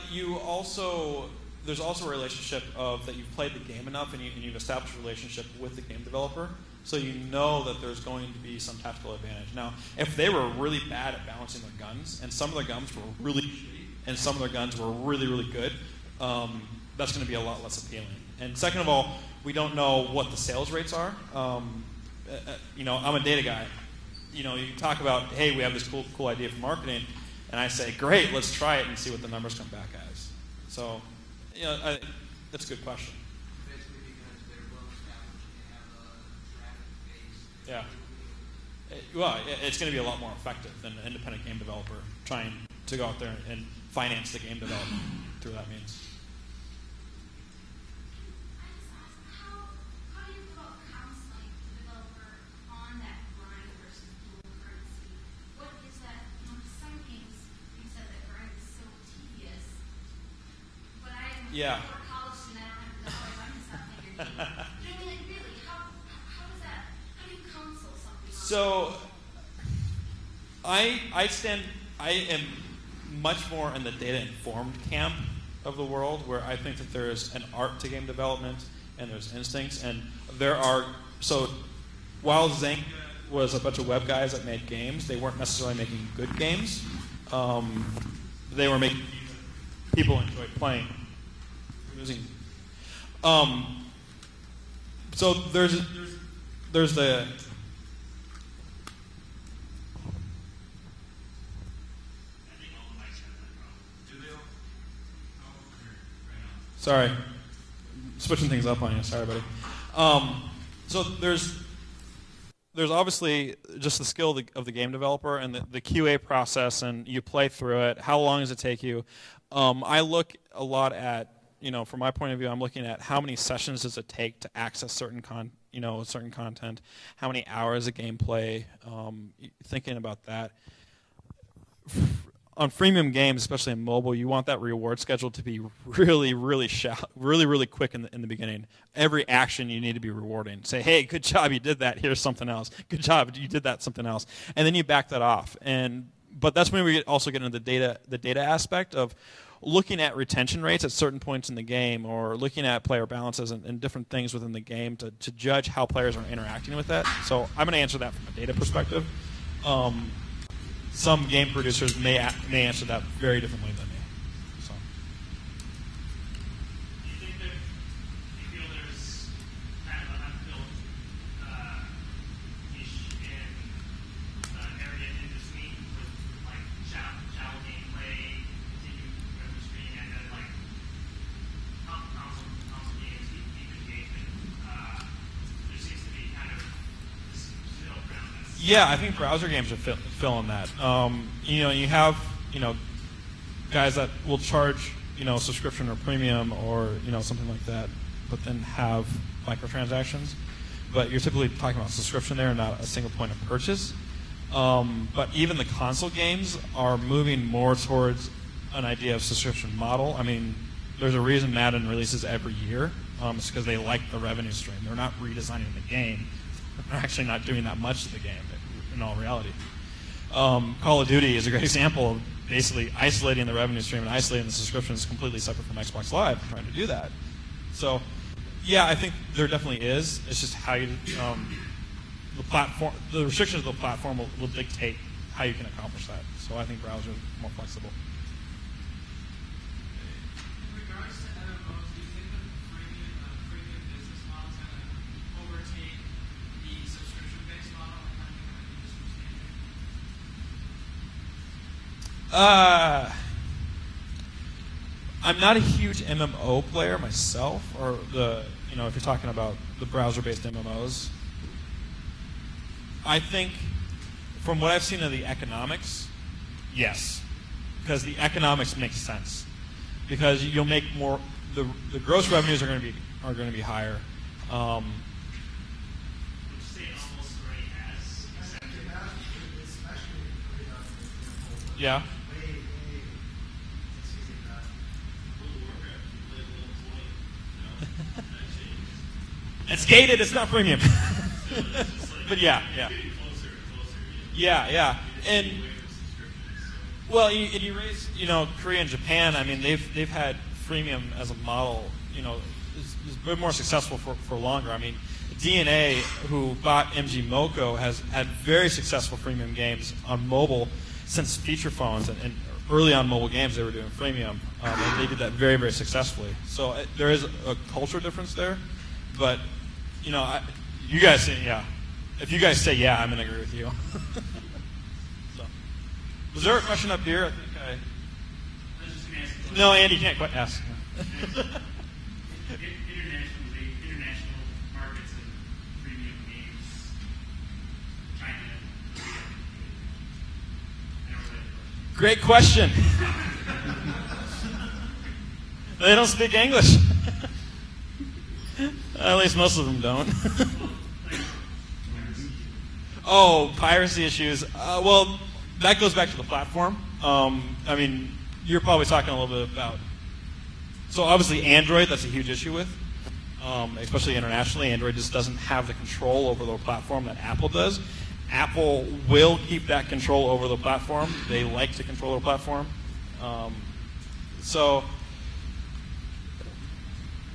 there's also a relationship of that you've played the game enough and you've established a relationship with the game developer, so you know that there's going to be some tactical advantage. Now, if they were really bad at balancing their guns, and some of their guns were really shitty, and some of their guns were really, really good, that's going to be a lot less appealing. And second of all, we don't know what the sales rates are. I'm a data guy. You talk about, hey, we have this cool idea for marketing, and I say, great, let's try it and see what the numbers come back as. So, that's a good question. Yeah. Well, it's going to be a lot more effective than an independent game developer trying to go out there and finance the game development through that means. Yeah. So, I am much more in the data-informed camp of the world, where I think that there is an art to game development and there's instincts, and while Zynga was a bunch of web guys that made games, they weren't necessarily making good games. They were making people enjoy playing. So there's the sorry, switching things up on you. Sorry, buddy. So there's obviously just the skill of the game developer and the QA process, and you play through it. How long does it take you? I look a lot at, from my point of view, I'm looking at how many sessions does it take to access certain content, how many hours of gameplay, thinking about that. On freemium games, especially in mobile, you want that reward schedule to be really, really really quick in the beginning. Every action you need to be rewarding. Say, hey, good job, you did that. Here's something else. Good job, you did that. Something else, and then you back that off. But that's when we also get into the data aspect of looking at retention rates at certain points in the game, or looking at player balances and different things within the game to judge how players are interacting with that. So I'm going to answer that from a data perspective. Some game producers may answer that very differently than me. So. Do you think that you feel there's kind of an unfilled niche in the area in between with like shallow gameplay, continued revenue stream, and then like console games, deep engagement? There seems to be kind of this middle ground. Yeah, I think browser games are filling that. You have guys that will charge subscription or premium or something like that, but then have microtransactions. But you're typically talking about subscription there, not a single point of purchase. But even the console games are moving more towards an idea of subscription model. I mean, there's a reason Madden releases every year. It's because they like the revenue stream. They're not redesigning the game. They're actually not doing that much to the game in all reality. Call of Duty is a great example of basically isolating the revenue stream and isolating the subscriptions completely separate from Xbox Live, trying to do that. So, yeah, I think there definitely is. It's just how you, the platform, the restrictions of the platform will dictate how you can accomplish that. So I think browser is more flexible. In regards to MMOs, do you think that the freemium business model is going to overtake the subscription-based model and kind of become an industry standard? I'm not a huge MMO player myself, or if you're talking about the browser-based MMOs. I think, from what I've seen of the economics, yes, because the economics make sense. Because you'll make more, the gross revenues are going to be higher. Would you say it almost already has accepted? Yeah. It's gated. It's not premium. But yeah. And well, and you raise, Korea and Japan. I mean, they've had freemium as a model. It's been more successful for longer. I mean, DNA, who bought MG Moko, has had very successful freemium games on mobile since feature phones, and early on mobile games they were doing freemium, and they did that very, very successfully. So there is a culture difference there, but you guys say yeah. If you guys say yeah, I'm going to agree with you. So, was there a question up here? I think I was just going to ask a question. No, Andy can't quite ask. International markets and premium games, China, Korea. I don't really have a question. Great question. They don't speak English. At least most of them don't. Oh, piracy issues. Well, that goes back to the platform. I mean, you're probably talking a little bit about. So obviously, Android, that's a huge issue with, especially internationally. Android just doesn't have the control over the platform that Apple does. Apple will keep that control over the platform. They like to control the platform. So,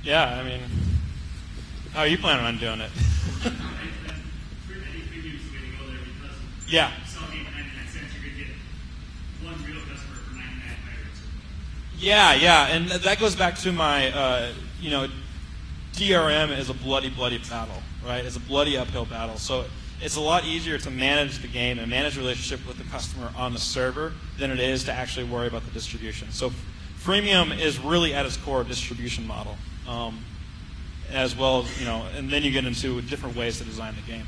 yeah, I mean, how are you planning on doing it? Yeah. Yeah, and that goes back to my, DRM is a bloody battle, right? It's a bloody uphill battle. So it's a lot easier to manage the game and manage the relationship with the customer on the server than it is to actually worry about the distribution. So freemium is really at its core a distribution model, as well as, and then you get into different ways to design the game.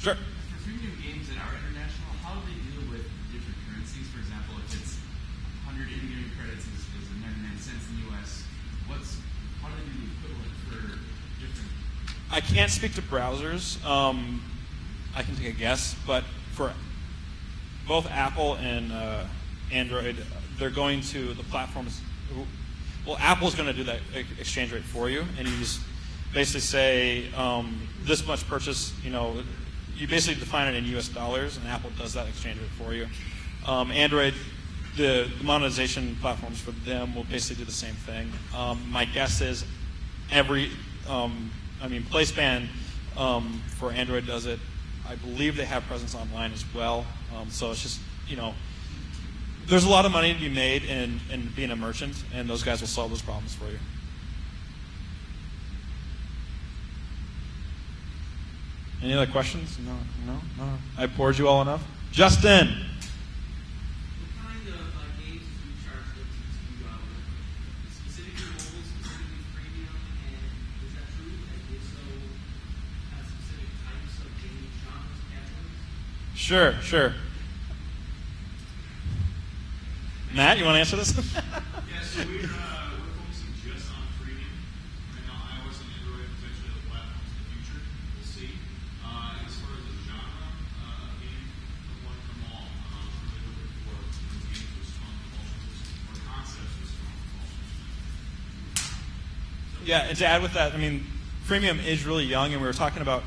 Sure. For freemium games that are international, how do they deal with different currencies? For example, if it's 100 in-game credits is 99 cents in the U.S., how do they do the equivalent for different? I can't speak to browsers. I can take a guess, but for both Apple and Android, they're going to the platforms. Well, Apple's going to do that exchange rate for you, and you just basically say this much purchase, you basically define it in U.S. dollars, and Apple does that exchange rate for you. Android, the monetization platforms for them will basically do the same thing. My guess is PlaySpan for Android does it. I believe they have presence online as well. So it's just, there's a lot of money to be made in being a merchant, and those guys will solve those problems for you. Any other questions? No. I bored you all enough? Justin! What kind of games do you charge them to specifically mobile, specifically freemium, and is that true? And if so, specific types of game genres, categories? Sure. Matt, you want to answer this? Yeah, so we're focusing just on freemium. Right now, iOS and Android potentially the platforms in the future. We'll see. As far as the genre of game, the one from all. Really looking for games with strong compulsions or concepts with strong compulsions. Yeah, and to add with that, I mean, Freemium is really young, and we were talking about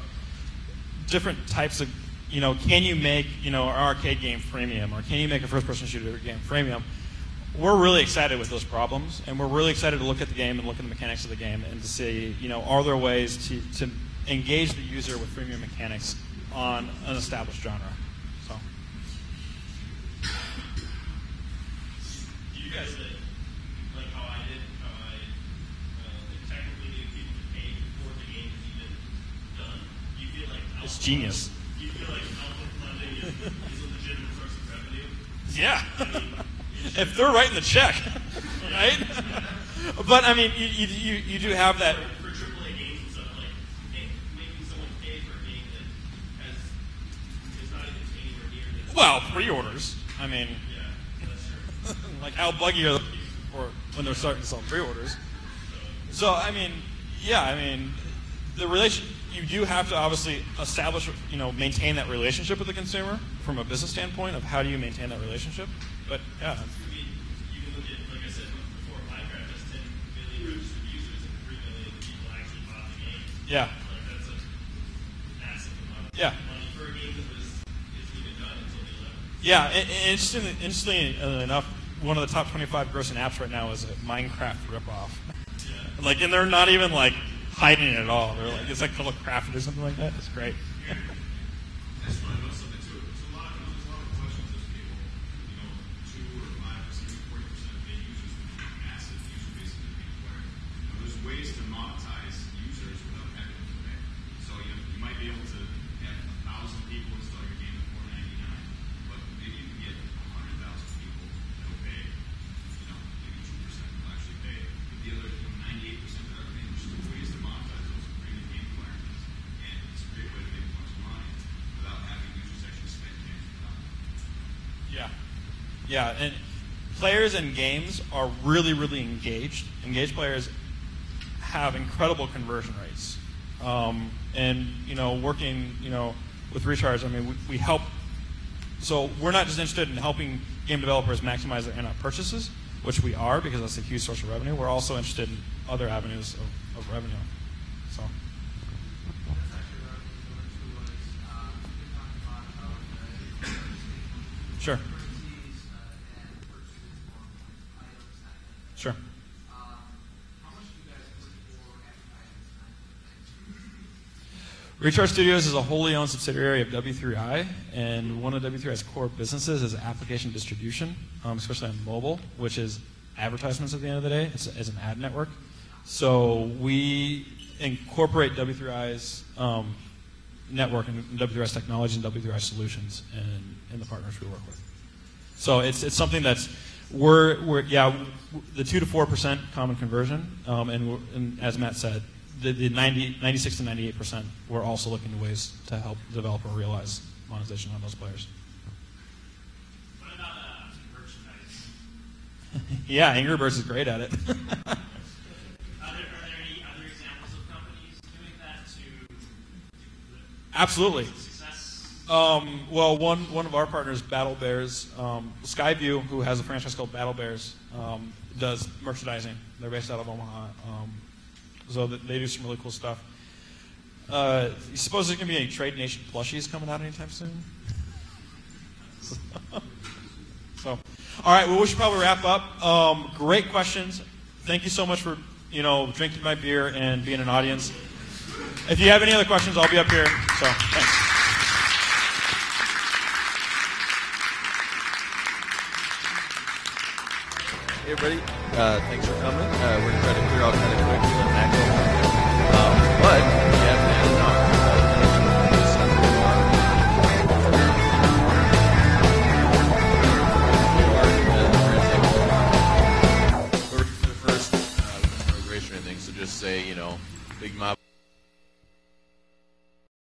different types of, can you make, an arcade game freemium, or can you make a first-person shooter game freemium? We're really excited with those problems, and we're really excited to look at the game and look at the mechanics of the game and to see, are there ways to engage the user with freemium mechanics on an established genre. So, do you guys like how I did? How I technically get people to pay before the game is even done? You feel like it's genius. You feel like output funding is a legitimate source of revenue? Yeah. If they're writing the check, right? But I mean, you do have that. For AAA games and stuff, like making someone pay for a game that is not even anywhere near this. Well, pre-orders. I mean, Yeah, that's true. like how buggy are or when they're starting to sell pre-orders. So I mean, the relation. You do have to obviously establish, maintain that relationship with the consumer from a business standpoint of how do you maintain that relationship. But yeah. I mean, you can look at, like I said before, Minecraft has 10 million registered users and 3 million people actually bought the game. Yeah. Like that's a massive amount of money for a game that isn't even done until the 11th. Yeah, and interestingly enough, one of the top 25 grossing apps right now is a Minecraft ripoff. Yeah. Like, and they're not even like hiding it at all. They're like, it's like called Crafted or something like that. It's great. I just want to know something too. There's a lot of questions as people, 2 or 5 or 40% of paid users, which are massive user bases that people play. There's ways to monetize users without having to pay. So you might be able to have 1,000 people install your game at $4.99, but maybe you can get 100,000 people that will pay. Maybe 2% will actually pay. But the other 98% that are paying, which is ways to monetize those premium game environments. And it's a great way to make a bunch of money without having users actually spend tangible dollars. Yeah, and players in games are really, really engaged. Engaged players have incredible conversion rates. And, working, with Recharge, I mean, we help. So we're not just interested in helping game developers maximize their in-app purchases, which we are because that's a huge source of revenue. We're also interested in other avenues of revenue. So. Sure. Sure. Recharge Studios is a wholly owned subsidiary of W3I, and one of W3I's core businesses is application distribution, especially on mobile, which is advertisements at the end of the day. It's an ad network. So we incorporate W3I's network and W3I's technology and W3I solutions in the partners we work with. So it's something that's we're the 2 to 4% common conversion, and as Matt said, the 96 to 98%, we're also looking at ways to help the developer realize monetization on those players. What about merchandise? Yeah, Angry Birds is great at it. Are there any other examples of companies doing that to Absolutely. success? Well, one of our partners, Battle Bears, Skyview, who has a franchise called Battle Bears, does merchandising. They're based out of Omaha. So they do some really cool stuff. You suppose there's going to be any Trade Nation plushies coming out anytime soon? So, all right. Well, we should probably wrap up. Great questions. Thank you so much for drinking my beer and being an audience. If you have any other questions, I'll be up here. So, thanks. Hey everybody, thanks for coming. We're going to try to clear out kind of quickly on macro market. But we have had enough. For the first registration or anything, so just say, big mob.